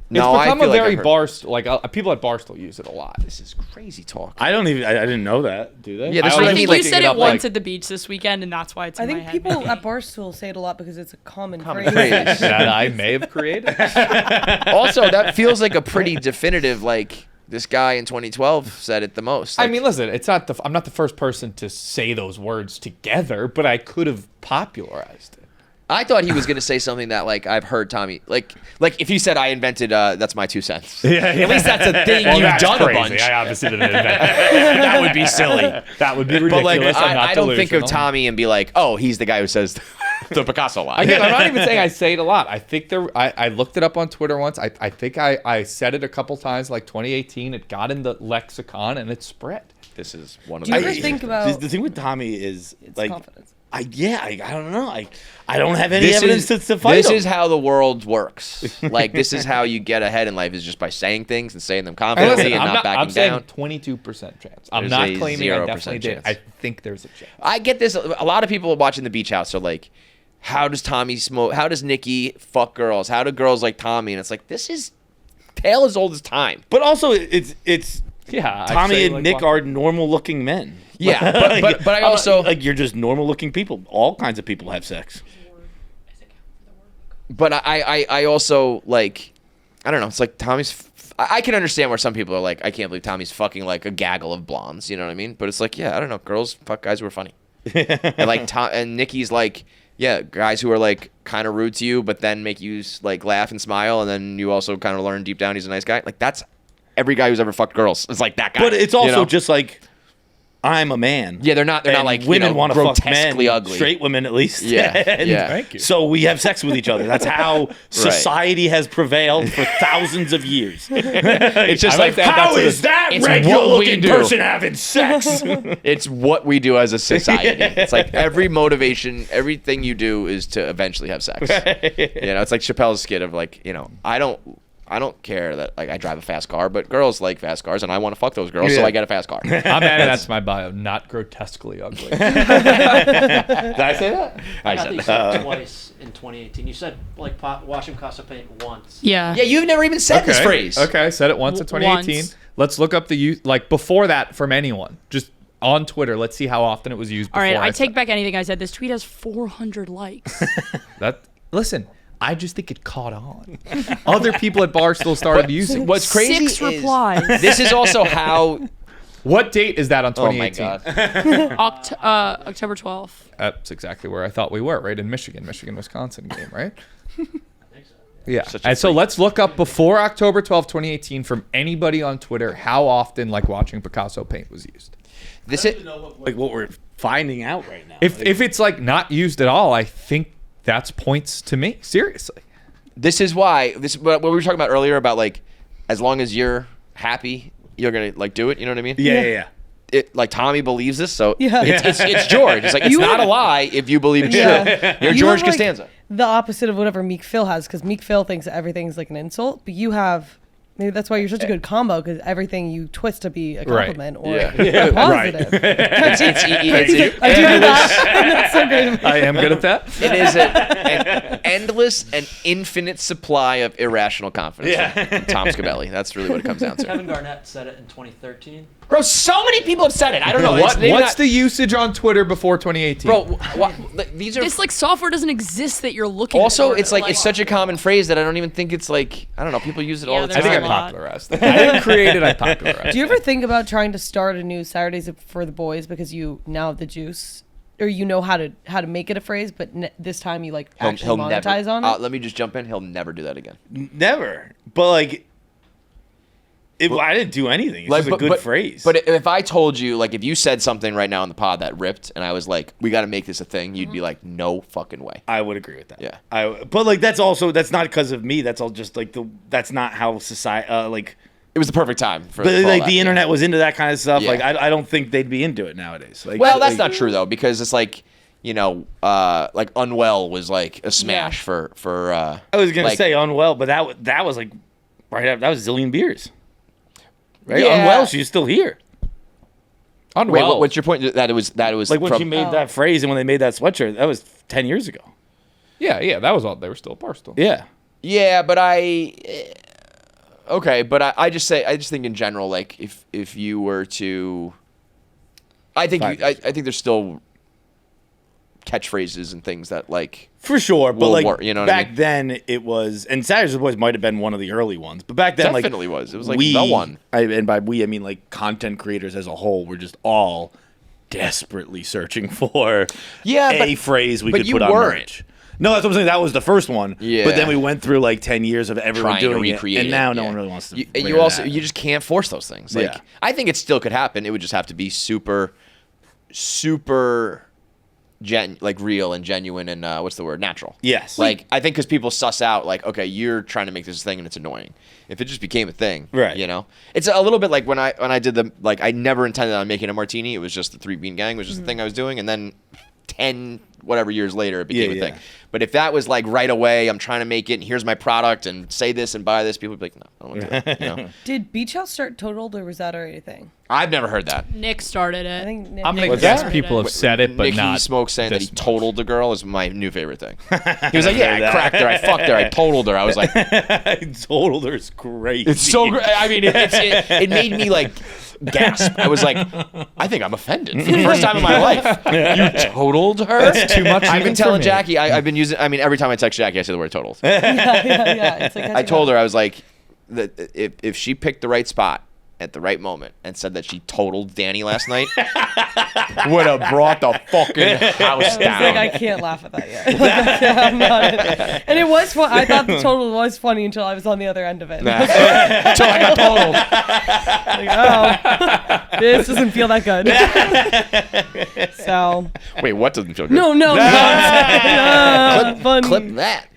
Speaker 4: no,
Speaker 3: It's become
Speaker 4: I feel
Speaker 3: a very
Speaker 4: like
Speaker 3: Barstool, people at Barstool use it a lot.
Speaker 4: this is crazy talk.
Speaker 1: I didn't know that. Do they?
Speaker 4: Yeah, this
Speaker 3: I
Speaker 4: is
Speaker 3: was
Speaker 2: I think
Speaker 3: looking
Speaker 2: you said
Speaker 3: it
Speaker 2: it
Speaker 3: up,
Speaker 2: once
Speaker 3: like-
Speaker 2: at the beach this weekend and that's why it's in
Speaker 6: I
Speaker 2: my
Speaker 6: think
Speaker 2: head.
Speaker 6: people at Barstool say it a lot because it's a common phrase.
Speaker 4: phrase.
Speaker 3: That I may have created.
Speaker 4: Also, that feels like a pretty definitive like this guy in 2012 said it the most.
Speaker 3: I
Speaker 4: Like,
Speaker 3: mean, listen, I'm not the first person to say those words together, but I could have popularized it.
Speaker 4: I thought he was going to say something that like I've heard Tommy like if he said I invented that's my 2 cents.
Speaker 3: At
Speaker 4: least that's a thing
Speaker 3: Well,
Speaker 4: you've
Speaker 3: that's
Speaker 4: done a
Speaker 3: crazy.
Speaker 4: bunch.
Speaker 3: I obviously didn't invent that.
Speaker 4: That would be silly.
Speaker 3: That would be
Speaker 4: But
Speaker 3: ridiculous.
Speaker 4: like
Speaker 3: I'm not
Speaker 4: I don't think of
Speaker 3: delusional.
Speaker 4: Tommy and be like, oh, he's the guy who says the Picasso line.
Speaker 3: Again, I'm not even saying I say it a lot. I think I looked it up on Twitter once. I think I said it a couple times, like 2018. It got in the lexicon and it spread.
Speaker 4: This is one of
Speaker 6: Do you
Speaker 4: the
Speaker 6: ever think about
Speaker 1: The thing with Tommy is like,
Speaker 6: confidence?
Speaker 1: I don't know. I don't have any evidence to fight
Speaker 4: This
Speaker 1: him.
Speaker 4: is how the world works. Like this is how you get ahead in life is just by saying things and saying them
Speaker 3: And
Speaker 4: confidently
Speaker 3: listen,
Speaker 4: and
Speaker 3: I'm
Speaker 4: not backing
Speaker 3: I'm saying
Speaker 4: down.
Speaker 3: 22% chance. I'm
Speaker 4: There's
Speaker 3: not
Speaker 4: a
Speaker 3: claiming I
Speaker 4: 0%
Speaker 3: definitely did.
Speaker 4: chance.
Speaker 3: I think there's a chance.
Speaker 4: I get this. A lot of people watching the Beach House are like, how does Tommy smoke? How does Nikki fuck girls? How do girls like Tommy? And it's like, this is tale as old as time.
Speaker 1: But also, it's
Speaker 3: Yeah, I'd
Speaker 1: Tommy
Speaker 3: say,
Speaker 1: and
Speaker 3: like,
Speaker 1: Nick are normal-looking men.
Speaker 4: Yeah, but I also
Speaker 1: like you're just normal-looking people. All kinds of people have sex.
Speaker 4: But I also like, I don't know. It's like Tommy's. I can understand where some people are like, I can't believe Tommy's fucking like a gaggle of blondes. You know what I mean? But it's like, yeah, I don't know. Girls fuck guys who are funny. And like and Nikki's like, yeah, guys who are like kind of rude to you, but then make you like laugh and smile, and then you also kind of learn deep down he's a nice guy. Like that's every guy who's ever fucked girls. It's like that guy.
Speaker 1: But it's also
Speaker 4: you know?
Speaker 1: just like, I'm a man.
Speaker 4: Yeah, they're not like
Speaker 1: women want to fuck men,
Speaker 4: grotesquely ugly.
Speaker 1: straight women at least.
Speaker 4: Yeah,
Speaker 1: And
Speaker 4: yeah.
Speaker 3: Thank you.
Speaker 1: So we have sex with each other. That's how society has prevailed for thousands of years.
Speaker 4: It's just
Speaker 3: I
Speaker 4: like
Speaker 3: like that.
Speaker 1: How
Speaker 3: That's
Speaker 1: is that
Speaker 4: it's what
Speaker 1: regular-looking
Speaker 4: we do.
Speaker 1: person having sex?
Speaker 4: It's what we do as a society. It's like every motivation, everything you do is to eventually have sex. You know, it's like Chappelle's skit of like, you know, I don't care that like I drive a fast car, but girls like fast cars, and I want to fuck those girls, so I get a fast car.
Speaker 3: I'm adding that to my bio. Not grotesquely ugly.
Speaker 1: Did I say that?
Speaker 4: I
Speaker 7: I
Speaker 4: said
Speaker 7: think
Speaker 4: that.
Speaker 7: so twice in 2018. You said like watch him Picasso paint once.
Speaker 2: Yeah.
Speaker 4: Yeah, you've never even said this phrase.
Speaker 3: Okay, I said it once in 2018.
Speaker 2: Once.
Speaker 3: Let's look up the use like before that from anyone. Just on Twitter. Let's see how often it was used.
Speaker 2: All
Speaker 3: Before
Speaker 2: right, I take
Speaker 3: said-
Speaker 2: back anything I said. This tweet has 400 likes.
Speaker 3: that. Listen, I just think it caught on. Other people at Barstool started using. it.
Speaker 4: What's crazy
Speaker 2: 6 replies.
Speaker 4: this is also how.
Speaker 3: What date is that on
Speaker 4: Oh my
Speaker 3: 2018?
Speaker 4: god.
Speaker 2: October 12th.
Speaker 3: That's exactly where I thought we were, right in Michigan, Wisconsin game, right? Yeah.
Speaker 4: Such a
Speaker 3: And so
Speaker 4: freak.
Speaker 3: let's look up before October 12th, 2018 from anybody on Twitter how often like watching Picasso paint was used.
Speaker 4: This
Speaker 1: I
Speaker 4: is
Speaker 1: don't even know what we're finding out right now.
Speaker 3: If it's like not used at all, I think that's points to me. Seriously.
Speaker 4: this is why what we were talking about earlier about like as long as you're happy, you're gonna like do it. You know what I mean?
Speaker 1: yeah.
Speaker 4: It like Tommy believes this, so
Speaker 6: Yeah.
Speaker 4: it's George. It's like it's
Speaker 6: You
Speaker 4: not
Speaker 6: have-
Speaker 4: a lie if you believe it's
Speaker 6: Yeah.
Speaker 4: true. You're
Speaker 6: You
Speaker 4: George
Speaker 6: have, like,
Speaker 4: Costanza.
Speaker 6: the opposite of whatever Meek Phil has, because Meek Phil thinks that everything's like an insult, but you have maybe that's why you're such a good combo, because everything you twist to be a
Speaker 3: Right.
Speaker 6: compliment or
Speaker 4: Yeah.
Speaker 6: a positive.
Speaker 4: It's
Speaker 6: I do that. That's so great.
Speaker 3: I am good at that.
Speaker 4: It is an endless and infinite supply of irrational confidence.
Speaker 1: Yeah.
Speaker 4: from Tom Scabelli. That's really what it comes down to.
Speaker 7: Kevin Garnett said it in 2013.
Speaker 4: Bro, so many people have said it. I don't know.
Speaker 3: What's
Speaker 4: It's
Speaker 3: the usage on Twitter before 2018?
Speaker 4: bro? These are
Speaker 2: This like software doesn't exist that you're looking
Speaker 4: also.
Speaker 2: for.
Speaker 4: It's like it's such a common phrase that I don't even think it's like I don't know. People use it all
Speaker 2: Yeah,
Speaker 4: the
Speaker 3: I
Speaker 4: time.
Speaker 3: think I
Speaker 2: a lot.
Speaker 3: popularized it. I didn't create it, I popularized
Speaker 6: Do you ever think about trying to start a new Saturdays for the Boys because you now have the juice or you know how to make it a phrase, but this time you like actually monetize on it.
Speaker 4: Let me just jump in. He'll never do that again.
Speaker 1: Never. But like, I didn't do anything. It's just a good phrase.
Speaker 4: But if I told you, like, if you said something right now on the pod that ripped, and I was like, we got to make this a thing, you'd be like, no fucking way.
Speaker 1: I would agree with that.
Speaker 4: Yeah.
Speaker 1: But like, that's not because of me. That's all just like that's not how society like.
Speaker 4: It was the perfect time for.
Speaker 1: But
Speaker 4: for
Speaker 1: like the internet was into that kind of stuff.
Speaker 4: Yeah.
Speaker 1: Like I don't think they'd be into it nowadays. Like,
Speaker 4: well, that's not true though, because it's like, you know, like Unwell was like a smash for.
Speaker 1: I was gonna say Unwell, but that was like right after that was Zillion Beers. Right,
Speaker 4: yeah.
Speaker 1: Unwell, she's still here.
Speaker 4: Unwell. Wait, what's your point? That it was
Speaker 1: like when she made that phrase and when they made that sweatshirt. That was 10 years ago.
Speaker 3: Yeah, that was all. They were still Barstool.
Speaker 4: Yeah, but okay, but I just think in general, like if you were to, I think there's still catchphrases and things that like
Speaker 1: for sure, but like
Speaker 4: you know what
Speaker 1: back
Speaker 4: I mean?
Speaker 1: Then it was, and Saturdays with the Boys might have been one of the early ones, but back then
Speaker 4: definitely was. It was like the one.
Speaker 1: And by we I mean like content creators as a whole were just all desperately searching for a phrase we could put on merch. No, that's what I'm saying. That was the first one.
Speaker 4: Yeah.
Speaker 1: But then we went through like 10 years of everyone doing it, and now no one really wants to.
Speaker 4: You just can't force those things. Like I think it still could happen. It would just have to be super like real and genuine and what's the word? Natural.
Speaker 1: Yes.
Speaker 4: Like I think because people suss out like, okay, you're trying to make this thing and it's annoying. If it just became a thing,
Speaker 1: right?
Speaker 4: You know, it's a little bit like when I did I never intended on making a martini. It was just the 3 Bean Gang, which is the thing I was doing, and then 10 whatever years later it became a thing. But if that was like right away, I'm trying to make it and here's my product and say this and buy this, people would be like, no, I don't want to do that. You know?
Speaker 6: Did Beach House start totaled or was that already a thing?
Speaker 4: I've never heard that.
Speaker 2: Nick started it.
Speaker 6: I think Nick
Speaker 3: I'm gonna guess people have said it, but
Speaker 4: Nicky
Speaker 3: not.
Speaker 4: Smoke saying that he
Speaker 3: this
Speaker 4: totaled the girl is my new favorite thing. He was like, yeah, I cracked her, I fucked her, I totaled her. I was like,
Speaker 1: totaled her is crazy.
Speaker 4: It's so great. I mean, it made me like gasp. I was like, I think I'm offended for the first time in my life. You totaled her?
Speaker 3: That's too much.
Speaker 4: I've been telling Jackie. I've been using. I mean, every time I text Jackie, I say the word totaled.
Speaker 6: Yeah. It's like,
Speaker 4: I told her I was like, that if she picked the right spot at the right moment and said that she totaled Danny last night, would have brought the fucking house down.
Speaker 6: Like, I can't laugh at that yet. I'm not and it was fun. I thought the total was funny until I was on the other end of it.
Speaker 4: Until I got totaled.
Speaker 6: Like, oh, this doesn't feel that good. So.
Speaker 4: Wait, what doesn't feel good?
Speaker 6: No.
Speaker 4: Clip that.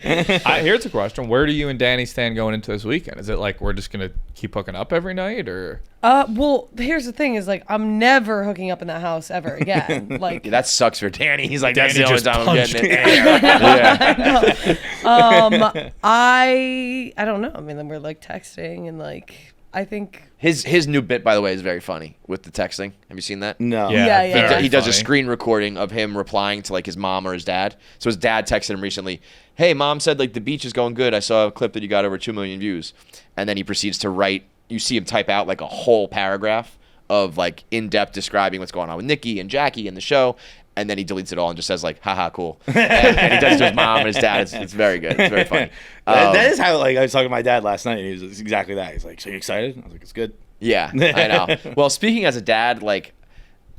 Speaker 3: Here's a question: where do you and Danny stand going into this weekend? Is it like we're just gonna keep hooking up every night, or?
Speaker 6: Well, here's the thing: is like I'm never hooking up in that house ever again. Like
Speaker 4: that sucks for Danny. He's like, that's
Speaker 3: Danny
Speaker 4: the only
Speaker 3: just
Speaker 4: time I'm getting it.
Speaker 6: I don't know. I mean, then we're like texting and like I think
Speaker 4: his new bit, by the way, is very funny with the texting. Have you seen that?
Speaker 1: No.
Speaker 6: Yeah.
Speaker 4: He does a screen recording of him replying to like his mom or his dad. So his dad texted him recently, "Hey, mom said like the beach is going good. I saw a clip that you got over 2 million views." And then he proceeds to write. You see him type out like a whole paragraph of like in-depth describing what's going on with Nikki and Jackie and the show. And then he deletes it all and just says like, haha, cool. And he does it to his mom and his dad. It's very good. It's very funny.
Speaker 1: That is how like I was talking to my dad last night and he was exactly that. He's like, so you excited? I was like, it's good.
Speaker 4: Yeah, I know. Well, speaking as a dad, like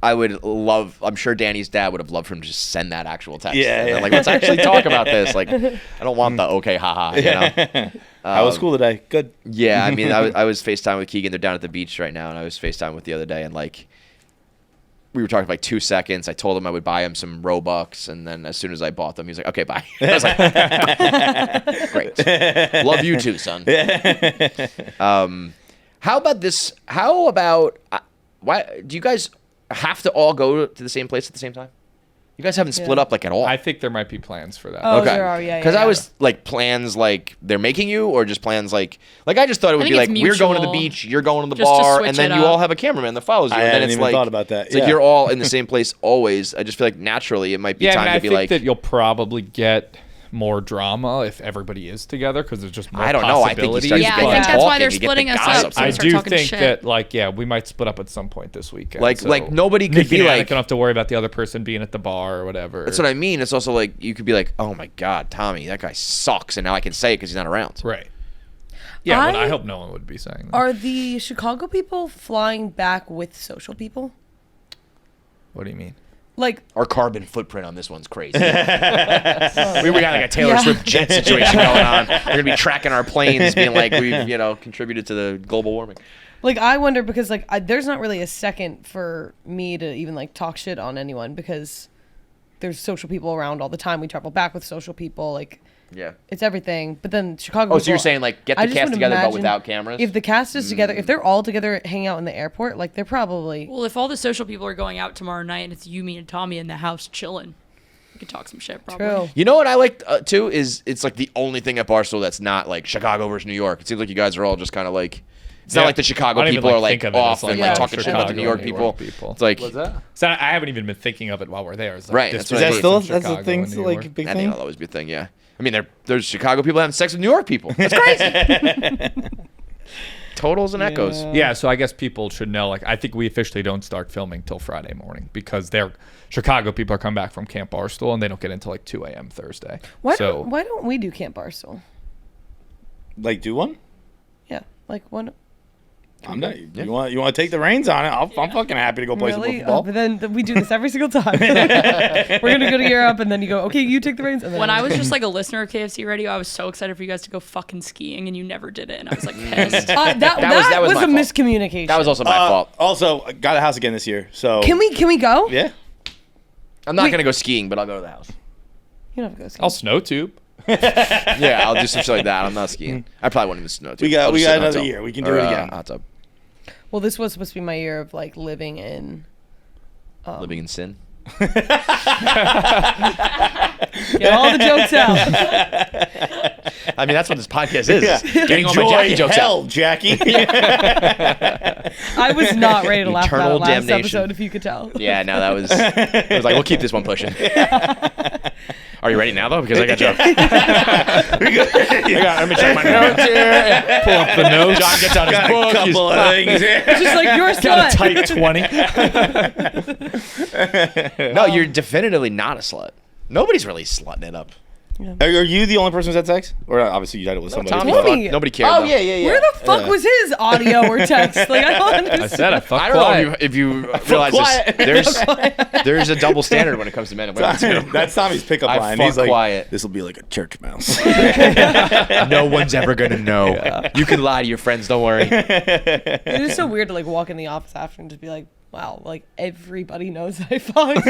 Speaker 4: I'm sure Danny's dad would have loved for him to just send that actual text.
Speaker 1: Yeah.
Speaker 4: Like, let's actually talk about this. Like, I don't want the okay, haha, you know?
Speaker 1: How was school today? Good.
Speaker 4: Yeah, I mean, I was FaceTime with Keegan. They're down at the beach right now, and I was FaceTime with the other day, and like, we were talking for like 2 seconds. I told him I would buy him some Robux, and then as soon as I bought them, he was like, okay, bye. I was like, great. Love you too, son. How about this? Why do you guys have to all go to the same place at the same time? You guys haven't split up like at all.
Speaker 3: I think there might be plans for that.
Speaker 6: Oh, there are, yeah.
Speaker 4: Because I was like plans like they're making you, or just plans like I just thought it would be like we're going to the beach, you're going to the bar, and then you all have a cameraman that follows you.
Speaker 1: I
Speaker 4: and then
Speaker 1: hadn't even thought about that.
Speaker 4: It's like you're all in the same place always. I just feel like naturally it might be time to be like.
Speaker 3: I think that you'll probably get more drama if everybody is together because there's just more
Speaker 4: I don't know. I think you start
Speaker 2: I think that's why they're splitting us up.
Speaker 3: I do think that we might split up at some point this weekend.
Speaker 4: Like nobody could be like,
Speaker 3: don't have to worry about the other person being at the bar or whatever.
Speaker 4: That's what I mean. It's also like you could be like, oh my god, Tommy, that guy sucks, and now I can say it because he's not around.
Speaker 3: Right. Yeah, but I hope no one would be saying that.
Speaker 6: Are the Chicago people flying back with social people?
Speaker 3: What do you mean?
Speaker 6: like
Speaker 4: our carbon footprint on this one's crazy. we got like a Taylor Swift jet situation going on. We're gonna be tracking our planes, being like we've contributed to the global warming.
Speaker 6: Like I wonder because like there's not really a second for me to even like talk shit on anyone because there's social people around all the time. We travel back with social people, like. Yeah, it's everything. But then Chicago.
Speaker 4: Oh, so you're saying like get the cast together but without cameras?
Speaker 6: If the cast is together, if they're all together, hanging out in the airport, like they're probably.
Speaker 2: Well, if all the social people are going out tomorrow night and it's you, me, and Tommy in the house chilling, we could talk some shit. Probably.
Speaker 6: True.
Speaker 4: You know what I like too is it's like the only thing at Barstool that's not like Chicago versus New York. It seems like you guys are all just kind of like. It's not like the Chicago people are like off and like talking shit about the New York people. It's like
Speaker 3: what's that? So I haven't even been thinking of it while we're there. It's like,
Speaker 4: right.
Speaker 1: Is that still that's a thing? Like a big thing.
Speaker 4: I think it'll always be a thing. Yeah. I mean, there's Chicago people having sex with New York people. That's crazy. Totals and echoes.
Speaker 3: Yeah, so I guess people should know. Like, I think we officially don't start filming till Friday morning because Chicago people are coming back from Camp Barstool and they don't get until like 2 a.m. Thursday.
Speaker 6: Why don't we do Camp Barstool?
Speaker 1: Like, do one?
Speaker 6: Yeah, like one.
Speaker 1: I'm not. You want to take the reins on it? I'm fucking happy to go play some football.
Speaker 6: But then we do this every single time. We're gonna go to Europe, and then you go, okay, you take the reins. And then
Speaker 2: when I was just like a listener of KFC Radio, I was so excited for you guys to go fucking skiing, and you never did it, and I was like pissed.
Speaker 6: That was a miscommunication.
Speaker 4: That was also my fault.
Speaker 1: Also, got a house again this year, so
Speaker 6: can we go?
Speaker 1: Yeah.
Speaker 4: I'm not gonna go skiing, but I'll go to the house.
Speaker 6: You don't have to go skiing.
Speaker 3: I'll snow tube.
Speaker 4: Yeah, I'll do some shit like that. I'm not skiing. I probably won't even snow tube.
Speaker 1: We got another year. We can do it again.
Speaker 4: Hot tub.
Speaker 6: Well, this was supposed to be my year of like living in
Speaker 4: sin.
Speaker 6: Get all the jokes out.
Speaker 4: I mean, that's what this podcast is.
Speaker 1: Yeah.
Speaker 4: Getting all my Jackie jokes out.
Speaker 1: Jackie.
Speaker 6: I was not ready to laugh about it last
Speaker 4: damnation.
Speaker 6: episode, if you could tell.
Speaker 4: Yeah, no, that was. I was like, we'll keep this one pushing. Are you ready now, though? Because I got jokes. Let me check my notes here. Pull up the notes. John gets out his book.
Speaker 1: A couple of things.
Speaker 6: It's just like, you're a
Speaker 3: Got
Speaker 6: slut.
Speaker 3: a tight 20.
Speaker 4: No, you're definitively not a slut. Nobody's really slutting it up.
Speaker 1: Yeah. Are you the only person who's had sex? Or obviously you had it with somebody.
Speaker 6: Tommy.
Speaker 4: Nobody cared.
Speaker 1: Oh, yeah.
Speaker 6: Where the fuck was his audio or text? Like, I don't understand.
Speaker 3: I said I fuck
Speaker 4: I don't
Speaker 3: quiet.
Speaker 4: know if you realize this. There's a double standard when it comes to men and women.
Speaker 1: That's Tommy's pickup line.
Speaker 4: Fuck
Speaker 1: He's like,
Speaker 4: quiet.
Speaker 1: this will be like a church mouse.
Speaker 4: No one's ever going to know. Yeah. You can lie to your friends. Don't worry.
Speaker 6: It is so weird to like walk in the office after and just be like, wow, like everybody knows I fucked.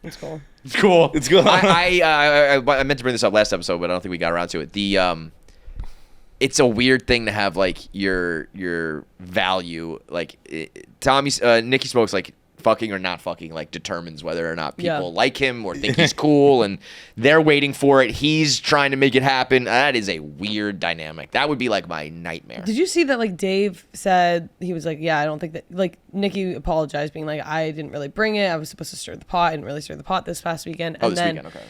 Speaker 6: It's cool.
Speaker 4: It's cool.
Speaker 1: It's cool.
Speaker 4: I meant to bring this up last episode, but I don't think we got around to it. It's a weird thing to have like your value. Like Nikki Smokes like fucking or not fucking like determines whether or not people like him or think he's cool, and they're waiting for it. He's trying to make it happen. That is a weird dynamic. That would be like my nightmare.
Speaker 6: Did you see that like Dave said he was like, yeah, I don't think that, like Nikki apologized being like, I didn't really bring it. I was supposed to stir the pot. I didn't really stir the pot this past weekend. And
Speaker 4: this weekend, okay.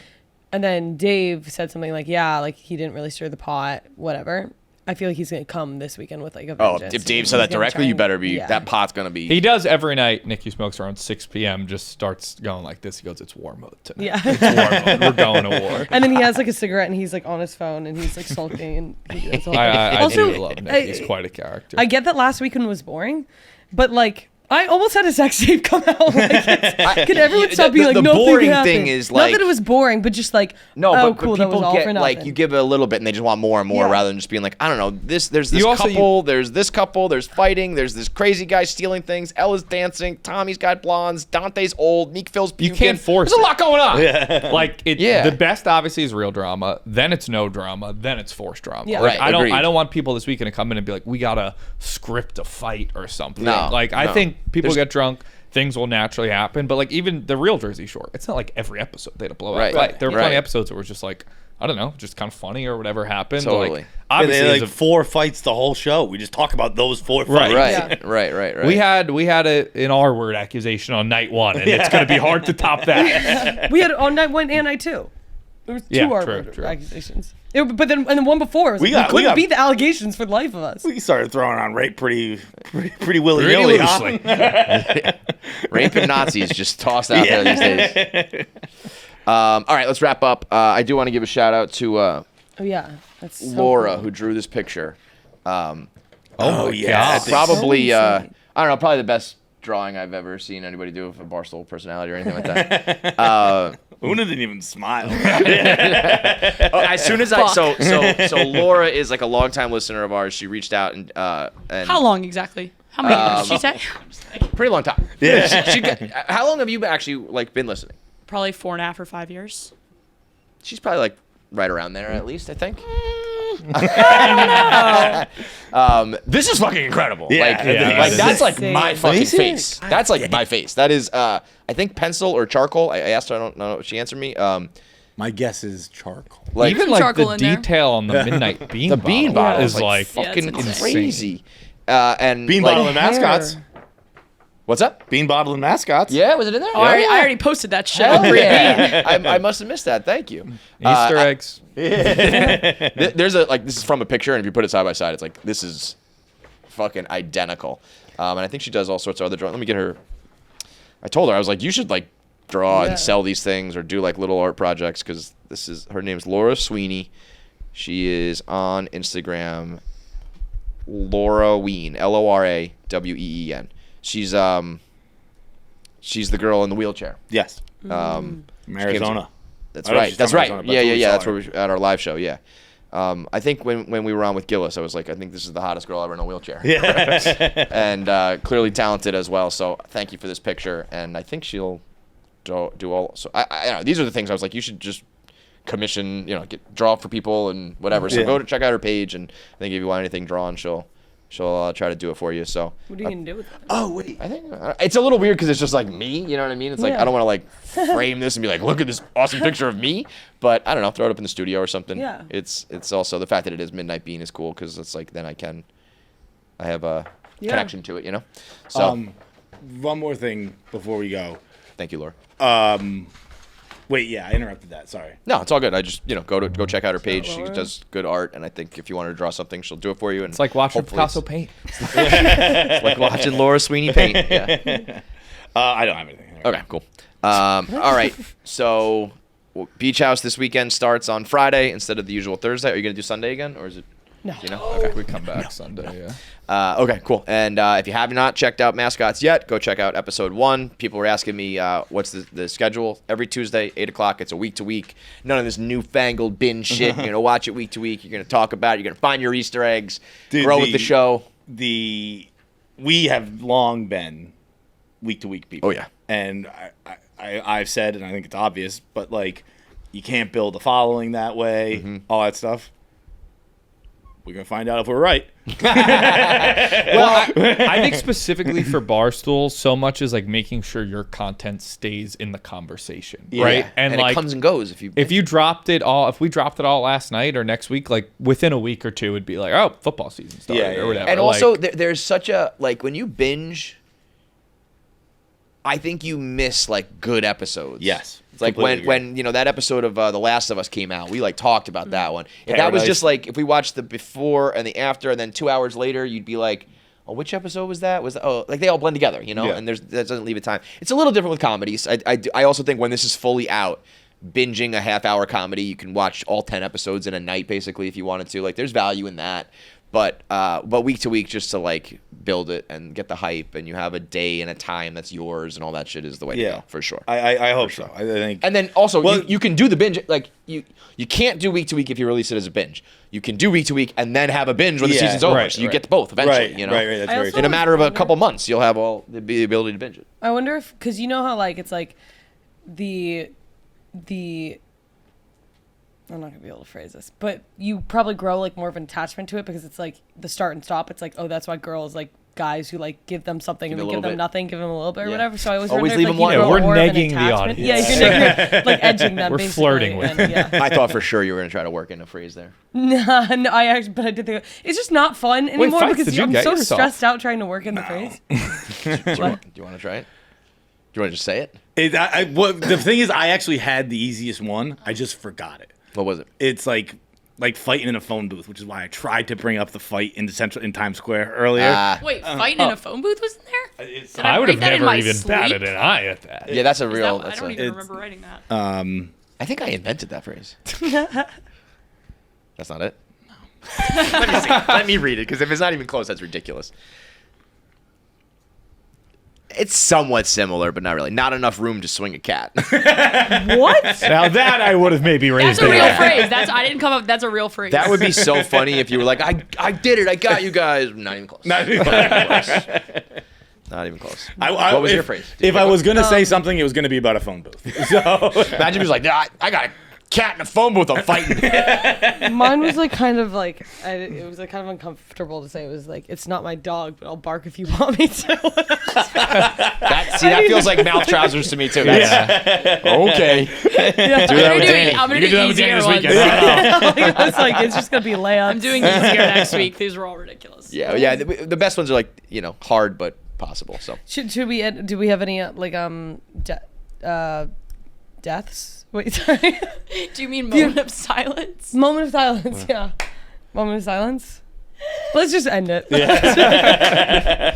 Speaker 6: And then Dave said something like, yeah, like he didn't really stir the pot, whatever. I feel like he's going to come this weekend with like a vengeance.
Speaker 4: If Dave said that directly, you better be, that pot's going to be.
Speaker 3: He does every night. Nicky Smokes around 6 p.m. just starts going like this. He goes, it's war mode tonight.
Speaker 6: Yeah.
Speaker 3: It's war mode. We're going to war.
Speaker 6: And then he has like a cigarette and he's like on his phone and he's like sulking. And he does
Speaker 3: I
Speaker 6: also,
Speaker 3: do love Nick. He's quite a character.
Speaker 6: I get that last weekend was boring, but like, I almost had a sex tape come out. Like, could everyone stop being like,
Speaker 4: the
Speaker 6: no
Speaker 4: boring thing is like,
Speaker 6: not that it was boring, but just like,
Speaker 4: no,
Speaker 6: oh,
Speaker 4: but
Speaker 6: cool, that was all
Speaker 4: get,
Speaker 6: for nothing.
Speaker 4: like, you give it a little bit and they just want more and more rather than just being like, I don't know, there's this couple, there's this couple, there's fighting, there's this crazy guy stealing things, Ella's dancing, Tommy's got blondes, Dante's old, Meek Phil's puking.
Speaker 3: You can't force
Speaker 4: There's a lot going on.
Speaker 1: Yeah.
Speaker 3: Like, the best obviously is real drama, then it's no drama, then it's forced drama.
Speaker 6: Yeah.
Speaker 3: Like,
Speaker 4: Right,
Speaker 3: I don't want people this weekend to come in and be like, we got to script a fight or something.
Speaker 4: No,
Speaker 3: like, I
Speaker 4: no.
Speaker 3: think people get drunk. Things will naturally happen, but like even the real Jersey Shore, it's not like every episode they had a blowout
Speaker 4: Right.
Speaker 3: fight. There were plenty
Speaker 4: Right.
Speaker 3: of episodes where it was just like, I don't know, just kind of funny or whatever happened.
Speaker 4: Totally.
Speaker 3: Like, obviously,
Speaker 1: they like 4 fights the whole show. We just talk about those 4 fights.
Speaker 4: Right.
Speaker 3: we had an R-word accusation on night 1, and it's going to be hard to top that.
Speaker 6: We had on night 1 and night 2. There was 2 R-word accusations. But then and the one before was we couldn't beat the allegations for the life of us.
Speaker 1: We started throwing on rape pretty willy-nilly.
Speaker 4: Rape and Nazis just tossed out there these days. All right, let's wrap up. I do want to give a shout out to
Speaker 6: that's so
Speaker 4: Laura
Speaker 6: cool.
Speaker 4: who drew this picture.
Speaker 1: Oh yeah,
Speaker 4: Probably I don't know, probably the best drawing I've ever seen anybody do of a Barstool personality or anything like that.
Speaker 1: Una didn't even smile.
Speaker 4: As soon as so Laura is like a longtime listener of ours. She reached out and
Speaker 2: how long exactly? How many years did she say?
Speaker 4: Pretty long time. Yeah. How long have you actually like been listening?
Speaker 2: Probably 4.5 or 5 years.
Speaker 4: She's probably like right around there at least, I think.
Speaker 2: I don't know.
Speaker 4: This is fucking incredible.
Speaker 1: Yeah.
Speaker 4: Like that's like my fucking face. That's like my face. That is, I think pencil or charcoal. I asked her. I don't know. She answered me.
Speaker 1: My guess is charcoal.
Speaker 4: Like
Speaker 3: even like the detail on the midnight bean.
Speaker 4: The bean bottle is like
Speaker 2: fucking
Speaker 4: crazy. And
Speaker 1: Bean
Speaker 4: like,
Speaker 1: bottle and mascots.
Speaker 4: What's up?
Speaker 1: Bean bottle and mascots.
Speaker 4: Yeah, was it in there?
Speaker 2: Oh, I already posted that shit.
Speaker 4: Hell yeah. I must have missed that. Thank you.
Speaker 3: Easter eggs.
Speaker 4: There's a like this is from a picture, and if you put it side by side, it's like this is fucking identical. And I think she does all sorts of other drawing. Let me get her. I told her I was like, you should like draw and sell these things or do like little art projects because this is her name's Laura Sweeney. She is on Instagram. Laura Ween, LoraWeen. She's the girl in the wheelchair.
Speaker 1: Yes.
Speaker 4: From
Speaker 1: Arizona.
Speaker 4: That's right. That's right.
Speaker 1: Arizona,
Speaker 4: Yeah. That's where we at our live show. Yeah. I think when we were on with Gillis, I was like, I think this is the hottest girl ever in a wheelchair.
Speaker 1: Yeah.
Speaker 4: And clearly talented as well. So thank you for this picture. And I think she'll do all. So I don't know. These are the things I was like, you should just commission, draw for people and whatever. So go to check out her page, and I think if you want anything drawn, she'll try to do it for you. So
Speaker 6: What are you gonna do with it?
Speaker 1: Oh wait.
Speaker 4: I think it's a little weird because it's just like me. You know what I mean? It's like I don't want to like frame this and be like, look at this awesome picture of me. But I don't know, throw it up in the studio or something.
Speaker 6: Yeah.
Speaker 4: It's also the fact that it is Midnight Bean is cool because it's like then I have a connection to it. So
Speaker 1: one more thing before we go.
Speaker 4: thank you, Laura.
Speaker 1: Wait, yeah, I interrupted that. Sorry.
Speaker 4: No, it's all good. I just go check out her page. She does good art, and I think if you want her to draw something, she'll do it for you. And
Speaker 3: It's like watching Picasso paint.
Speaker 4: It's like watching Laura Sweeney paint. Yeah.
Speaker 1: I don't have anything.
Speaker 4: Okay, cool. All right. So, Beach House this weekend starts on Friday instead of the usual Thursday. Are you gonna do Sunday again, or is it?
Speaker 6: No.
Speaker 3: Okay, we come back Sunday. Yeah.
Speaker 4: Okay, cool. And if you have not checked out Mascots yet, go check out episode 1. People were asking me what's the schedule. Every Tuesday, 8 o'clock. It's a week to week. None of this newfangled binge shit. You're going to watch it week to week. You're going to talk about it. You're going to find your Easter eggs. Grow with the show.
Speaker 1: We have long been week to week people.
Speaker 4: Oh, yeah.
Speaker 1: And I've said, and I think it's obvious, but like you can't build a following that way, all that stuff. We're going to find out if we're right.
Speaker 3: Well, I think specifically for Barstool, so much is like making sure your content stays in the conversation, right?
Speaker 4: And like, it comes and goes if we
Speaker 3: dropped it all last night or next week, like within a week or two, it'd be like, oh, football season started or whatever.
Speaker 4: And also, there's such a like when you binge, I think you miss like good episodes.
Speaker 1: Yes.
Speaker 4: It's like when that episode of The Last of Us came out, we like talked about that one. If that was just like if we watched the before and the after and then 2 hours later, you'd be like, oh, which episode was that? Like they all blend together, and that doesn't leave it time. It's a little different with comedies. I also think when this is fully out, binging a half-hour comedy, you can watch all 10 episodes in a night basically if you wanted to. Like there's value in that. But week to week, just to like build it and get the hype, and you have a day and a time that's yours, and all that shit is the way to go for sure.
Speaker 1: I hope so. I think.
Speaker 4: And then also, you can do the binge. Like you can't do week to week if you release it as a binge. You can do week to week and then have a binge when the season's over. So you get both eventually.
Speaker 1: Right. That's very true.
Speaker 4: In a matter of a couple months, you'll have all the ability to binge it.
Speaker 6: I wonder if because you know how like it's like the. I'm not gonna be able to phrase this, but you probably grow like more of an attachment to it because it's like the start and stop. It's like, oh, that's why girls like guys who like give them something and they give them nothing, give them a little bit or whatever. So I always wonder
Speaker 4: leave
Speaker 6: if,
Speaker 4: them
Speaker 6: like,
Speaker 3: one. We're
Speaker 6: more
Speaker 3: negging
Speaker 6: of
Speaker 3: the
Speaker 6: an
Speaker 3: audience.
Speaker 6: Yeah, you're like edging them.
Speaker 3: We're
Speaker 6: basically,
Speaker 3: flirting with
Speaker 6: and,
Speaker 4: I thought for sure you were gonna try to work in a phrase there.
Speaker 6: No, I did think it's just not fun anymore
Speaker 3: Feits,
Speaker 6: because I'm so stressed out trying to work in the phrase.
Speaker 4: Do you want to try it? Do you want to just say it?
Speaker 1: The thing is, I actually had the easiest one. I just forgot it.
Speaker 4: What was it?
Speaker 1: It's like fighting in a phone booth, which is why I tried to bring up the fight in Times Square earlier.
Speaker 2: Wait, fighting in a phone booth was in there? Did
Speaker 3: I would have never even
Speaker 2: sleep?
Speaker 3: batted an eye at that.
Speaker 4: Yeah, that's a real.
Speaker 2: I don't even remember writing that.
Speaker 4: I think I invented that phrase. That's not it. No. Let me see. Let me read it because if it's not even close, that's ridiculous. It's somewhat similar, but not really. Not enough room to swing a cat.
Speaker 6: What?
Speaker 5: Now that I would have maybe raised.
Speaker 2: That's a real phrase. I didn't come up. That's a real phrase.
Speaker 4: That would be so funny if you were like, I did it. I got you guys. Not even close. Not even close. Not even close. What was your phrase?
Speaker 1: If I was going to say something, it was going to be about a phone booth. So
Speaker 4: imagine he was like, I got a cat in a phone booth. I'm fighting.
Speaker 6: Mine was like kind of like it was like kind of uncomfortable to say. It was like, it's not my dog, but I'll bark if you want me to.
Speaker 4: that feels like mouth trousers to me too. Okay.
Speaker 6: Yeah.
Speaker 2: I'm gonna do easier ones.
Speaker 6: It's like, it's just gonna be layups.
Speaker 2: I'm doing easier next week. These were all ridiculous.
Speaker 4: Yeah. The best ones are like, hard but possible. So
Speaker 6: do we have any deaths? Wait, sorry.
Speaker 2: Do you mean moment of silence?
Speaker 6: Moment of silence, yeah. Moment of silence. Let's just end it.
Speaker 1: Yeah.